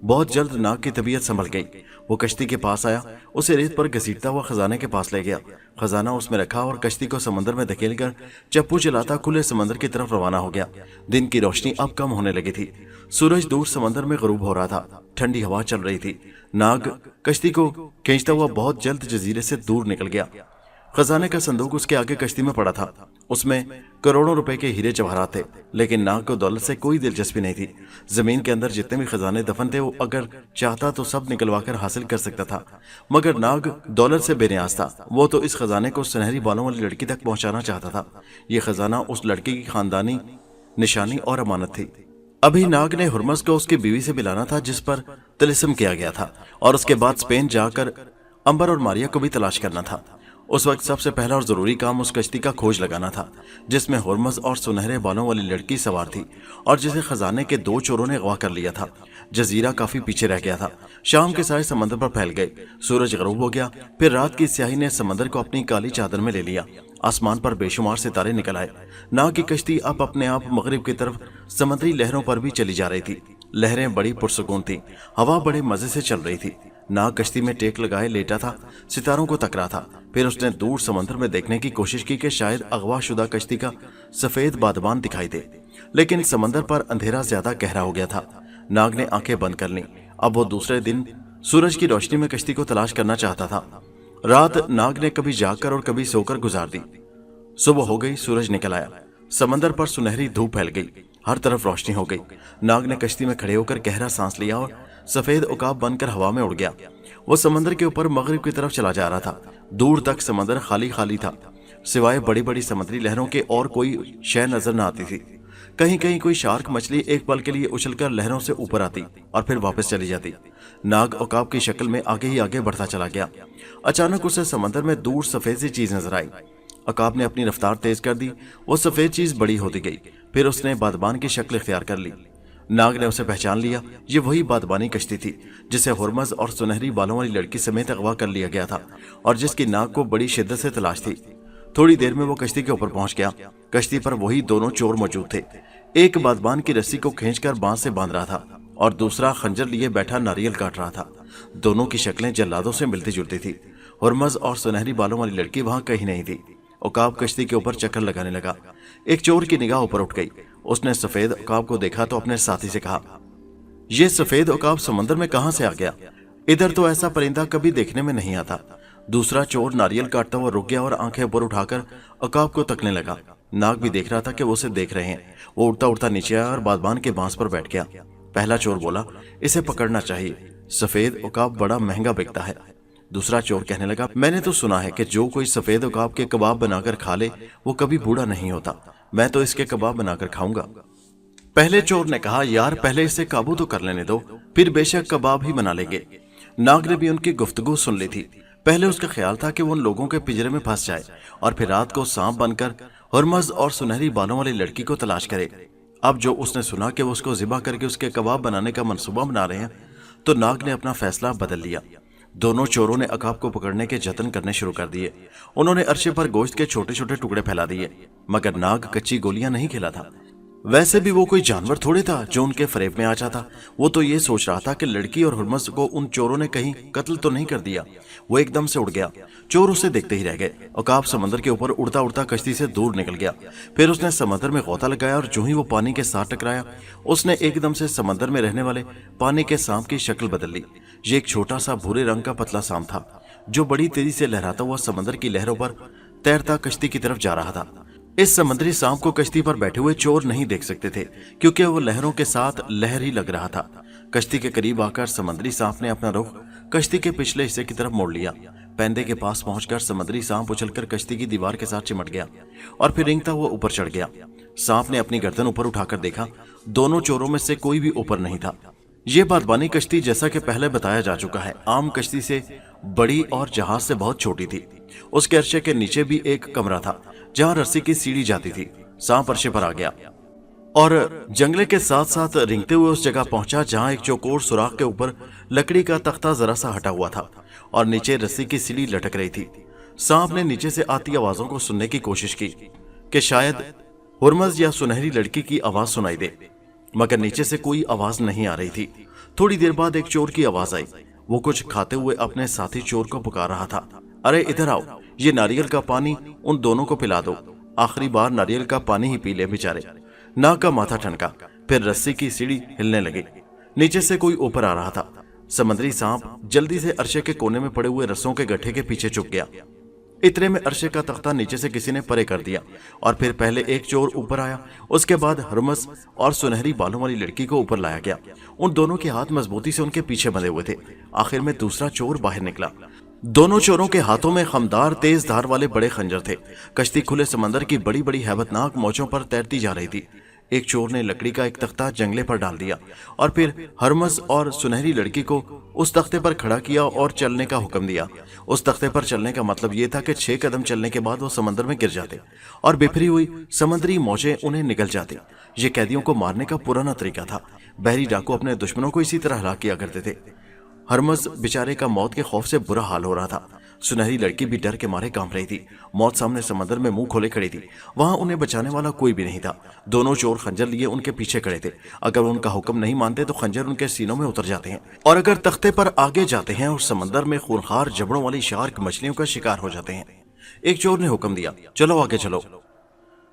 بہت جلد ناگ کی طبیعت سنبھل گئی۔ وہ کشتی کے پاس آیا، اسے ریت پر گھسیٹتا ہوا خزانے کے پاس لے گیا۔ خزانہ اس میں رکھا اور کشتی کو سمندر میں دھکیل کر چپو چلاتا کھلے سمندر کی طرف روانہ ہو گیا۔ دن کی روشنی اب کم ہونے لگی تھی۔ سورج دور سمندر میں غروب ہو رہا تھا۔ ٹھنڈی ہوا چل رہی تھی۔ ناگ کشتی کو کھینچتا ہوا بہت جلد جزیرے سے دور نکل گیا۔ خزانے کا صندوق اس کے آگے کشتی میں پڑا تھا۔ اس میں کروڑوں روپے کے ہیرے جواہرات تھے، لیکن ناگ کو دولت سے کوئی دلچسپی نہیں تھی۔ زمین کے اندر جتنے بھی خزانے دفن تھے وہ اگر چاہتا تو سب نکلوا کر حاصل کر سکتا تھا، مگر ناگ دولت سے بے نیاز تھا۔ وہ تو اس خزانے کو سنہری بالوں والی لڑکی تک پہنچانا چاہتا تھا۔ یہ خزانہ اس لڑکی کی خاندانی نشانی اور امانت تھی۔ ابھی ناگ نے ہرمز کو اس کی بیوی سے ملانا تھا جس پر طلسم کیا گیا تھا، اور اس کے بعد اسپین جا کر امبر اور ماریا کو بھی تلاش کرنا تھا۔ اس وقت سب سے پہلا اور ضروری کام اس کشتی کا کھوج لگانا تھا جس میں ہرمز اور سنہرے بالوں والی لڑکی سوار تھی اور جسے خزانے کے 2 چوروں نے اغوا کر لیا تھا۔ جزیرہ کافی پیچھے رہ گیا تھا۔ شام کے سائے سمندر پر پھیل گئے۔ سورج غروب ہو گیا، پھر رات کی سیاہی نے سمندر کو اپنی کالی چادر میں لے لیا۔ آسمان پر بے شمار ستارے نکل آئے۔ ناگ کی کشتی اب اپنے آپ مغرب کی طرف سمندری لہروں پر بھی چلی جا رہی تھی۔ لہریں بڑی پرسکون تھیں، ہوا بڑے مزے سے چل رہی تھی۔ ناگ کشتی میں ٹیک لگائے لیٹا تھا، ستاروں کو تک رہا تھا۔ پھر اس نے دور سمندر میں دیکھنے کی کوشش کی کہ شاید اغوا شدہ کشتی کا سفید بادبان دکھائی دے، لیکن سمندر پر اندھیرا زیادہ گہرا ہو گیا تھا۔ ناگ نے آنکھیں بند کر لیں۔ اب وہ دوسرے دن سورج کی روشنی میں کشتی کو تلاش کرنا چاہتا تھا۔ رات ناگ نے کبھی جاگ کر اور کبھی سو کر گزار دی۔ صبح ہو گئی، سورج نکل آیا، سمندر پر سنہری دھوپ پھیل گئی، ہر طرف روشنی ہو گئی۔ ناگ نے کشتی میں کھڑے ہو کر گہرا سانس لیا اور سفید عقاب بن کر ہوا میں اڑ گیا۔ وہ سمندر کے اوپر مغرب کی طرف چلا جا رہا تھا۔ دور تک سمندر خالی خالی تھا، سوائے بڑی بڑی سمندری لہروں کے اور کوئی شے نظر نہ آتی تھی۔ کہیں کہیں کوئی شارک مچھلی ایک پل کے لیے اچھل کر لہروں سے اوپر آتی اور پھر واپس چلی جاتی۔ ناگ عقاب کی شکل میں آگے ہی آگے بڑھتا چلا گیا۔ اچانک اسے سمندر میں دور سفید سی چیز نظر آئی۔ عقاب نے اپنی رفتار تیز کر دی۔ وہ سفید چیز بڑی ہوتی گئی، پھر اس نے بادبان کی شکل اختیار کر لی۔ ناگ نے اسے پہچان لیا۔ یہ وہی بادبانی کشتی تھی جسے ہرمز اور سنہری بالوں والی لڑکی سمیت اغوا کر لیا گیا تھا اور جس کی ناگ کو بڑی شدت سے تلاش تھی۔ تھوڑی دیر میں وہ کشتی کے اوپر پہنچ گیا۔ کشتی پر وہی دونوں چور موجود تھے۔ ایک بادبان کی رسی کو کھینچ کر بانس سے باندھ رہا تھا اور دوسرا خنجر لیے بیٹھا ناریل کاٹ رہا تھا۔ दोनों की शक्लें जल्लादों से मिलती जुलती थी। हुरमज और सुनहरी बालों वाली लड़की वहां कहीं नहीं थी। उकाब कश्ती के ऊपर चक्कर लगाने लगा। एक चोर की निगाह ऊपर उठ गई। उसने सफेद उकाब को देखा तो अपने साथी से कहा, यह सफेद उकाब समंदर में कहां से आ गया? इधर तो ऐसा परिंदा कभी देखने में नहीं आता। दूसरा चोर नारियल काटता हुआ रुक गया और आंखें ऊपर उठाकर उकाब को तकने लगा। नाग भी देख रहा था कि वो उसे देख रहे हैं। वो उड़ता उड़ता नीचे आया और बागबान के बांस पर बैठ गया। पहला चोर बोला, इसे पकड़ना चाहिए, सफेद उकाब बड़ा महंगा बिकता है। दूसरा चोर कहने लगा, मैंने तो सुना है कि जो कोई सफेद उकाब के कबाब बनाकर खा ले वो कभी बूढ़ा नहीं होता। मैं तो इसके कबाब बनाकर खाऊंगा। पहले चोर ने कहा, यार पहले इसे काबू तो कर लेने दो, फिर बेशक कबाब ही बना लेंगे। नाग ने भी उनकी गुफ्तगू सुन ली थी। पहले उसका ख्याल था कि वो उन लोगों के पिंजरे में फंस जाए और फिर रात को सांप बनकर हुरमज और सुनहरी बालों वाली लड़की को तलाश करे। अब जो उसने सुना कि वो उसको ज़िबा करके उसके कबाब बनाने का मंसूबा बना रहे हैं, तो नाग ने अपना फैसला बदल लिया। दोनों चोरों ने अकाब को पकड़ने के जतन करने शुरू कर दिए। उन्होंने अरशे पर गोश्त के छोटे छोटे टुकड़े फैला दिए, मगर नाग कच्ची गोलियां नहीं खिला था। वैसे भी वो कोई जानवर थोड़े था जो उनके फरेब में आ जाता। वो तो ये सोच रहा था कि लड़की और हुरमज को उन चोरों ने कहीं कत्ल तो नहीं कर दिया। वो एकदम से उड़ गया। चोर उसे देखते ही रह गए। उकाब समंदर के ऊपर उड़ता उड़ता कश्ती से दूर निकल गया। फिर उसने समंदर में गोता लगाया और जो ही वो पानी के साथ टकराया, उसने एकदम से समंदर में रहने वाले पानी के सांप की शक्ल बदल ली। ये एक छोटा सा भूरे रंग का पतला सांप था जो बड़ी तेजी से लहराता हुआ समंदर की लहरों पर तैरता कश्ती की तरफ जा रहा था। इस समुद्री सांप को कश्ती पर बैठे हुए चोर नहीं देख सकते थे क्योंकि वो लहरों के साथ लहर ही लग रहा था। कश्ती के करीब आकर समुद्री सांप ने अपना रुख कश्ती के पिछले हिस्से की तरफ मोड़ लिया। पैंदे के पास पहुंचकर समुद्री सांप उछलकर कश्ती की दीवार के साथ चिमट गया और फिर रेंगता हुआ ऊपर चढ़ गया। सांप ने अपनी गर्दन ऊपर उठाकर देखा, दोनों चोरों में से कोई भी ऊपर नहीं था। ये बादबानी कश्ती, जैसा कि पहले बताया जा चुका है, आम कश्ती से बड़ी और जहाज से बहुत छोटी थी। उसके अर्शे के नीचे भी एक कमरा था जहां रस्सी की सीढ़ी जाती थी। सांप अर्शे पर आ गया और जंगले के साथ साथ रेंगते हुए उस जगह पहुंचा जहां एक चौकोर सुराख के ऊपर लकड़ी का तख्ता जरा सा हटा हुआ था और नीचे रस्सी की सीढ़ी लटक रही थी। सांप ने नीचे से आती आवाजों को सुनने की कोशिश की कि शायद हुरमज या सुनहरी लड़की की आवाज सुनाई दे, मगर नीचे से कोई आवाज नहीं आ रही थी। थोड़ी देर बाद एक चोर की आवाज आई। वो कुछ खाते हुए अपने साथी चोर को पुकार रहा था, अरे इधर आओ, ये नारियल का पानी उन दोनों को पिला दो। आखिरी बार नारियल का पानी ही पी ले बेचारे। नाग का माथा ठनका, फिर रस्सी की सीढ़ी हिलने लगी। नीचे से कोई ऊपर आ रहा था। समुद्री सांप जल्दी से अरशे के कोने में पड़े हुए रस्सों के गड्ढे के पीछे छुप गया। इतने में अरशे का तख्ता नीचे से किसी ने परे कर दिया और फिर पहले एक चोर ऊपर आया, उसके बाद हुरमज और सुनहरी बालों वाली लड़की को ऊपर लाया गया। उन दोनों के हाथ मजबूती से उनके पीछे बंधे हुए थे। आखिर में दूसरा चोर बाहर निकला। दोनों चोरों के हाथों में खमदार तेज धार वाले बड़े खंजर थे। कश्ती खुले समंदर की बड़ी बड़ी हैबतनाक मौजों पर तैरती जा रही थी। एक चोर ने लकड़ी का एक तख्ता जंगले पर डाल दिया और फिर हुरमज और सुनहरी लड़की को उस तख्ते पर खड़ा किया और चलने का हुक्म दिया। उस तख्ते पर चलने का मतलब यह था कि 6 कदम चलने के बाद वो समंदर में गिर जाते और बिखरी हुई समुद्री मौजें उन्हें निगल जाती। ये कैदियों को मारने का पुराना तरीका था। बहरी डाकू अपने दुश्मनों को इसी तरह हलाक किया करते थे। हुरमज बेचारे का मौत के खौफ से बुरा हाल हो रहा था। सुनहरी लड़की भी डर के मारे कांप रही थी। मौत सामने समंदर में मुंह खोले खड़ी थी। वहां उन्हें बचाने वाला कोई भी नहीं था। दोनों चोर खंजर लिए उनके पीछे खड़े थे। अगर उनका हुक्म नहीं मानते तो खंजर उनके सीनों में उतर जाते हैं और अगर तख्ते पर आगे जाते हैं और समंदर में खूंखार जबड़ों वाली शार्क मछलियों का शिकार हो जाते हैं। एक चोर ने हुक्म दिया, चलो आगे चलो,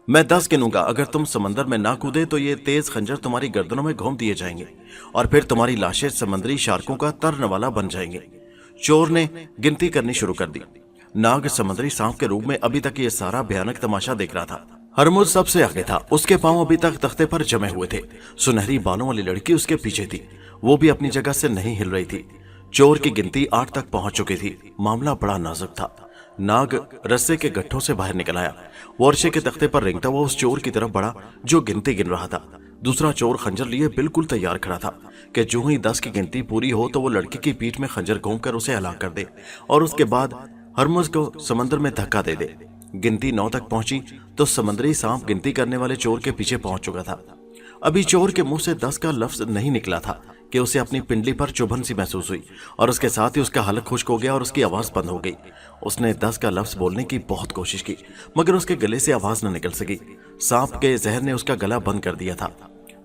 मैं 10 गिनूंगा। अगर तुम समंदर में ना कूदे तो ये तेज खंजर तुम्हारी गर्दनों में घोंप दिए जाएंगे और फिर तुम्हारी लाशें समुद्री शार्कों का तरनवाला बन जाएंगे। चोर ने गिनती करनी शुरू कर दी। नाग समुद्री सांप के रूप में अभी तक ये सारा भयानक तमाशा देख रहा था। हुरमज सबसे आगे था। उसके पांव अभी तक तख्ते पर जमे हुए थे। सुनहरी बालों वाली लड़की उसके पीछे थी। वो भी अपनी जगह से नहीं हिल रही थी। चोर की गिनती 8 तक पहुंच चुकी थी। मामला बड़ा नाजुक था। नाग रस्से के गट्ठों से बाहर निकल आया। वो अर्शे के तख्ते पर रेंगता हुआ उस चोर की तरफ बढ़ा जो गिनती गिन रहा था। दूसरा चोर खंजर लिए बिल्कुल तैयार खड़ा था कि जो ही 10 की गिनती पूरी हो तो वो लड़की की पीठ में खंजर घोंपकर उसे हलाक कर दे और उसके बाद हुरमज को समंदर में धक्का दे दे। गिनती 9 तक पहुंची तो समुद्री सांप गिनती करने वाले चोर के पीछे पहुंच चुका था। अभी चोर के मुंह से 10 का लफ्ज नहीं निकला था कि उसे अपनी पिंडली पर चुभन सी महसूस हुई और उसके साथ ही उसका हलक खुश्क हो गया और उसकी आवाज बंद हो गई। उसने 10 का लफ्ज बोलने की बहुत कोशिश की मगर उसके गले से आवाज न निकल सकी। सांप के जहर ने उसका गला बंद कर दिया था।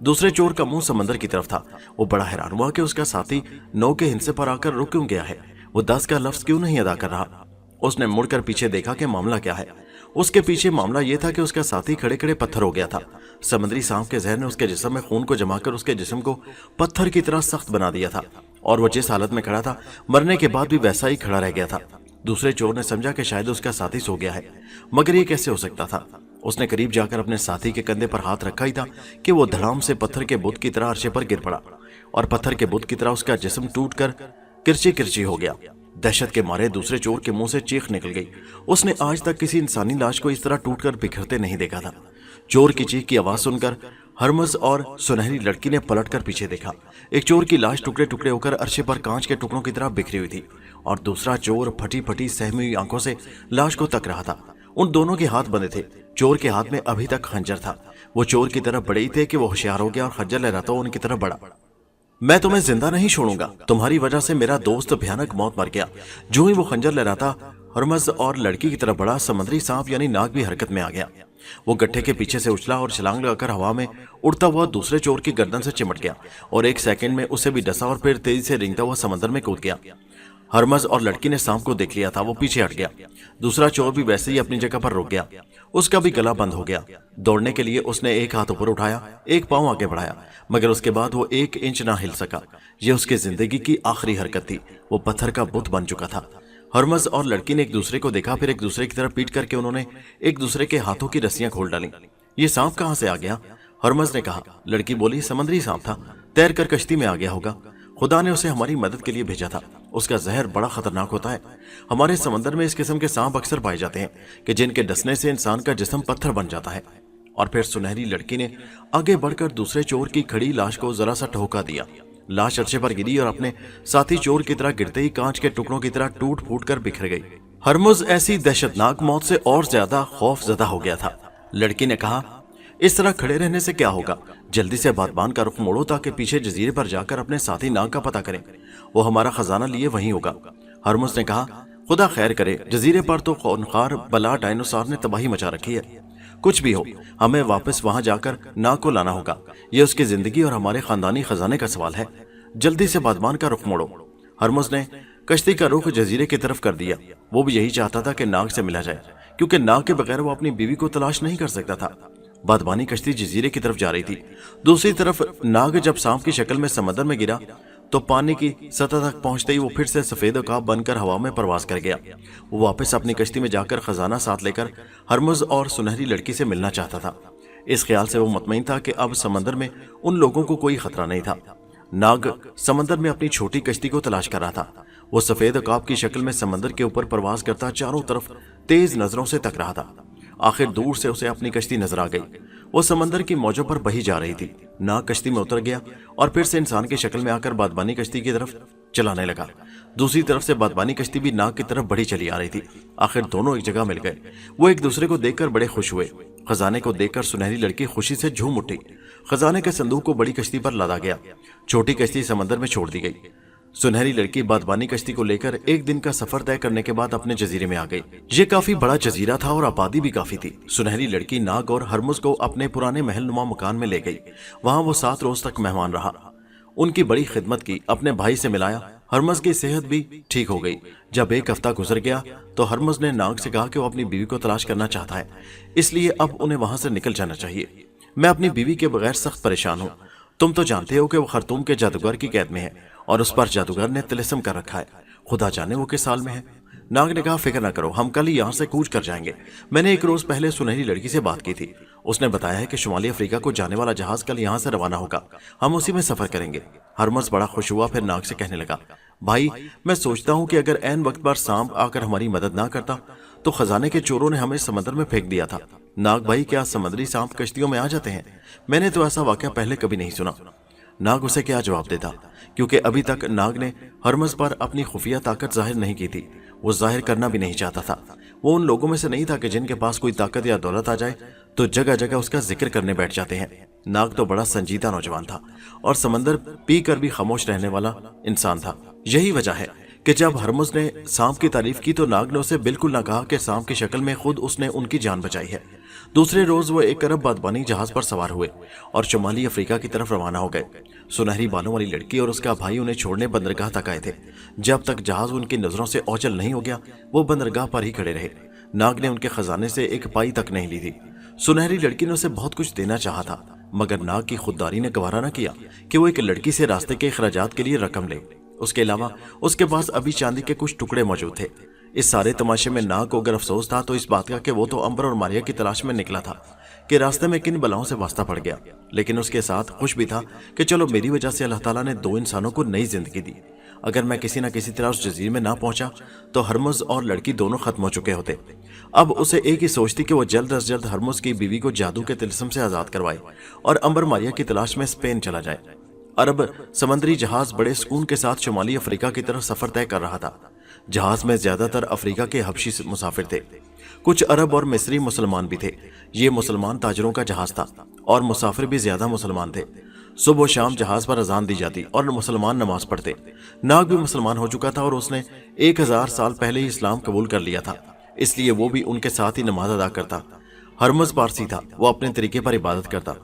दूसरे चोर का मुंह समंदर की तरफ था। वो बड़ा हैरान हुआ कि उसका साथी नौ के हिंसे पर आकर रुक क्यों गया है, वो 10 का लफ्ज क्यों नहीं अदा कर रहा। उसने मुड़कर पीछे देखा कि मामला क्या है। उसके पीछे मामला यह था कि उसका साथी खड़े खड़े पत्थर हो गया था। समुद्री सांप के जहर ने उसके जिस्म में खून को जमाकर उसके जिस्म को पत्थर की तरह सख्त बना दिया था, और वो जिस हालत में खड़ा था मरने के बाद भी वैसा ही खड़ा रह गया था। दूसरे चोर ने समझा कि शायद उसका साथी सो गया है, मगर ये कैसे हो सकता था। उसने करीब जाकर अपने साथी के कंधे पर हाथ रखा ही था कि वो धड़ाम से पत्थर के बुत की तरह अर्शे पर गिर पड़ा, और पत्थर के बुत की तरह उसका जिस्म टूटकर किरची किरची हो गया। दहशत के मारे दूसरे चोर के मुंह से चीख निकल गई। उसने आज तक किसी इंसानी लाश को इस तरह टूटकर बिखरते नहीं देखा था। चोर की चीख की आवाज सुनकर हरमज और सुनहरी लड़की ने पलटकर पीछे देखा। एक चोर की लाश टुकड़े टुकड़े होकर अर्शे पर कांच के टुकड़ों की तरह बिखरी हुई थी, और दूसरा चोर फटी फटी सहमी हुई आंखों से लाश को तक रहा था। उन दोनों के हाथ बंधे थे। चोर के हाथ में अभी तक खंजर था। वो चोर की तरफ बड़े ही थे कि वो होशियार हो गया और खंजर लहराता हुआ उनकी तरफ बढ़ा। मैं तुम्हें जिंदा नहीं छोड़ूंगा, तुम्हारी वजह से मेरा दोस्त भयानक मौत मर गया। जो ही वो खंजर लहराता हरमज और लड़की की तरफ बढ़ा, समुद्री सांप यानी नाग भी हरकत में आ गया। वो गड्ढे के पीछे से उछला और छलांग लगाकर हवा में उड़ता हुआ दूसरे चोर की गर्दन से चिमट गया, और एक सेकंड में उसे भी डसा और फिर तेजी से रेंगता हुआ समंदर में कूद गया। हरमज और लड़की ने सांप को देख लिया था, वो पीछे हट गया। दूसरा चोर भी वैसे ही अपनी जगह पर रुक गया। उसका भी गला बंद हो गया। दौड़ने के लिए उसने एक हाथ ऊपर उठाया, एक पांव आगे बढ़ाया, मगर उसके बाद वो 1 इंच ना हिल सका। ये उसकी जिंदगी की आखिरी हरकत थी। वो पत्थर का बुत बन चुका था। हरमज और लड़की ने एक दूसरे को देखा, फिर एक दूसरे की तरफ पीट करके उन्होंने एक दूसरे के हाथों की रस्सियां खोल डाली। ये सांप कहां से आ गया? हरमज ने कहा। लड़की बोली, समुद्री सांप था, तैर कर कश्ती में आ गया होगा। खुदा ने उसे हमारी मदद के लिए भेजा था। उसका जहर बड़ा खतरनाक होता है। हमारे समंदर में इस किस्म के सांप अक्सर पाए जाते हैं कि जिनके डसने से इंसान का जिस्म पत्थर बन जाता है। और फिर सुनहरी लड़की ने आगे बढ़कर दूसरे चोर की खड़ी लाश को जरा सा ठोका दिया। लाश अर्शे पर गिरी और अपने साथी चोर की तरह गिरते ही कांच के टुकड़ों की तरह टूट फूट कर बिखर गई। हरमुज ऐसी दहशतनाक मौत से और ज्यादा खौफजदा हो गया था। लड़की ने कहा, इस तरह खड़े रहने से क्या होगा? जल्दी से बादबान का रुख मोड़ो ताकि पीछे जजीरे पर जाकर अपने साथी नाग का पता करें। वो हमारा खजाना लिए वहीं होगा। हरमुज ने कहा, खुदा खैर करे, जजीरे पर तो खूंखार बला डायनासोर ने तबाही मचा रखी है। कुछ भी हो, हमें वापस वहां जाकर नाग को लाना होगा। यह उसकी जिंदगी और हमारे खानदानी खजाने का सवाल है। जल्दी से बादबान का रुख मोड़ो। हरमुज ने कश्ती का रुख जजीरे की तरफ कर दिया। वो भी यही चाहता था कि नाग से मिला जाए, क्योंकि नाग के बगैर वो अपनी बीवी को तलाश नहीं कर सकता था। बादबानी कश्ती जजीरे की तरफ जा रही थी। दूसरी तरफ नाग जब सांप की शक्ल में समंदर में गिरा तो पानी की सतह तक पहुंचते ही वो फिर से सफेद उकाब बनकर हवा में परवास कर गया। वो वापस अपनी कश्ती में जाकर खजाना साथ लेकर हरमुज और सुनहरी लड़की से मिलना चाहता था। इस ख्याल से वो मुतमईन था कि अब समंदर में उन लोगों को कोई खतरा नहीं था। नाग समंदर में अपनी छोटी कश्ती को तलाश कर रहा था। वो सफेद उकाब की शक्ल में समंदर के ऊपर परवास करता चारों तरफ तेज नजरों से तक रहा था। आखिर दूर से उसे अपनी कश्ती नजर आ गई। वो समंदर की मौजों पर बही जा रही थी। नाग कश्ती में उतर गया और फिर से इंसान की शक्ल में आकर बादबानी कश्ती की तरफ चलाने लगा। दूसरी तरफ से बादबानी कश्ती भी नाग की तरफ बढ़ी चली आ रही थी। आखिर दोनों एक जगह मिल गए। वो एक दूसरे को देखकर बड़े खुश हुए। खजाने को देखकर सुनहरी लड़की खुशी से झूम उठी। खजाने के संदूक को बड़ी कश्ती पर लादा गया। छोटी कश्ती समंदर में छोड़ दी गई। सुनहरी लड़की बादबानी कश्ती को लेकर एक दिन का सफर तय करने के बाद अपने जजीरे में आ गई। ये काफी बड़ा जजीरा था और आबादी भी काफी थी। सुनहरी लड़की नाग और हरमुज को अपने पुराने महलनुमा मकान में ले गई। वहां वो 7 रोज तक मेहमान रहा। उनकी बड़ी खिदमत की, अपने भाई से मिलाया। हरमुज की सेहत भी ठीक हो गई। जब एक हफ्ता गुजर गया तो हरमुज ने नाग से कहा कि वो अपनी बीवी को तलाश करना चाहता है, इसलिए अब उन्हें वहां से निकल जाना चाहिए। मैं अपनी बीवी के बगैर सख्त परेशान हूँ। तुम तो जानते हो कि वो खरतूम के जादूगर की कैद में है और उस पर जादूगर ने तिलिस्म कर रखा है। खुदा जाने वो किस साल में है। नाग ने कहा, फिक्र न करो, हम कल ही यहाँ से कूच कर जाएंगे। मैंने 1 रोज पहले सुनहरी लड़की से बात की थी। उसने बताया है कि शुमाली अफ्रीका को जाने वाला जहाज कल यहाँ से रवाना होगा। हम उसी में सफर करेंगे। हरमुज बड़ा खुश हुआ, फिर नाग से कहने लगा, भाई मैं सोचता हूँ कि अगर ऐन वक्त पर सांप आकर हमारी मदद ना करता तो खजाने के चोरों ने हमें समंदर में फेंक दिया था। नाग भाई, क्या समुद्री सांप कश्तियों में आ जाते हैं? मैंने तो ऐसा वाकया पहले कभी नहीं सुना। नाग उसे क्या जवाब देता, क्योंकि अभी तक नाग ने हरमुज पर अपनी खुफिया ताकत जाहिर नहीं की थी। वो जाहिर करना भी नहीं चाहता था। वो उन लोगों में से नहीं था कि जिनके पास कोई ताकत या दौलत आ जाए तो जगह जगह उसका जिक्र करने बैठ जाते हैं। नाग तो बड़ा संजीदा नौजवान था और समंदर पी कर भी खामोश रहने वाला इंसान था। यही वजह है कि जब हरमुज ने सांप की तारीफ की तो नाग ने उसे बिल्कुल ना कहा कि सांप की शक्ल में खुद उसने उनकी जान बचाई है। दूसरे रोज वो एक अरब बागबानी जहाज पर सवार हुए और शुमाली अफ्रीका की तरफ रवाना हो गए। सुनहरी बालों वाली लड़की और उसका भाई उन्हें छोड़ने बंदरगाह तक आए थे। जब तक जहाज उनकी नजरों से ओझल नहीं हो गया, वो बंदरगाह पर ही खड़े रहे। नाग ने उनके खजाने से एक पाई तक नहीं ली थी। सुनहरी लड़की ने उसे बहुत कुछ देना चाहा था, मगर नाग की खुददारी ने गवारा न किया कि वो एक लड़की से रास्ते के अखराजात के लिए रकम ले। उसके अलावा उसके पास अभी चांदी के कुछ टुकड़े मौजूद थे। इस सारे तमाशे में नाग को अगर अफसोस था तो इस बात का कि वो तो अंबर और मारिया की तलाश में निकला था कि रास्ते में किन बलाओं से वास्ता पड़ गया, लेकिन उसके साथ खुश भी था कि चलो मेरी वजह से अल्लाह ताला ने दो इंसानों को नई जिंदगी दी। अगर मैं किसी न किसी तरह उस जजीरे में ना पहुंचा तो हरमुज और लड़की दोनों खत्म हो चुके होते। अब उसे एक ही सोच थी कि वो जल्द अज जल्द हरमुज की बीवी को जादू के तिलस्म से आजाद करवाए और अंबर मारिया की तलाश में स्पेन चला जाए। अरब समुद्री जहाज बड़े सुकून के साथ शुमाली अफ्रीका की तरफ सफर तय कर रहा था। जहाज में ज्यादातर अफ्रीका के हबशी मुसाफिर थे। कुछ अरब और मिस्री मुसलमान भी थे। ये मुसलमान ताजरों का जहाज था और मुसाफिर भी ज्यादा मुसलमान थे। सुबह शाम जहाज पर अजान दी जाती और मुसलमान नमाज पढ़ते। नाग भी मुसलमान हो चुका था और उसने 1000 साल पहले ही इस्लाम कबूल कर लिया था, इसलिए वो भी उनके साथ ही नमाज अदा करता। हरमज पारसी था, वो अपने तरीके पर इबादत करता।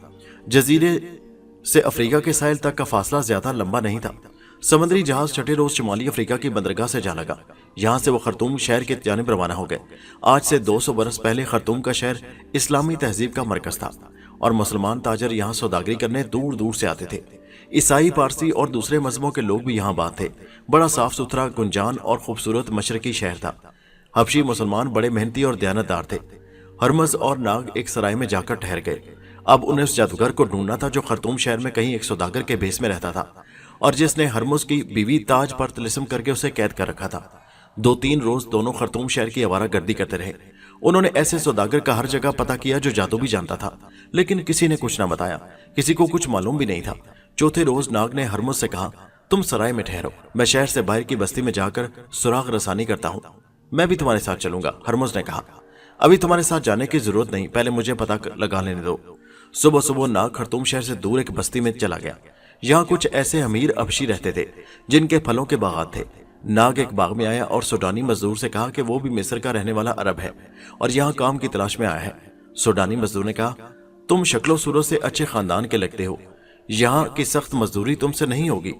जजीरे से अफ्रीका के साहिल तक का फासला ज्यादा लंबा नहीं था। समुद्री जहाज छठे रोज शुमाली अफ्रीका की बंदरगाह से जा लगा। यहाँ से वो खरतूम शहर की जानिब रवाना हो गए। आज से 200 बरस पहले खरतूम का शहर इस्लामी तहजीब का मरकज था और मुसलमान ताजर यहाँ सौदागरी करने दूर दूर से आते थे। ईसाई, पारसी और दूसरे मजहबों के लोग भी यहाँ बात थे। बड़ा साफ सुथरा, गुंजान और खूबसूरत मशरकी शहर था। हबशी मुसलमान बड़े मेहनती और दयानतदार थे। हरमज और नाग एक सराय में जाकर ठहर गए। अब उन्हें उस जादूगर को ढूंढना था जो खरतूम शहर में कहीं एक सौदागर के भेस में रहता था और जिसने हरमुज की बीवी ताज पर तिलिस्म करके उसे कैद कर रखा था। 2-3 रोज दोनों खरतूम शहर की आवारा गर्दी करते रहे। उन्होंने ऐसे सौदागर का हर जगह पता किया जो जादू भी जानता था, लेकिन किसी ने कुछ न बताया, किसी को कुछ मालूम भी नहीं था। चौथे रोज नाग ने हरमुज से कहा, तुम सराय में ठहरो, मैं शहर से बाहर की बस्ती में जाकर सुराग रसानी करता हूँ। मैं भी तुम्हारे साथ चलूंगा, हरमुज ने कहा। अभी तुम्हारे साथ जाने की जरूरत नहीं, पहले मुझे पता लगा लेने दो। सुबह सुबह नाग खरतूम शहर से दूर एक बस्ती में चला गया। यहाँ कुछ ऐसे अमीर अबशी रहते थे जिनके फलों के बागात थे। नाग एक बाग में आया और सूडानी मजदूर से कहा कि वो भी मिस्र का रहने वाला अरब है और यहाँ काम की तलाश में आया है। सूडानी मजदूर ने कहा, तुम शक्लो सूरत से अच्छे खानदान के लगते हो, यहाँ की सख्त मजदूरी तुमसे नहीं होगी।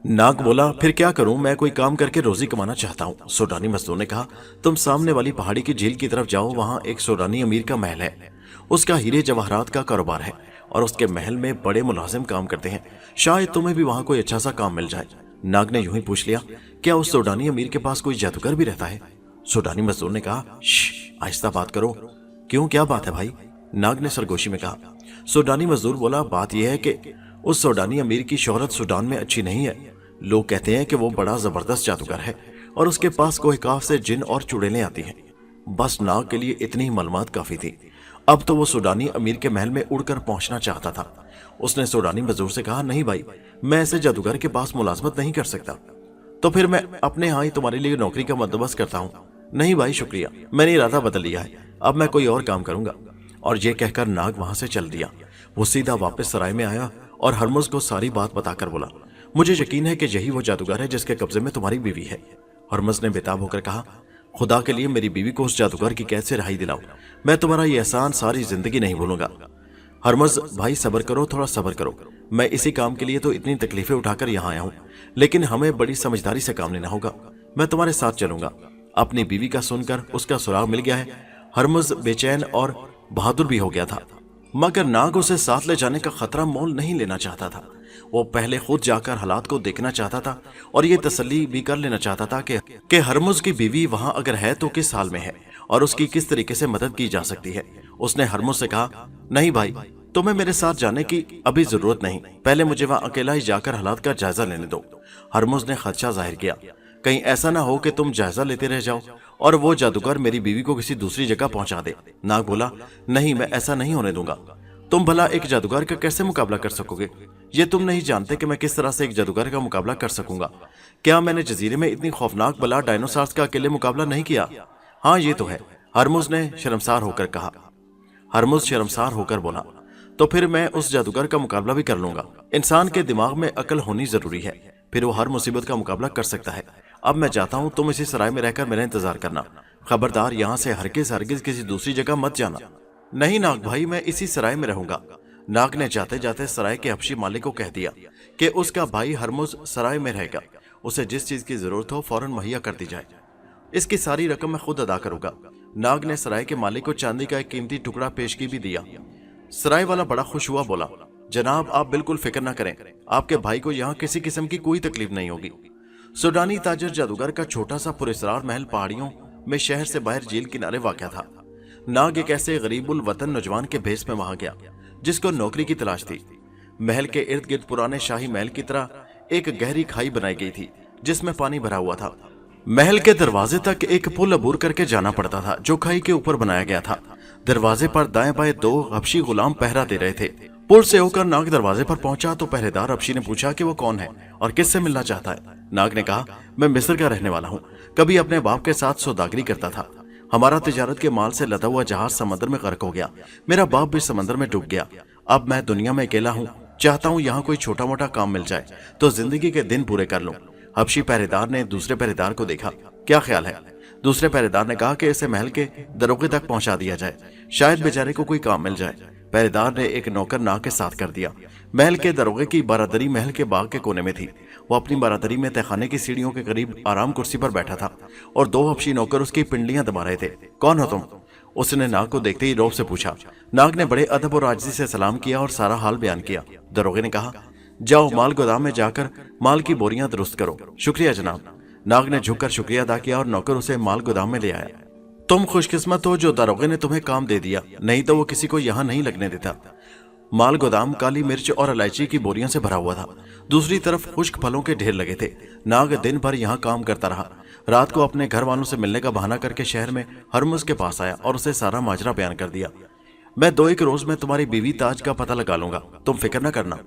नाग बोला, फिर क्या करूं, मैं कोई काम करके रोजी कमाना चाहता हूं। सूडानी मजदूर ने कहा, तुम सामने वाली पहाड़ी की झील की तरफ जाओ, वहां एक सूडानी अमीर का महल है। उसका हीरे जवाहरात का कारोबार है और उसके महल में बड़े मुलाजिम काम करते हैं। शायद तुम्हें भी वहां कोई अच्छा सा काम मिल जाए। नाग ने यूं ही पूछ लिया, क्या उस सूडानी अमीर के पास कोई जादूगर भी रहता है? सूडानी मजदूर ने कहा, आहिस्ता बात करो। क्यों, क्या बात है भाई? नाग ने सरगोशी में कहा। सूडानी मजदूर बोला, बात यह है कि उस सूडानी अमीर की शोहरत सूडान में अच्छी नहीं है। लोग कहते हैं कि वो बड़ा जबरदस्त जादूगर है और उसके पास कोहिकाफ से जिन और चुड़ैलें आती हैं। बस नाग के लिए इतनी ही मालूमात काफी थी। अब तो वो सूडानी अमीर के महल में उड़कर पहुंचना चाहता था। उसने सूडानी मजदूर से कहा, नहीं भाई, मैं ऐसे जादूगर के पास मुलाजमत नहीं कर सकता। तो फिर मैं अपने यहाँ ही तुम्हारे लिए नौकरी का बंदोबस्त करता हूँ। नहीं भाई शुक्रिया, मैंने इरादा बदल लिया है, अब मैं कोई और काम करूंगा। और ये कहकर नाग वहां से चल दिया। वो सीधा वापस सराय में आया और हरमुज को सारी बात बताकर बोला, मुझे यकीन है कि यही वो जादूगर है जिसके कब्जे में तुम्हारी बीवी है। हरमुज ने बेताब होकर कहा, खुदा के लिए मेरी बीवी को उस जादूगर की कैद से रिहाई दिलाओ, मैं तुम्हारा ये एहसान सारी जिंदगी नहीं भूलूंगा। हरमुज भाई सब्र करो, थोड़ा सब्र करो, मैं इसी काम के लिए तो इतनी तकलीफें उठाकर यहाँ आया हूँ, लेकिन हमें बड़ी समझदारी से काम लेना होगा। मैं तुम्हारे साथ चलूंगा। अपनी बीवी का सुनकर उसका सुराग मिल गया है। हरमुज बेचैन और बहादुर भी हो गया था, मगर नाग उसे साथ ले जाने का खतरा मोल नहीं लेना चाहता था। वो पहले खुद जाकर हालात को देखना चाहता था और ये तसल्ली भी कर लेना चाहता था कि हरमुज की बीवी वहां अगर है तो किस हाल में है और उसकी किस तरीके से मदद की जा सकती है। उसने हरमुज से कहा, नहीं भाई, तुम्हें मेरे साथ जाने की अभी जरूरत नहीं, पहले मुझे वहां अकेला ही जाकर हालात का जायजा लेने दो। हरमुज ने खदशा जाहिर किया, कहीं ऐसा ना हो कि तुम जायजा लेते रह जाओ और वो जादूगर मेरी बीवी को किसी दूसरी जगह पहुंचा दे। नाग बोला, नहीं, मैं ऐसा नहीं होने दूंगा। तुम भला एक जादूगर का कैसे मुकाबला कर सकोगे? ये तुम नहीं जानते कि मैं किस तरह से एक जादूगर का मुकाबला कर सकूंगा। क्या मैंने जजीरे में इतनी खौफनाक बला डायनासोर्स का अकेले मुकाबला नहीं किया? हाँ ये तो है, हरमुज ने शर्मसार होकर कहा। हरमुज शर्मसार होकर बोला, तो फिर मैं उस जादूगर का मुकाबला भी कर लूंगा। इंसान के दिमाग में अकल होनी जरूरी है, फिर वो हर मुसीबत का मुकाबला कर सकता है। अब मैं चाहता हूँ तुम इसी सराय में रहकर मेरा इंतजार करना। खबरदार, यहाँ से हरगिज हरगिज किसी दूसरी जगह मत जाना। नहीं नाग भाई, मैं इसी सराय में रहूंगा। नाग ने जाते जाते सराय के हबशी मालिक को कह दिया कि उसका भाई हरमुज सराय में रहेगा, उसे जिस चीज की जरूरत हो फौरन मुहैया कर दी जाए। इसकी सारी रकम मैं खुद अदा करूंगा। नाग ने सराय के मालिक को चांदी का एक कीमती टुकड़ा पेशगी भी दिया। सराय वाला बड़ा खुश हुआ, बोला, जनाब आप बिल्कुल फिक्र ना करें, आपके भाई को यहाँ किसी किस्म की कोई तकलीफ नहीं होगी। सूडानी ताजर जादूगर का छोटा सा पुरस्रार महल पहाड़ियों में शहर से बाहर झील किनारे वाक़या था। नाग एक ऐसे गरीबुल वतन नौजवान के भेस में वहां गया जिसको नौकरी की तलाश थी। महल के इर्द गिर्द पुराने शाही महल की तरह एक गहरी खाई बनाई गई थी जिसमें पानी भरा हुआ था। महल के दरवाजे तक एक पुल अबूर करके जाना पड़ता था जो खाई के ऊपर बनाया गया था। दरवाजे पर दाएं बाएं 2 हबशी गुलाम पहरा दे रहे थे। पुल से होकर नाग दरवाजे पर पहुंचा तो पहरेदार हबशी ने पूछा कि वो कौन है और किससे मिलना चाहता है। नाग ने कहा, मैं मिस्र का रहने वाला हूँ, कभी अपने बाप के साथ सौदागरी करता था। हमारा तिजारत के माल से लदा हुआ जहाज समंदर में गर्क हो गया, मेरा बाप भी समंदर में डूब गया। अब मैं दुनिया में अकेला हूँ, चाहता हूँ यहाँ कोई छोटा मोटा काम मिल जाए तो जिंदगी के दिन पूरे कर लूं। हबशी पहरेदार ने दूसरे पहरेदार को देखा, क्या ख्याल है? दूसरे पहरेदार ने कहा कि इसे महल के दरोगे तक पहुंचा दिया जाए, शायद बेचारे को कोई काम मिल जाए। पहरेदार ने एक नौकर नाग के साथ कर दिया। महल के दरोगे की बारादरी महल के बाग के कोने में थी। वो अपनी बारादरी में तहखाने की सीढ़ियों के करीब आराम कुर्सी पर बैठा था और 2 हबशी नौकर उसकी पिंडलियां दबा रहे थे। कौन हो तुम? उसने नाग को देखते ही रौब से पूछा। नाग ने बड़े अदब और आजिज़ी से सलाम किया और सारा हाल बयान किया। दरोगे ने कहा, जाओ माल गोदाम में जाकर माल की बोरियां दुरुस्त करो। शुक्रिया जनाब। नाग ने झुककर शुक्रिया अदा किया और नौकर उसे माल गोदाम में ले आया। तुम खुशकिस्मत हो जो दरोगे ने तुम्हें काम दे दिया, नहीं तो वो किसी को यहाँ नहीं लगने देता। माल गोदाम काली मिर्च और इलायची की बोरियों से भरा हुआ था। दूसरी तरफ खुश्क फलों के ढेर लगे थे। नाग दिन भर यहाँ काम करता रहा। रात को अपने घर वालों से मिलने का बहाना करके शहर में हरमुज के पास आया और उसे सारा माजरा बयान कर दिया। मैं 2-1 रोज में तुम्हारी बीवी ताज का पता लगा लूंगा, तुम फिक्र न करना।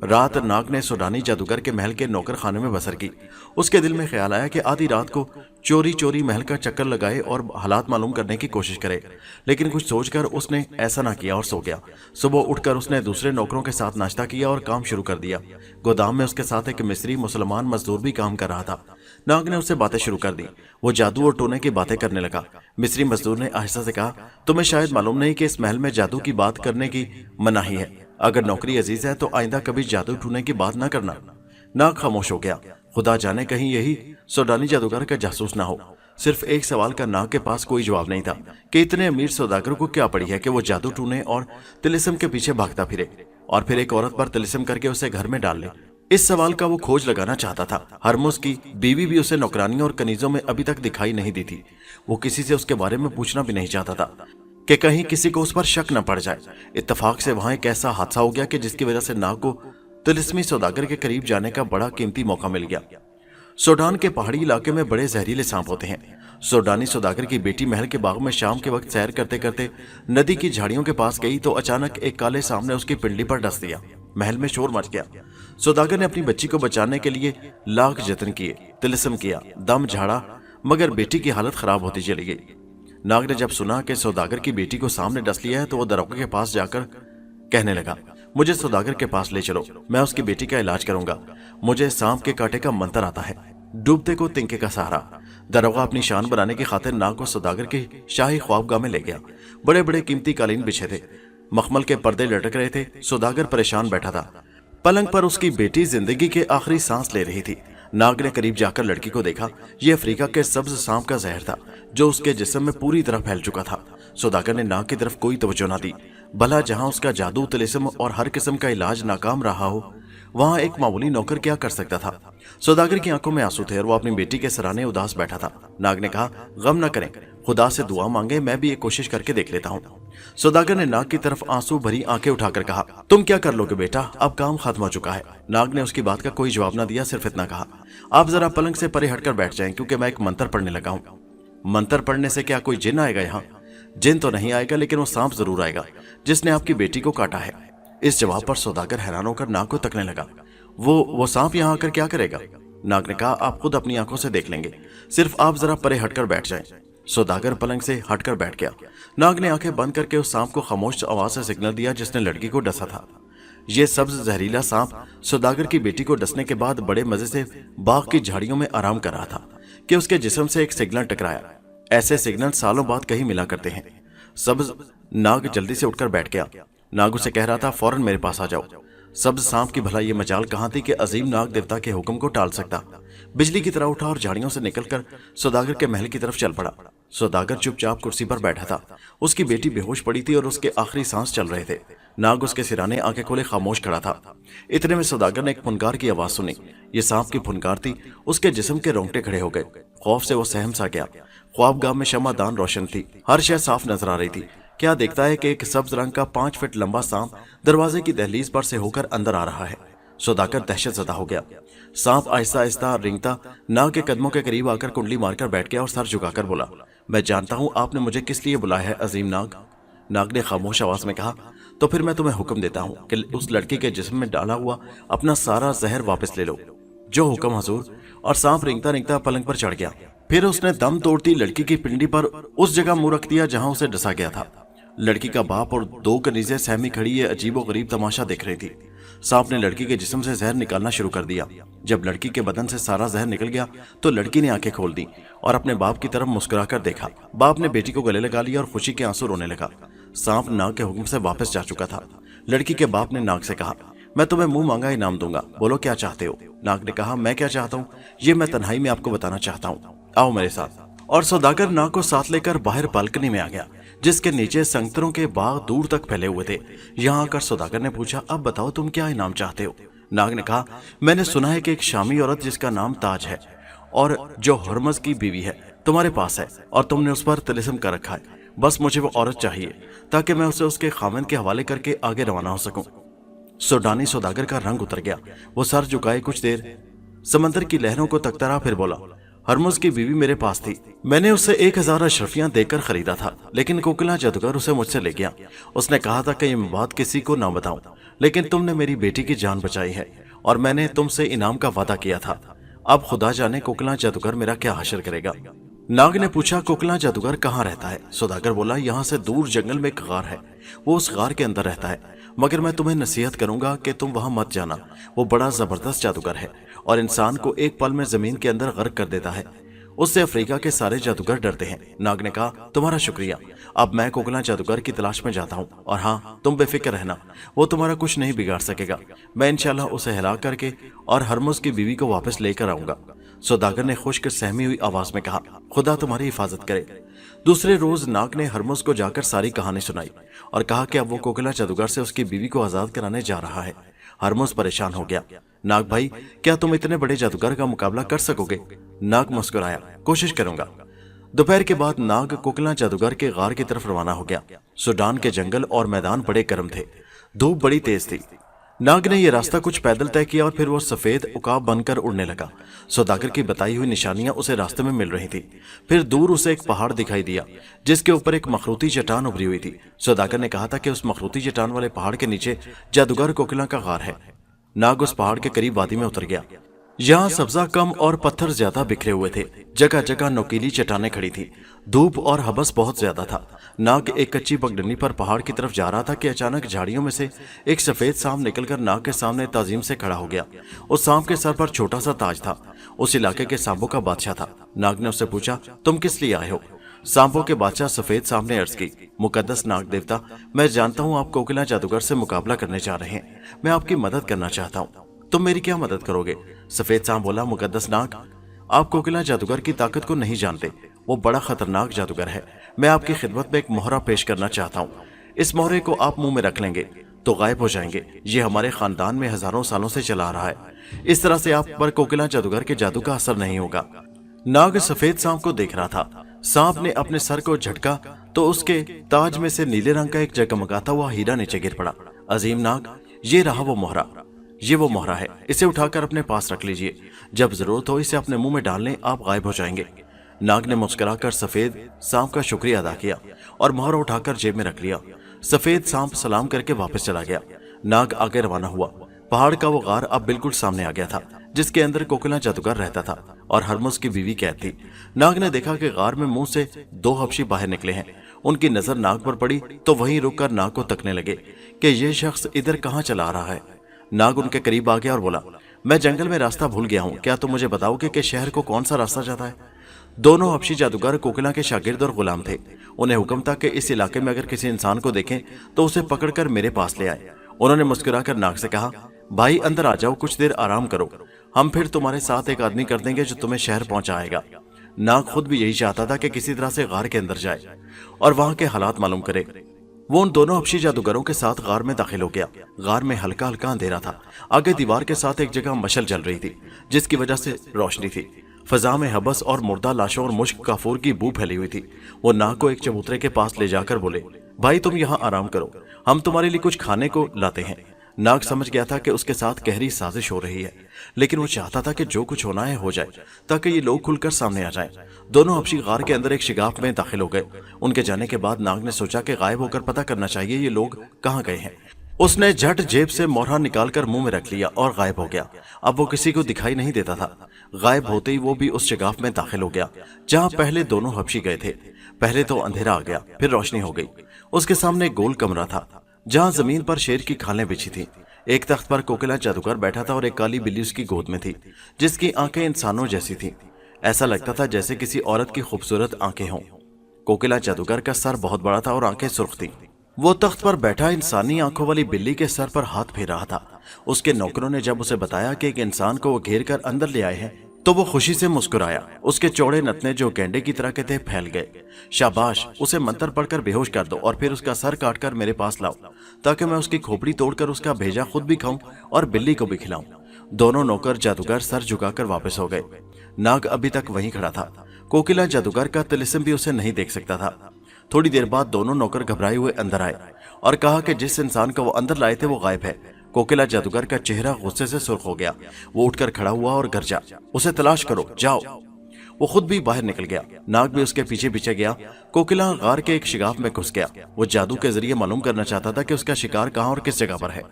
रात नाग ने सूडानी जादूगर के महल के नौकर खाने में बसर की। उसके दिल में ख्याल आया कि आधी रात को चोरी चोरी महल का चक्कर लगाए और हालात मालूम करने की कोशिश करे, लेकिन कुछ सोचकर उसने ऐसा ना किया और सो गया। सुबह उठकर उसने दूसरे नौकरों के साथ नाश्ता किया और काम शुरू कर दिया। गोदाम में उसके साथ एक मिस्री मुसलमान मजदूर भी काम कर रहा था। नाग ने उससे बातें शुरू कर दी। वो जादू और टोने की बातें करने लगा। मिस्री मजदूर ने आहिस्ता से कहा, तुम्हें शायद मालूम नहीं कि इस महल में जादू की बात करने की मनाही है। अगर नौकरी अजीज है तो आइंदा कभी जादू टूने की बात ना करना। नाग खामोश हो गया। खुदा जाने कहीं यही सूडानी जादूगर का जासूस ना हो। सिर्फ एक सवाल का नाग के पास कोई जवाब नहीं था कि इतने अमीर सौदागर को क्या पड़ी है कि वो जादू टूने और तिलिस्म के पीछे भागता फिरे और फिर एक औरत पर तिलिस्म करके उसे घर में डाल ले। इस सवाल का वो खोज लगाना चाहता था। हरमुज की बीवी भी उसे नौकरानियों और कनीजों में अभी तक दिखाई नहीं दी थी। वो किसी से उसके बारे में पूछना भी नहीं चाहता था कि कहीं किसी को उस पर शक न पड़ जाए। इत्तेफाक से वहां एक ऐसा हादसा हो गया कि जिसकी वजह से नाग को तिलिस्मी सौदागर के करीब जाने का बड़ा कीमती मौका मिल गया। सूडान के पहाड़ी इलाके में बड़े जहरीले सांप होते हैं। सूडानी सौदागर की बेटी महल के बाग में शाम के वक्त सैर करते करते नदी की झाड़ियों के पास गई तो अचानक एक काले सांप ने उसकी पिंडली पर डस दिया। महल में शोर मच गया। सौदागर ने अपनी बच्ची को बचाने के लिए लाख जतन किए, तिलिस्म किया, दम झाड़ा, मगर बेटी की हालत खराब होती चली गई। नाग ने जब सुना कि सौदागर की बेटी को सांप ने डस लिया है तो वो दरोगे के पास जाकर कहने लगा, मुझे सौदागर के पास ले चलो, मैं उसकी बेटी का इलाज करूंगा। मुझे सांप के कांटे का मंत्र आता है, डूबते को तिनके का सहारा। दरोगा अपनी शान बनाने की खातिर नाग को सौदागर के शाही ख्वाबगाह में ले गया। बड़े बड़े कीमती कालीन बिछे थे, मखमल के पर्दे लटक रहे थे। सौदागर परेशान बैठा था। पलंग पर उसकी बेटी जिंदगी के आखिरी सांस ले रही थी। नाग ने करीब जाकर लड़की को देखा। यह अफ्रीका के सब्ज सांप का जहर था जो उसके जिस्म में पूरी तरह फैल चुका था। सौदागर ने नाग की तरफ कोई तवज्जो ना दी। भला जहां उसका जादू, तिलिस्म और हर किस्म का इलाज नाकाम रहा हो, वहां एक मामूली नौकर क्या कर सकता था? सौदागर की आंखों में आंसू थे और वो अपनी बेटी के सराहने उदास बैठा था। नाग ने कहा, गम न करें, खुदा से दुआ मांगे, मैं भी एक कोशिश करके देख लेता हूँ। सौदागर ने नाग की तरफ आंसू भरी आंखें उठाकर कहा, तुम क्या कर लोगे बेटा, अब काम खत्म हो चुका है। नाग ने उसकी बात का कोई जवाब न दिया, सिर्फ इतना कहा, आप जरा पलंग से परे हटकर बैठ जाएं क्योंकि मैं एक मंत्र पढ़ने लगा हूँ। मंत्र पढ़ने से क्या कोई जिन आएगा यहाँ? जिन तो नहीं आएगा, लेकिन वो सांप जरूर आएगा जिसने आपकी बेटी को काटा है। इस जवाब पर सौदागर हैरान होकर नाग को तकने लगा। वो सांप यहाँ आकर क्या करेगा? नाग ने कहा, आप खुद अपनी आंखों से देख लेंगे, सिर्फ आप जरा परे हटकर बैठ जाएं। सौदागर पलंग से हटकर बैठ गया। नाग ने आंखें बंद करके उस सांप को खामोश आवाज से सिग्नल दिया जिसने लड़की को डसा था। यह सब्ज जहरीला सांप सौदागर की बेटी को डसने के बाद बड़े मजे से बाग की झाड़ियों में आराम कर रहा था कि उसके जिस्म से एक सिग्नल टकराया। ऐसे सिग्नल सालों बाद कहीं मिला करते हैं। सब्ज नाग जल्दी से उठकर बैठ गया। नाग उसे कह रहा था, फौरन मेरे पास आ जाओ। सब्ज सांप की भला ये मजाल कहाँ थी कि अजीम नाग देवता के हुक्म को टाल सकता। बिजली की तरह उठा और झाड़ियों से निकलकर सौदागर के महल की तरफ चल पड़ा। सौदागर चुपचाप कुर्सी पर बैठा था। उसकी बेटी बेहोश पड़ी थी और उसके आखिरी सांस चल रहे थे। नाग उसके सिराने आंखें खोले खामोश खड़ा था। इतने में सौदागर ने एक फुनकार की आवाज सुनी। ये सांप की फुनकार थी। उसके जिस्म के रोंगटे खड़े हो गए। खौफ से वो सहम सा गया। ख्वाबगाह में शमादान रोशन थी। हर शय साफ नजर आ रही थी। क्या देखता है कि एक सब्ज रंग का 5 फीट लंबा सांप दरवाजे की दहलीज पर से होकर अंदर आ रहा है। सौदागर दहशत ज़दा हो गया। सांप आहिस्ता आहिस्ता रेंगता नाग के कदमों के करीब आकर कुंडली मारकर बैठ गया और सर झुकाकर बोला, मैं जानता हूं आपने मुझे किस लिए बुलाया है अजीम नाग। नाग ने खामोश आवाज में कहा, तो फिर मैं तुम्हें हुक्म देता हूं कि उस लड़की के जिस्म में डाला हुआ अपना सारा जहर वापस ले लो। जो हुक्म हजूर। और सांप रेंगता रेंगता पलंग पर चढ़ गया। फिर उसने दम तोड़ती लड़की की पिंडी पर उस जगह मुंह रख दिया जहां उसे डसा गया था। लड़की का बाप और 2 कनीजें सहमी खड़ी ये अजीबो गरीब तमाशा देख रही थी। सांप ने लड़की के जिस्म से जहर निकालना शुरू कर दिया। जब लड़की के बदन से सारा जहर निकल गया तो लड़की ने आंखें खोल दी और अपने बाप की तरफ मुस्कुराकर देखा। बाप ने बेटी को गले लगा लिया और खुशी के आंसू रोने लगा। सांप नाग के हुक्म से वापस जा चुका था। लड़की के बाप ने नाग से कहा, मैं तुम्हें मुंह मांगा इनाम दूंगा, बोलो क्या चाहते हो। नाग ने कहा, मैं क्या चाहता हूँ ये मैं तन्हाई में आपको बताना चाहता हूँ, आओ मेरे साथ। और सौदागर नाग को साथ लेकर बाहर बालकनी में आ गया जिसके नीचे संगतरों के बाग दूर तक फैले हुए थे। यहाँ आकर सौदागर ने पूछा, अब बताओ तुम क्या इनाम चाहते हो। नाग ने कहा, मैंने सुना है कि एक शामी औरत जिसका नाम ताज है और जो हरमज की बीवी है तुम्हारे पास है और तुमने उस पर तिलिस्म कर रखा है। बस मुझे वो औरत चाहिए ताकि मैं उसे उसके खामिन के हवाले करके आगे रवाना हो सकूं। सूडानी सौदागर का रंग उतर गया। वो सर झुकाए कुछ देर समंदर की लहरों को तकता रहा, फिर बोला, हरमुज की बीवी मेरे पास थी। मैंने उसे 1000 अशरफियां देकर खरीदा था, लेकिन कोकिला जादूगर उसे मुझसे ले गया। उसने कहा था कि ये बात किसी को ना बताऊं, लेकिन तुमने मेरी बेटी की जान बचाई है और मैंने तुमसे इनाम का वादा किया था। अब खुदा जाने कोकिला जादूगर मेरा क्या हासिल करेगा। नाग ने पूछा, कोकिला जादूगर कहाँ रहता है। सौदागर बोला, यहाँ से दूर जंगल में एक गार है, वो उस गार के अंदर रहता है, मगर मैं तुम्हें नसीहत करूंगा कि तुम वहां मत जाना। वो बड़ा जबरदस्त जादूगर है और इंसान को एक पल में जमीन के अंदर गर्क कर देता है। उससे अफ्रीका के सारे जादूगर डरते हैं। नाग ने कहा, तुम्हारा शुक्रिया, अब मैं कोकिला जादूगर की तलाश में जाता हूँ। और हाँ, तुम बेफिक्र रहना, वो तुम्हारा कुछ नहीं बिगाड़ सकेगा। मैं इंशाल्लाह उसे हिला करके और हरमुज की बीवी को वापस लेकर आऊंगा। सौदागर ने खुश्क सहमी हुई आवाज में कहा, खुदा तुम्हारी हिफाजत करे। दूसरे रोज नाग ने हरमुज को जाकर सारी कहानी सुनाई और कहा कि अब वो कोकिला जादूगर से उसकी बीवी को आजाद कराने जा रहा है। हरमुज परेशान हो गया। नाग भाई, क्या तुम इतने बड़े जादूगर का मुकाबला कर सकोगे। नाग मुस्कुराया, कोशिश करूंगा। दोपहर के बाद नाग कोकिला जादूगर के गार की तरफ रवाना हो गया। सूडान के जंगल और मैदान बड़े गर्म थे, धूप बड़ी तेज थी। नाग ने यह रास्ता कुछ पैदल तय किया और फिर वो सफेद उकाब बनकर उड़ने लगा। सौदागर की बताई हुई निशानियां उसे रास्ते में मिल रही थी। फिर दूर उसे एक पहाड़ दिखाई दिया जिसके ऊपर एक मखरूती चट्टान उभरी हुई थी। सौदागर ने कहा था कि उस मखरूती चट्टान वाले पहाड़ के नीचे जादूगर कोकिला का गार है। नाग उस पहाड़ के करीब वादी में उतर गया। यहाँ सब्जा कम और पत्थर ज्यादा बिखरे हुए थे। जगह जगह नोकीली चट्टानें खड़ी थी। धूप और हबस बहुत ज्यादा था। नाग एक कच्ची पगडंडी पर पहाड़ की तरफ जा रहा था कि अचानक झाड़ियों में से एक सफेद सांप निकलकर नाग के सामने ताजीम से खड़ा हो गया। उस सांप के सर पर छोटा सा ताज था। उस इलाके के सांपों का बादशाह था। नाग ने उससे पूछा, तुम किस लिए आए हो। सांपों के बादशाह सफेद सांप ने अर्ज की, मुकद्दस नाग देवता, मैं जानता हूँ आप कोकिला जादूगर से मुकाबला करने जा रहे हैं। मैं आपकी मदद करना चाहता हूँ। तुम मेरी क्या मदद करोगे। सफेद सांप बोला, मुकद्दस नाग, आप कोकिला जादूगर की ताकत को नहीं जानते। वो बड़ा खतरनाक जादूगर है। मैं आपकी खिदमत में एक मोहरा पेश करना चाहता हूँ। इस मोहरे को आप मुंह में रख लेंगे तो गायब हो जाएंगे। ये हमारे खानदान में हजारों सालों से चला आ रहा है। इस तरह से आप पर कोकिला जादूगर के जादू का असर नहीं होगा। नाग सफेद सांप को देख रहा था। सांप ने अपने सर को झटका तो उसके ताज में से नीले रंग का एक जगमगाता हुआ हीरा नीचे गिर पड़ा। अजीम नाग, ये रहा वो मोहरा। ये वो मोहरा है, इसे उठाकर अपने पास रख लीजिए। जब जरूरत हो इसे अपने मुंह में डाल लें, आप गायब हो जाएंगे। नाग ने मुस्कुराकर सफेद सांप का शुक्रिया अदा किया और मोहरा उठाकर जेब में रख लिया। सफेद सांप सलाम करके वापस चला गया। नाग आगे रवाना हुआ। पहाड़ का वो गार अब बिल्कुल सामने आ गया था जिसके अंदर कोकिला जादूगर रहता था और हरमुज की बीवी कैद थी। नाग ने देखा कि गार में मुंह से 2 हबशी बाहर निकले हैं। उनकी नजर नाग पर पड़ी तो वहीं रुककर नाग को तकने लगे कि ये शख्स इधर कहाँ चला रहा है। नाग उनके करीब आ गया और बोला, मैं जंगल में रास्ता भूल गया हूँ, क्या तुम मुझे बताओगे कि शहर को कौन सा रास्ता जाता है। दोनों हबशी जादूगर कोकिला के शागिर्द और गुलाम थे। उन्हें हुक्म था कि इस इलाके में अगर किसी इंसान को देखें तो उसे पकड़कर मेरे पास ले आए। उन्होंने मुस्कुराकर नाग से कहा, भाई अंदर आ जाओ, कुछ देर आराम करो, हम फिर तुम्हारे साथ एक आदमी कर देंगे जो तुम्हें शहर पहुंचाएगा। नाग खुद भी यही चाहता था कि किसी तरह से गार के अंदर जाए और वहां के हालात मालूम करे। वो उन दोनों हबशी जादूगरों के साथ गार में दाखिल हो गया। गार में हल्का हल्का अंधेरा था। आगे दीवार के साथ एक जगह मशल जल रही थी जिसकी वजह से रोशनी थी। फजा में हबस और मुर्दा लाशों और मुश्क काफूर की बू फैली हुई थी। वो नाग को एक चबूतरे के पास ले जाकर बोले, भाई तुम यहाँ आराम करो, हम तुम्हारे लिए कुछ खाने को लाते हैं। नाग समझ गया था कि उसके साथ गहरी साजिश हो रही है, लेकिन वो चाहता था कि जो कुछ होना है हो जाए ताकि ये लोग खुलकर सामने आ जाएं। दोनों हबशी गार के अंदर एक शिगाफ में दाखिल हो गए। उनके जाने के बाद नाग ने सोचा कि गायब होकर पता करना चाहिए ये लोग कहाँ गए हैं। उसने झट जेब से मोहरा निकालकर मुंह में रख लिया और गायब हो गया। अब वो किसी को दिखाई नहीं देता था। गायब होते ही वो भी उस शिगाफ में दाखिल हो गया जहां पहले दोनों हबशी गए थे। पहले तो अंधेरा आ गया, फिर रोशनी हो गई। उसके सामने एक गोल कमरा था जहां जमीन पर शेर की खालें बिछी थी। एक तख्त पर कोकिला जादूगर बैठा था और एक काली बिल्ली उसकी गोद में थी जिसकी आंखें इंसानों जैसी थी। ऐसा लगता था जैसे किसी औरत की खूबसूरत आंखें हों। कोकिला जादूगर का सर बहुत बड़ा था और आंखें सुर्ख थी। वो तख्त पर बैठा इंसानी आंखों वाली बिल्ली के सर पर हाथ फेर रहा था। उसके नौकरों ने जब उसे बताया कि एक इंसान को वो घेर कर अंदर ले आए हैं तो वो खुशी से मुस्कुराया। उसके चौड़े नथने जो गेंडे की तरह के थे फैल गए। शाबाश, उसे मंत्र पढ़कर बेहोश कर दो और फिर उसका सर काटकर मेरे पास लाओ ताकि मैं उसकी खोपड़ी तोड़कर उसका भेजा खुद भी खाऊं और बिल्ली को भी खिलाऊं। दोनों नौकर जादूगर सर झुकाकर वापस हो गए। नाग अभी तक वहीं खड़ा था। कोकिला जादूगर का तिलिस्म भी उसे नहीं देख सकता था। थोड़ी देर बाद दोनों नौकर घबराए हुए अंदर आए और कहा कि जिस इंसान को वो अंदर लाए थे वो गायब है। कोकिला जादूगर का चेहरा गुस्से से सुर्ख हो गया। वो उठकर खड़ा हुआ और गरजा, उसे तलाश करो, जाओ। वो खुद भी बाहर निकल गया। नाग भी उसके पीछे पीछे गया। कोकिला गार के एक शिगाफ में घुस गया। वो जादू के जरिए मालूम करना चाहता था कि उसका शिकार कहाँ और किस जगह पर है।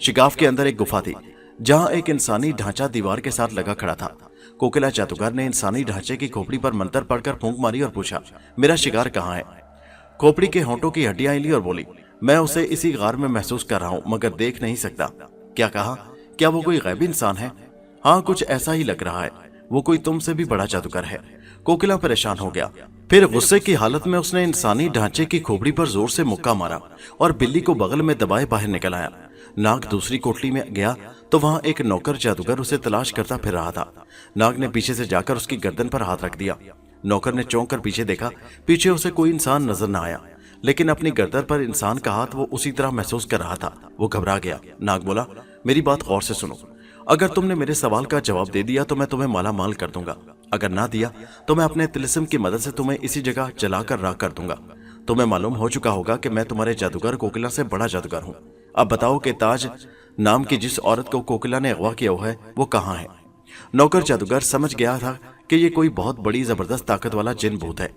शिगाफ के अंदर एक गुफा थी जहाँ एक इंसानी ढांचा दीवार के साथ लगा खड़ा था। कोकिला जादूगर ने इंसानी ढांचे की खोपड़ी पर मंत्र पढ़कर फूंक मारी और पूछा, मेरा शिकार कहाँ है? खोपड़ी के होंठों की हड्डियां हिली और बोली, मैं उसे इसी गार में महसूस कर रहा हूं मगर देख नहीं सकता। क्या कहा? क्या वो कोई गैबी इंसान है? हाँ, कुछ ऐसा ही लग रहा है। वो कोई तुमसे भी बड़ा जादूगर है। कोकिला परेशान हो गया। फिर गुस्से की हालत में उसने इंसानी ढांचे की खोपड़ी पर जोर से मुक्का मारा और बिल्ली को बगल में दबाए बाहर निकल आया। नाग दूसरी कोठरी में गया तो वहां एक नौकर जादूगर उसे तलाश करता फिर रहा था। नाग ने पीछे से जाकर उसकी गर्दन पर हाथ रख दिया। नौकर ने चौंक कर पीछे देखा। पीछे उसे कोई इंसान नजर न आया, लेकिन अपनी गर्दन पर इंसान का हाथ वो उसी तरह महसूस कर रहा था। वो घबरा गया। नाग बोला, मेरी बात गौर से सुनो। अगर तुमने मेरे सवाल का जवाब दे दिया तो मैं तुम्हें माला माल कर दूंगा। अगर ना दिया तो मैं अपने तिलिस्म की मदद से तुम्हें इसी जगह जलाकर राख कर दूंगा। तुम्हें मालूम हो चुका होगा कि मैं तुम्हारे जादूगर कोकिला से बड़ा जादूगर हूँ। अब बताओ कि ताज नाम की जिस औरत को कोकिला ने अगवा किया हुआ है वो कहाँ है? नौकर जादूगर समझ गया था कि ये कोई बहुत बड़ी जबरदस्त ताकत वाला जिन भूत है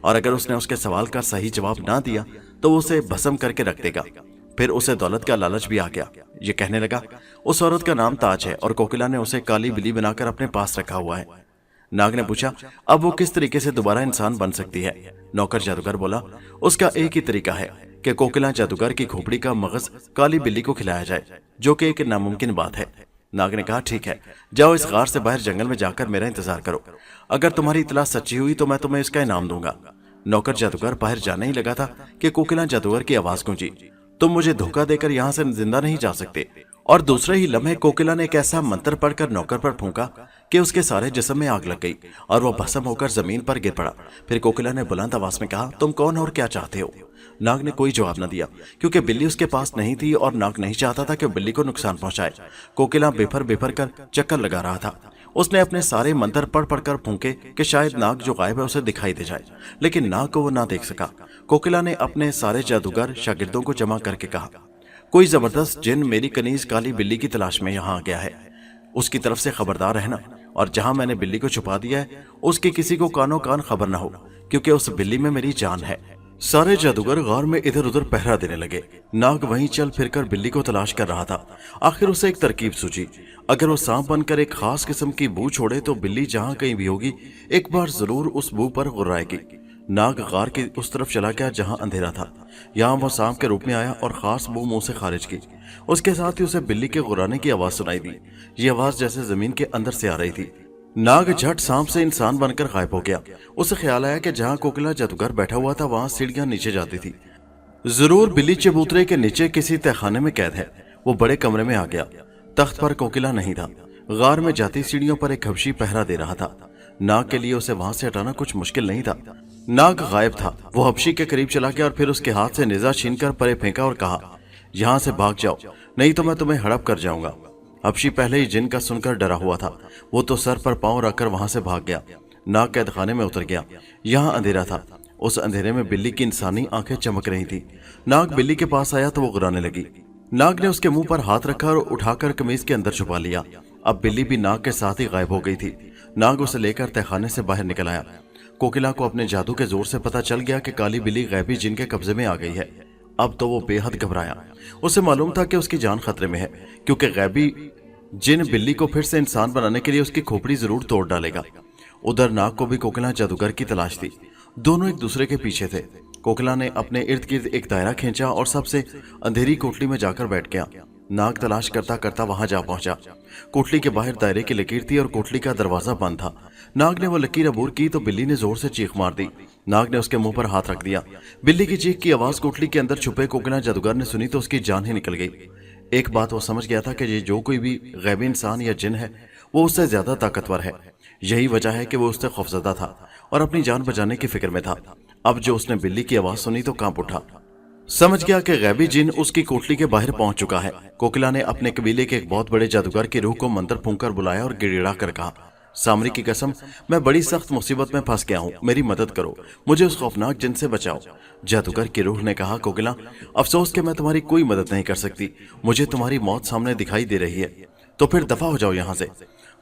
और अगर उसने उसके सवाल का सही जवाब ना दिया तो वो उसे भस्म करके रख देगा। फिर उसे दौलत का लालच भी आ गया। ये कहने लगा, उस औरत का नाम ताज है और कोकिला ने उसे काली बिल्ली बनाकर अपने पास रखा हुआ है। नाग ने पूछा, अब वो किस तरीके से दोबारा इंसान बन सकती है? नौकर जादूगर बोला, उसका एक ही तरीका है कि कोकिला जादूगर की खोपड़ी का मगज काली बिल्ली को खिलाया जाए, जो कि एक नामुमकिन बात है। नाग ने कहा, ठीक है, जाओ इस गार से बाहर जंगल में जाकर मेरा इंतजार करो। अगर तुम्हारी इतला सच्ची हुई तो मैं तुम्हें इसका इनाम दूंगा। नौकर जादूगर बाहर जाने ही लगा था कि कोकिला जादूगर की आवाज गूंजी, तुम मुझे धोखा देकर यहाँ से जिंदा नहीं जा सकते। और दूसरे ही लम्हे कोकिला ने एक ऐसा मंत्र पढ़कर नौकर पर फूंका कि उसके सारे जिस्म में आग लग गई और वह भस्म होकर जमीन पर गिर पड़ा। फिर कोकिला ने बुलंद आवाज में कहा, तुम कौन और क्या चाहते हो? नाग ने कोई जवाब न दिया क्योंकि बिल्ली उसके पास नहीं थी और नाग नहीं चाहता था कि बिल्ली को नुकसान पहुंचाए। कोकिला बेफर बेफर कर चक्कर लगा रहा था। उसने अपने सारे मंत्र पढ़ पढ़कर फूंके कि शायद नाग जो गायब है उसे दिखाई दे जाए, लेकिन नाग को वो ना देख सका। कोकिला ने अपने सारे जादूगर शागिर्दों को जमा करके कहा, कोई जबरदस्त जिन मेरी कनीज काली बिल्ली की तलाश में यहाँ आ गया है, उसकी तरफ से खबरदार रहना। और जहां मैंने बिल्ली को छुपा दिया है उसकी किसी को कानो कान खबर ना हो, क्योंकि उस बिल्ली में मेरी जान है। सारे जादूगर गार में इधर उधर पहरा देने लगे। नाग वहीं चल फिरकर बिल्ली को तलाश कर रहा था। आखिर उसे एक तरकीब सूझी, अगर वो सांप बनकर एक खास किस्म की बू छोड़े तो बिल्ली जहां कहीं भी होगी एक बार जरूर उस बू पर गुर्राएगी। नाग गार की उस तरफ चला गया जहां अंधेरा था। यहाँ वो सांप के रूप में आया और खास बू मुंह से खारिज की। उसके साथ ही उसे बिल्ली के गुर्राने की आवाज सुनाई दी। ये आवाज जैसे जमीन के अंदर से आ रही थी। नाग झट सांप से इंसान बनकर गायब हो गया। उसे ख्याल आया कि जहां कोकिला जादूगर बैठा हुआ था वहां सीढ़ियां नीचे जाती थी। जरूर बिल्ली चबूतरे के नीचे किसी तहखाने में कैद है। वो बड़े कमरे में आ गया। तख्त पर कोकिला नहीं था। गार में जाती सीढ़ियों पर एक हबशी पहरा दे रहा था। नाग के लिए उसे वहां से हटाना कुछ मुश्किल नहीं था। नाग गायब था। वो हबशी के करीब चला गया और फिर उसके हाथ से निजा छीनकर परे फेंका और कहा, यहां से भाग जाओ, नहीं तो मैं तुम्हें हड़प कर जाऊंगा। हबशी पहले ही जिन का सुनकर डरा हुआ था। वो तो सर पर पांव रखकर वहां से भाग गया। नाग कैदखाने में उतर गया। यहाँ अंधेरा था। उस अंधेरे में बिल्ली की इंसानी आंखें चमक रही थी। नाग बिल्ली के पास आया तो वो गुर्राने लगी। नाग ने उसके मुंह पर हाथ रखा और उठाकर कमीज के अंदर छुपा लिया। अब बिल्ली भी नाग के साथ ही गायब हो गई थी। नाग उसे लेकर तहखाने से बाहर निकल आया। कोकिला को अपने जादू के जोर से पता चल गया कि काली बिल्ली गैबी जिन के कब्जे में आ गई है। अब तो वो बेहद घबराया। उसे मालूम था कि उसकी जान खतरे में है, क्योंकि गैबी जिन बिल्ली को फिर से इंसान बनाने के लिए उसकी खोपड़ी जरूर तोड़ डालेगा। उधर नाग को भी कोकिला जादूगर की तलाश थी। दोनों एक दूसरे के पीछे थे। कोकिला ने अपने इर्द गिर्द एक दायरा खींचा और सबसे अंधेरी कोठली में जाकर बैठ गया। नाग तलाश करता करता वहां जा पहुंचा। कोठली के बाहर दायरे की लकीर थी और कोठली का दरवाजा बंद था। नाग ने वो लकीर अबूर की तो बिल्ली ने जोर से चीख मार दी। नाग ने उसके मुंह पर हाथ रख दिया। बिल्ली की चीख की आवाज कोठली के अंदर छुपे कोकिला जादूगर ने सुनी तो उसकी जान ही निकल गई। एक बात वो समझ गया था कि ये जो कोई भी गैबी इंसान या जिन है वो उससे ज्यादा ताकतवर है। यही वजह है कि वो उससे खौफजदा था और अपनी जान बचाने की फिक्र में था। अब जो उसने बिल्ली की आवाज सुनी तो कांप उठा। समझ गया कि गैबी जिन उसकी कोठली के बाहर पहुंच चुका है। कोकिला ने अपने कबीले के एक बहुत बड़े जादूगर की रूह को मंत्र फूंक कर बुलाया और गिड़गिड़ा कर कहा, सामरी की कसम, मैं बड़ी सख्त मुसीबत में फंस गया हूँ, मेरी मदद करो, मुझे उस खौफनाक जिन से बचाओ। जादूगर की रूह ने कहा, कोकिला, अफसोस कि मैं तुम्हारी कोई मदद नहीं कर सकती, मुझे तुम्हारी मौत सामने दिखाई दे रही है, तो फिर दफा हो जाओ यहाँ से।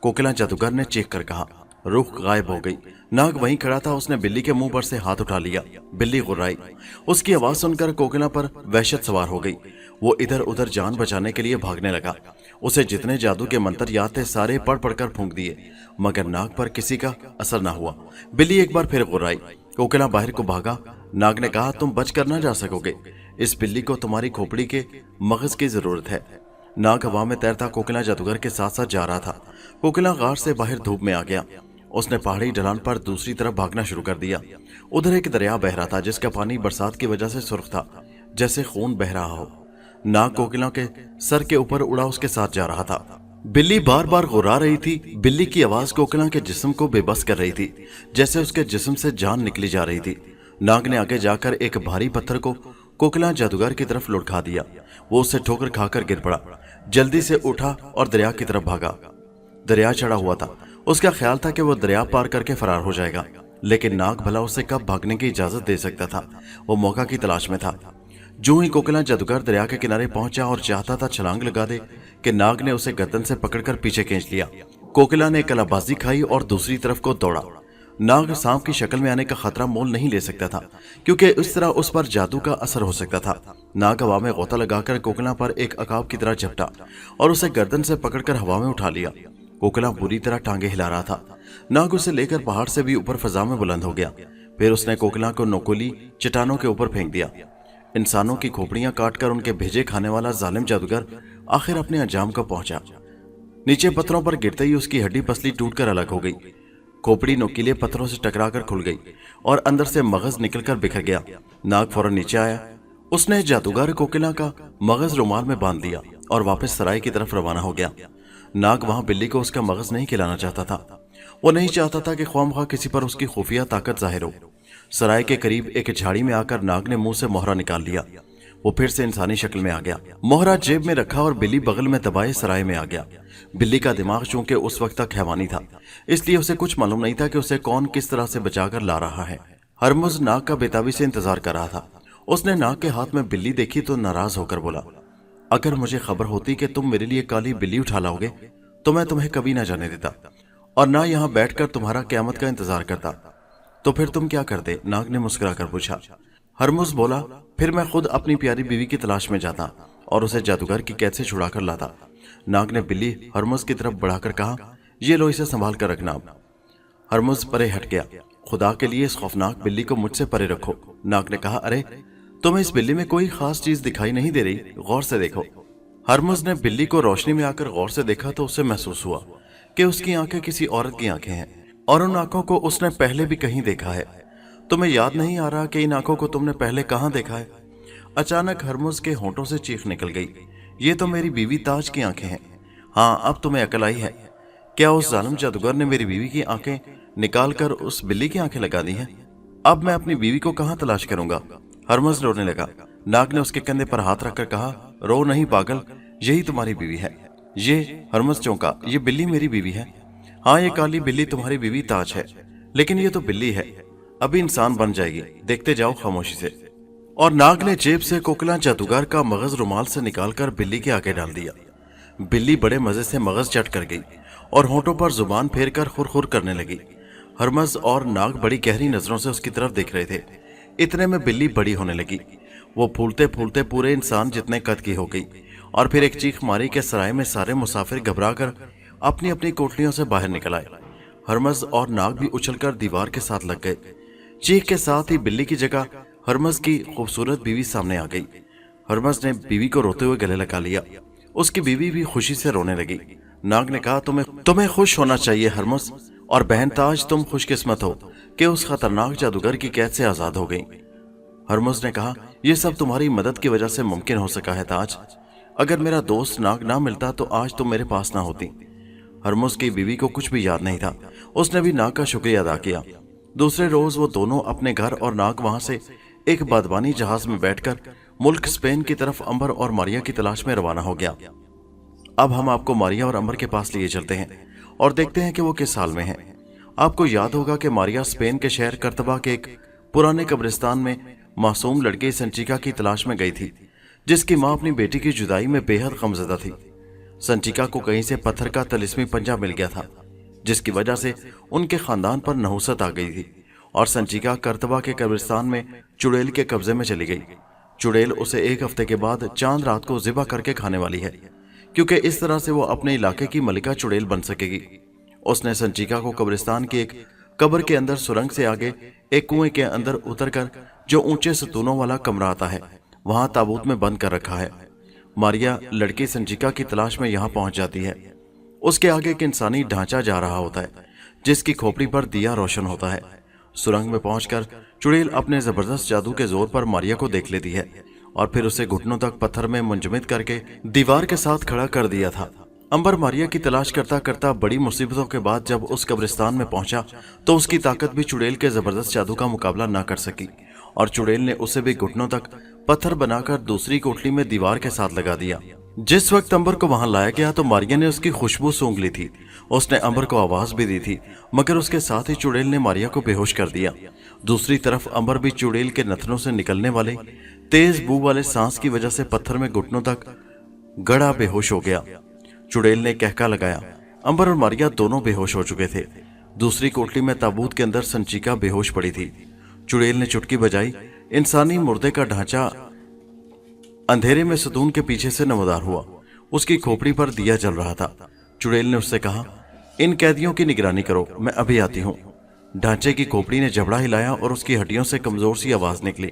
कोकिला जादूगर ने चीख कर कहा। रूह गायब हो गई। नाग वहीं खड़ा था। उसने बिल्ली के मुंह पर से हाथ उठा लिया। बिल्ली गुर्राई। उसकी आवाज सुनकर कोकिला पर वहशत सवार हो गई। वो इधर उधर जान बचाने के लिए भागने लगा। उसे जितने जादू के मंत्र याद थे सारे पढ़ पढ़कर फूंक दिए, मगर नाग पर किसी का असर न हुआ। बिल्ली एक बार फिर गुर्राई। कोकिला बाहर को भागा। नाग ने कहा, तुम बच कर न जा सकोगे, इस बिल्ली को तुम्हारी खोपड़ी के मगज की जरूरत है। नाग हवा में तैरता कोकिला जादूगर के साथ साथ जा रहा था। कोकिला गार से बाहर धूप में आ गया। उसने पहाड़ी ढलान पर दूसरी तरफ भागना शुरू कर दिया। उधर एक दरिया बह रहा था जिसका पानी बरसात की वजह से सुर्ख था, जैसे खून बह रहा हो। नाग कोकिला के सर के ऊपर उड़ा उसके साथ जा रहा था। बिल्ली बार बार गुर्रा रही थी। बिल्ली की आवाज कोकिला के जिस्म को बेबस कर रही थी, जैसे उसके जिस्म से जान निकली जा रही थी। नाग ने आगे जाकर एक भारी पत्थर को कोकिला जादूगर की तरफ लुढ़का दिया। वो उससे ठोकर खाकर गिर पड़ा। जल्दी से उठा और दरिया की तरफ भागा। दरिया चढ़ा हुआ था। उसका ख्याल था कि वो दरिया पार करके फरार हो जाएगा, लेकिन नाग भला उसे कब भागने की इजाजत दे सकता था। वो मौका की तलाश में था। जो ही कोकिला जादूगर दरिया के किनारे पहुंचा और चाहता था छलांग लगा दे कि नाग ने उसे गर्दन से पकड़कर पीछे खींच लिया। कोकिला ने कलाबाजी खाई और दूसरी तरफ को दौड़ा। नाग सांप की शक्ल में आने का खतरा मोल नहीं ले सकता था, क्योंकि इस तरह उस पर जादू का असर हो सकता था। नाग हवा में गोता लगाकर कोकिला पर एक अकाब की तरह झपटा और उसे गर्दन से पकड़कर हवा में उठा लिया। कोकिला बुरी तरह टांगे हिला रहा था। नाग उसे लेकर पहाड़ से भी ऊपर फजा में बुलंद हो गया। फिर उसने कोकिला को नोकोली चट्टानों के ऊपर फेंक दिया। इंसानों की खोपड़ियां काटकर उनके भेजे खाने वाला जालिम जादूगर आखिर अपने अंजाम को पहुंचा। नीचे पत्थरों पर गिरते ही उसकी हड्डी पसली टूटकर अलग हो गई। खोपड़ी नोकीले पत्थरों से टकराकर खुल गई और अंदर से मगज निकलकर बिखर गया। नाग फौरन नीचे आया। उसने जादूगर कोकिला का मगज रुमाल में बांध दिया और वापस सराय की तरफ रवाना हो गया। नाग वहां बिल्ली को उसका मगज नहीं खिलाना चाहता था। वो नहीं चाहता था कि ख्वामख्वाह किसी पर उसकी खुफिया ताकत जाहिर हो। सराय के करीब एक झाड़ी में आकर नाग ने मुंह से मोहरा निकाल लिया। वो फिर से इंसानी शक्ल में आ गया। मोहरा जेब में रखा और बिल्ली बगल में दबाए सराय में आ गया। बिल्ली का दिमाग चूंकि उस वक्त तक हैवानी था, इसलिए उसे कुछ मालूम नहीं था कि उसे कौन किस तरह से बचाकर ला रहा है। हरमुज नाग का बेताबी से इंतजार कर रहा था। उसने नाग के हाथ में बिल्ली देखी तो नाराज होकर बोला, अगर मुझे खबर होती कि तुम मेरे लिए काली बिल्ली उठा लाओगे तो मैं तुम्हें कभी ना जाने देता और ना यहाँ बैठकर तुम्हारा क़यामत का इंतजार करता। तो फिर तुम क्या करते? नाग ने मुस्कुराकर पूछा। हरमुज बोला, फिर मैं खुद अपनी प्यारी बीवी की तलाश में जाता और उसे जादूगर की कैद से छुड़ा कर लाता। नाग ने बिल्ली हरमुज की तरफ बढ़ाकर कहा, ये लो, इसे संभाल कर रखना। हरमुज परे हट गया। खुदा के लिए इस खौफनाक बिल्ली को मुझसे परे रखो। नाग ने कहा, अरे तुम्हें इस बिल्ली में कोई खास चीज दिखाई नहीं दे रही, गौर से देखो। हरमुज ने बिल्ली को रोशनी में आकर गौर से देखा तो उसे महसूस हुआ کہ اس کی आंखें किसी औरत की आंखें हैं और उन आंखों को उसने पहले भी कहीं देखा है। तुम्हें याद नहीं आ रहा कि इन आंखों को तुमने पहले कहाँ देखा है? अचानक हरमुज के होंठों से चीख निकल गई। ये तो मेरी बीवी ताज की आंखें हैं। हाँ, अब तुम्हें अकल आई है। क्या उस जालिम जादूगर ने मेरी बीवी की आंखें निकाल कर उस बिल्ली की आंखें लगा दी हैं? अब मैं अपनी बीवी को कहाँ तलाश करूंगा? हरमुज रोने लगा। नाग ने उसके कंधे पर हाथ रखकर कहा, रो नहीं पागल, यही तुम्हारी बीवी है। ये हरमुज चौंका, ये बिल्ली मेरी बीवी है। हाँ, ये काली बिल्ली तुम्हारी बीवी ताज है, लेकिन ये तो बिल्ली है, अभी इंसान बन जाएगी, देखते जाओ खामोशी से। और नाग ने जेब से कोकला जादूगर का मगज रुमाल से निकालकर बिल्ली के आगे डाल दिया। बिल्ली बड़े मजे से मगज चट कर गई और होंठों पर जुबान फेर कर खुरखुर करने लगी। हरमज और नाग बड़ी गहरी नजरों से उसकी तरफ देख रहे थे। इतने में बिल्ली बड़ी होने लगी। वो फूलते फूलते पूरे इंसान जितने कद की हो गई और फिर एक चीख मारी के सराय में सारे मुसाफिर घबरा कर अपनी अपनी कोठलियों से बाहर निकल आए। हरमज और नाग भी उछलकर दीवार के साथ लग गए। चीख के साथ ही बिल्ली की जगह हरमज की खूबसूरत बीवी सामने आ गई। हरमज ने बीवी को रोते हुए गले लगा लिया। उसकी बीवी भी खुशी से रोने लगी। नाग ने कहा, तुम्हें खुश होना चाहिए हरमज, और बहन ताज तुम खुशकिस्मत हो कि उस खतरनाक जादूगर की कैद से आजाद हो गई। हरमज ने कहा, यह सब तुम्हारी मदद की वजह से मुमकिन हो सका है ताज। अगर मेरा दोस्त नाग ना मिलता तो आज तुम मेरे पास ना होती। हरमुज की बीवी को कुछ भी याद नहीं था। उसने भी नाग का शुक्रिया अदा किया। दूसरे रोज वो दोनों अपने घर और नाग वहां से एक बादबानी जहाज में बैठकर मुल्क स्पेन की तरफ अंबर और मारिया की तलाश में रवाना हो गया। अब हम आपको मारिया और अंबर के पास लिए चलते हैं और देखते हैं कि वो किस हाल में हैं। आपको याद होगा कि मारिया स्पेन के शहर कर्तबा के एक पुराने कब्रिस्तान में मासूम लड़के संचिका की तलाश में गई थी, जिसकी मां अपनी बेटी की जुदाई में बेहद गमज़दा थी। संचिका को कहीं से पत्थर का तिलिस्मी पंजा मिल गया था, जिसकी वजह से उनके खानदान पर नहुसत आ गई थी और संचिका कर्तबा के कब्रिस्तान में चुड़ैल के कब्जे में चली गई। चुड़ैल उसे एक हफ्ते के बाद चांद रात को ज़िबा करके खाने वाली है, क्योंकि इस तरह से वो अपने इलाके की मलिका चुड़ैल बन सकेगी। उसने संचिका को कब्रिस्तान की एक कब्र के अंदर सुरंग से आगे एक कुएं के अंदर उतरकर जो ऊंचे सतूनों वाला कमरा आता है वहां ताबूत में बंद कर रखा है। मारिया लड़की संचिका की तलाश में यहां पहुंच जाती है। उसके आगे एक इंसानी ढांचा जा रहा होता है, जिसकी खोपड़ी पर दिया रोशन होता है। सुरंग में पहुंचकर चुड़ैल अपने जबरदस्त जादू के जोर पर मारिया को देख लेती है और फिर उसे घुटनों तक पत्थर में मुंजमद करके दीवार के साथ खड़ा कर दिया था। अंबर मारिया की तलाश करता करता बड़ी मुसीबतों के बाद जब उस कब्रिस्तान में पहुंचा तो उसकी ताकत भी चुड़ैल के जबरदस्त जादू का मुकाबला ना कर सकी और चुड़ैल ने उसे भी घुटनों तक पत्थर बनाकर दूसरी कोठली में दीवार के साथ लगा दिया। जिस वक्त अंबर को वहां लाया गया तो मारिया ने उसकी खुशबू सूंघ ली थी। उसने अंबर को आवाज भी दी थी, मगर उसके साथ ही चुड़ैल ने मारिया को बेहोश कर दिया। दूसरी तरफ अंबर भी चुड़ैल के नथनों से निकलने वाले तेज बू वाले सांस की वजह से पत्थर में घुटनों तक गड़ा बेहोश हो गया। चुड़ैल ने कहका लगाया। अंबर और मारिया दोनों बेहोश हो चुके थे। दूसरी कोठली में ताबूत के अंदर संचिका बेहोश पड़ी थी। चुड़ैल ने चुटकी बजाई। इंसानी मुर्दे का ढांचा अंधेरे में सतून के पीछे से नमदार हुआ। उसकी खोपड़ी पर दिया जल रहा था। चुड़ैल ने उससे कहा, इन कैदियों की निगरानी करो, मैं अभी आती हूँ। ढांचे की खोपड़ी ने जबड़ा हिलाया और उसकी हड्डियों से कमजोर सी आवाज निकली,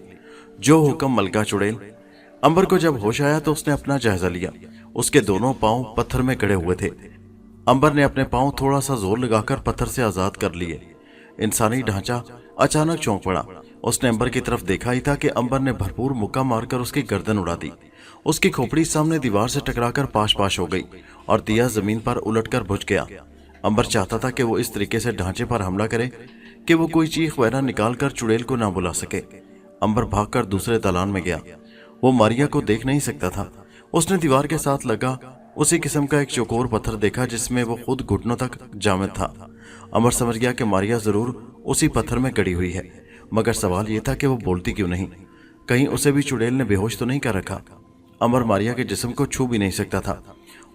जो हुक्म मलका चुड़ैल। अंबर को जब होश आया तो उसने अपना जायजा लिया। उसके दोनों पांव पत्थर में गड़े हुए थे। अंबर ने अपने पांव थोड़ा सा जोर लगाकर पत्थर से आजाद कर लिए। इंसानी ढांचा अचानक चौंक पड़ा। उसने अंबर की तरफ देखा ही था कि अंबर ने भरपूर मुक्का मारकर उसकी गर्दन उड़ा दी। उसकी खोपड़ी सामने दीवार से टकराकर पाश पाश हो गई और दिया जमीन पर उलटकर बुझ गया। अंबर चाहता था कि वो इस तरीके से ढांचे पर हमला करे कि वो कोई चीख वगैरह निकालकर चुड़ैल को ना बुला सके। अंबर भागकर दूसरे दालान में गया। वो मारिया को देख नहीं सकता था। उसने दीवार के साथ लगा उसी किस्म का एक चौकोर पत्थर देखा जिसमें वो खुद घुटनों तक जामिद था। अंबर समझ गया कि मारिया जरूर उसी पत्थर में गड़ी हुई है, मगर सवाल यह था कि वो बोलती क्यों नहीं। कहीं उसे भी चुड़ैल ने बेहोश तो नहीं कर रखा। अंबर मारिया के जिस्म को छू भी नहीं सकता था।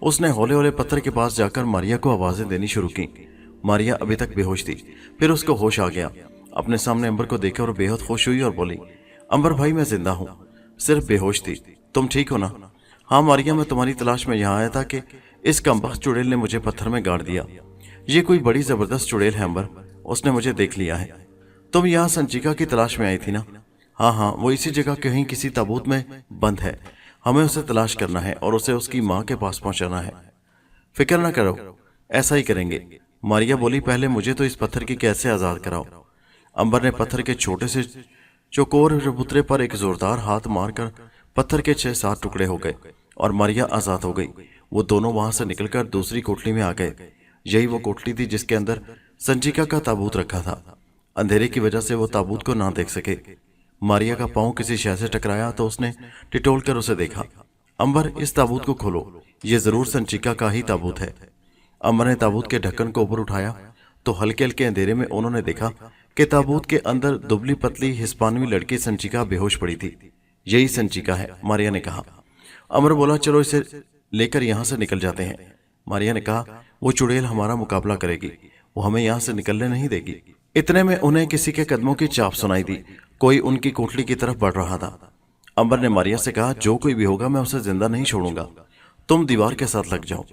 उसने हौले हौले पत्थर के पास जाकर मारिया को आवाजें देनी शुरू की। मारिया अभी तक बेहोश थी। फिर उसको होश आ गया। अपने सामने अंबर को देखा और बेहद खुश हुई और बोली, अंबर भाई मैं जिंदा हूँ, सिर्फ बेहोश थी, तुम ठीक हो ना? हाँ मारिया, मैं तुम्हारी तलाश में यहाँ आया था कि इस कमबख्त चुड़ैल ने मुझे पत्थर में गाड़ दिया। ये कोई बड़ी जबरदस्त चुड़ैल है अंबर, उसने मुझे देख लिया है। तुम यहाँ संचिका की तलाश में आई थी ना? हाँ हाँ, वो इसी जगह कहीं किसी ताबूत में बंद है। हमें उसे तलाश करना है और उसे उसकी माँ के पास पहुंचाना है। फिक्र ना करो, ऐसा ही करेंगे। मारिया बोली, पहले मुझे तो इस पत्थर की कैसे आजाद कराओ। अंबर ने पत्थर के छोटे से चौकोर चबूतरे पर एक जोरदार हाथ मारकर पत्थर के 6-7 टुकड़े हो गए और मारिया आजाद हो गई। वो दोनों वहां से निकलकर दूसरी कोठरी में आ गए। यही वो कोठरी थी जिसके अंदर संचिका का ताबूत रखा था। अंधेरे की वजह से वो ताबूत को ना देख सके। मारिया का पांव किसी शय से टकराया तो उसने टिटोल कर उसे देखा। अंबर, इस ताबूत को खोलो, ये जरूर संचिका का ही ताबूत है। अंबर ने ताबूत के ढक्कन को ऊपर उठाया तो हल्के हल्के अंधेरे में उन्होंने देखा कि ताबूत के अंदर दुबली पतली हिस्पानवी लड़की संचिका बेहोश पड़ी थी। यही संचिका है, मारिया ने कहा। अमर बोला, चलो इसे लेकर यहाँ से निकल जाते हैं। मारिया ने कहा, वो चुड़ैल हमारा मुकाबला करेगी, वो हमें यहाँ से निकलने नहीं देगी। इतने में उन्हें किसी के कदमों की चाप सुनाई दी। कोई उनकी कोठरी की तरफ बढ़ रहा था। अंबर ने मारिया से कहा, जो कोई भी होगा मैं उसे जिंदा नहीं छोड़ूंगा, तुम दीवार के साथ लग जाओ।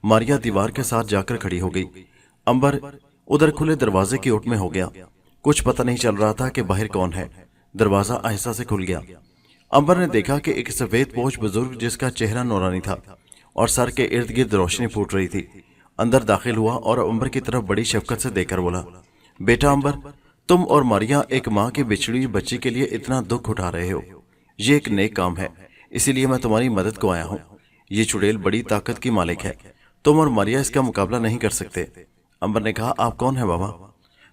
मारिया दीवार के साथ जाकर खड़ी हो गई। अंबर उधर खुले दरवाजे की ओट में हो गया। कुछ पता नहीं चल रहा था कि बाहर कौन है। दरवाजा आहिस्ता से खुल गया। अंबर ने देखा कि एक सफेद पोश बुजुर्ग जिसका चेहरा नूरानी था और सर के इर्द गिर्द रोशनी फूट रही थी अंदर दाखिल हुआ और अंबर की तरफ बड़ी शफकत से देखकर बोला, बेटा अंबर, तुम और मारिया एक माँ की बिछड़ी हुई बच्ची के लिए इतना दुख उठा रहे हो। ये एक नेक काम है, इसीलिए मैं तुम्हारी मदद को आया हूँ। ये चुड़ैल बड़ी ताकत की मालिक है, तुम और मारिया इसका मुकाबला नहीं कर सकते। अंबर ने कहा, आप कौन है बाबा?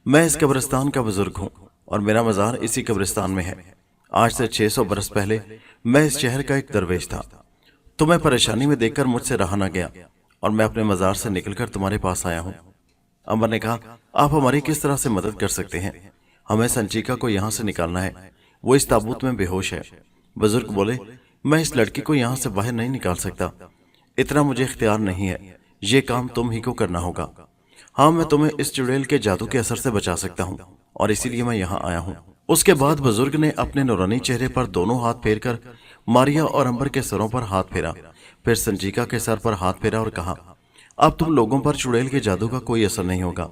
मैं इस कब्रिस्तान का बुजुर्ग हूँ और मेरा मजार इसी कब्रिस्तान में है। आज से 600 बरस पहले मैं इस शहर का एक दरवेश था। तुम्हें परेशानी में देखकर मुझसे रहा ना गया और मैं अपने मजार से निकलकर तुम्हारे पास आया हूँ। अंबर ने कहा, आप हमारी किस तरह से मदद कर सकते हैं? हमें संचिका को यहाँ से निकालना है, वो इस ताबूत में बेहोश है। बुजुर्ग बोले, मैं इस लड़की को यहाँ से बाहर नहीं निकाल सकता, इतना मुझे इख्तियार नहीं है, ये काम तुम ही को करना होगा। हाँ, मैं तुम्हें इस चुड़ैल के जादू के असर से बचा सकता हूँ और इसीलिए मैं यहाँ आया हूँ। उसके बाद बुजुर्ग ने अपने नूरानी चेहरे पर दोनों हाथ फेरकर मारिया और अंबर के सरों पर हाथ फेरा, फिर संचिका के सर पर हाथ फेरा और कहा, अब तुम लोगों पर चुड़ैल के जादू का कोई असर नहीं होगा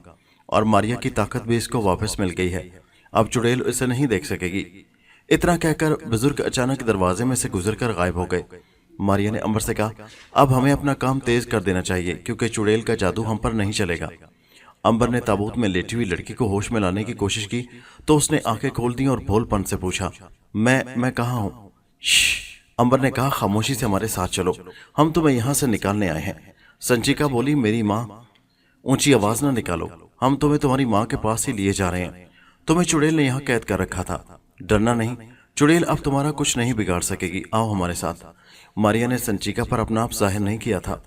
और मारिया की ताकत भी इसको वापस मिल गई है। अब चुड़ैल इसे नहीं देख सकेगी। इतना कहकर बुजुर्ग अचानक दरवाजे में से गुजरकर गायब हो गए। मारिया ने अंबर से कहा, अब हमें अपना काम तेज कर देना चाहिए क्योंकि चुड़ैल का जादू हम पर नहीं चलेगा। अंबर ने ताबूत में लेटी हुई लड़की को होश में लाने की कोशिश की तो उसने आंखें खोल दी और भोलपन से पूछा, मैं कहाँ हूँ? अंबर ने कहा, खामोशी से हमारे साथ चलो, हम तुम्हें यहाँ से निकालने आए हैं। संचिका बोली, मेरी माँ, ऊंची आवाज न निकालो, हम तुम्हें तुम्हारी माँ के पास ही लिए जा रहे हैं। तुम्हें चुड़ैल ने यहाँ कैद कर रखा था, डरना नहीं, चुड़ैल अब तुम्हारा कुछ नहीं बिगाड़ सकेगी, आओ हमारे साथ। मारिया ने संचिका पर अपना आप जाहिर नहीं किया था।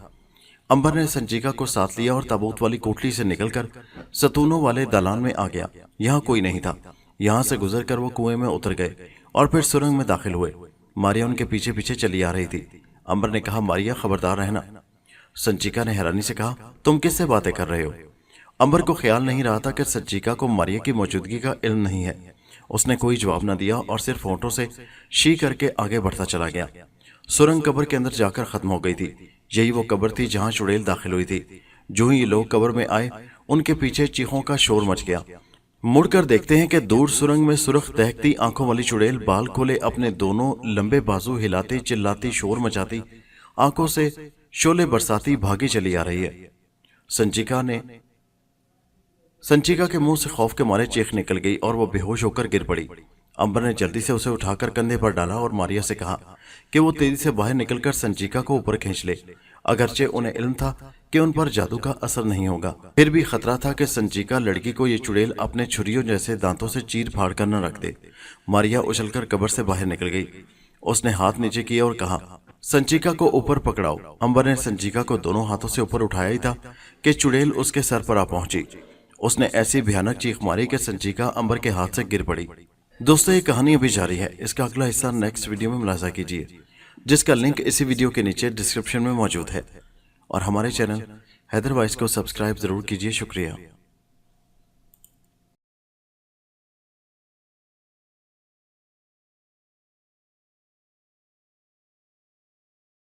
अंबर ने संचिका को साथ लिया और ताबूत वाली कोठरी से निकलकर सतूनों वाले दालान में आ गया। यहाँ कोई नहीं था। यहाँ से गुजरकर वो कुएं में उतर गए और फिर सुरंग में दाखिल हुए। मारिया उनके पीछे पीछे चली आ रही थी। अंबर ने कहा, मारिया खबरदार रहना। संचिका ने हैरानी से कहा, तुम किससे बातें कर रहे हो? अंबर को ख्याल नहीं रहा था कि संचिका को मारिया की मौजूदगी का इल्म नहीं है। उसने कोई जवाब न दिया और सिर्फ होंठों से शी करके आगे बढ़ता चला गया। सुरंग कब्र के अंदर जाकर खत्म हो गई थी। यही वो कब्र थी जहां चुड़ैल दाखिल हुई थी। जो ही ये लोग कब्र में आए, उनके पीछे चीखों का शोर मच गया। मुड़कर देखते हैं कि दूर सुरंग में सुर्ख दहकती आंखों वाली चुड़ैल बाल खोले अपने दोनों लंबे बाजू हिलाती चिल्लाती शोर मचाती आंखों से शोले बरसाती भागी चली आ रही है। संचिका के मुंह से खौफ के मारे चीख निकल गई और वो बेहोश होकर गिर पड़ी। अंबर ने जल्दी से उसे उठाकर कंधे पर डाला और मारिया से कहा कि वो तेजी से बाहर निकलकर संचिका को ऊपर खींच ले। अगरचे उन्हें इल्म था कि उन पर जादू का असर नहीं होगा, फिर भी खतरा था कि संचिका लड़की को ये चुड़ैल अपने छुरियों जैसे दांतों से चीर फाड़ कर न रख दे। मारिया उछलकर कब्र से बाहर निकल गई। उसने हाथ नीचे किए और कहा, संचिका को ऊपर पकड़ाओ। अंबर ने संचिका को दोनों हाथों से ऊपर उठाया ही था कि चुड़ैल उसके सर पर आ पहुंची। उसने ऐसी भयानक चीख मारी कि संचिका अंबर के हाथ से गिर पड़ी। दोस्तों, ये कहानी अभी जारी है। इसका अगला हिस्सा नेक्स्ट वीडियो में मुलाजा कीजिए, जिसका लिंक इसी वीडियो के नीचे डिस्क्रिप्शन में मौजूद है। और हमारे चैनल हैदर वॉइस को सब्सक्राइब जरूर कीजिए। शुक्रिया।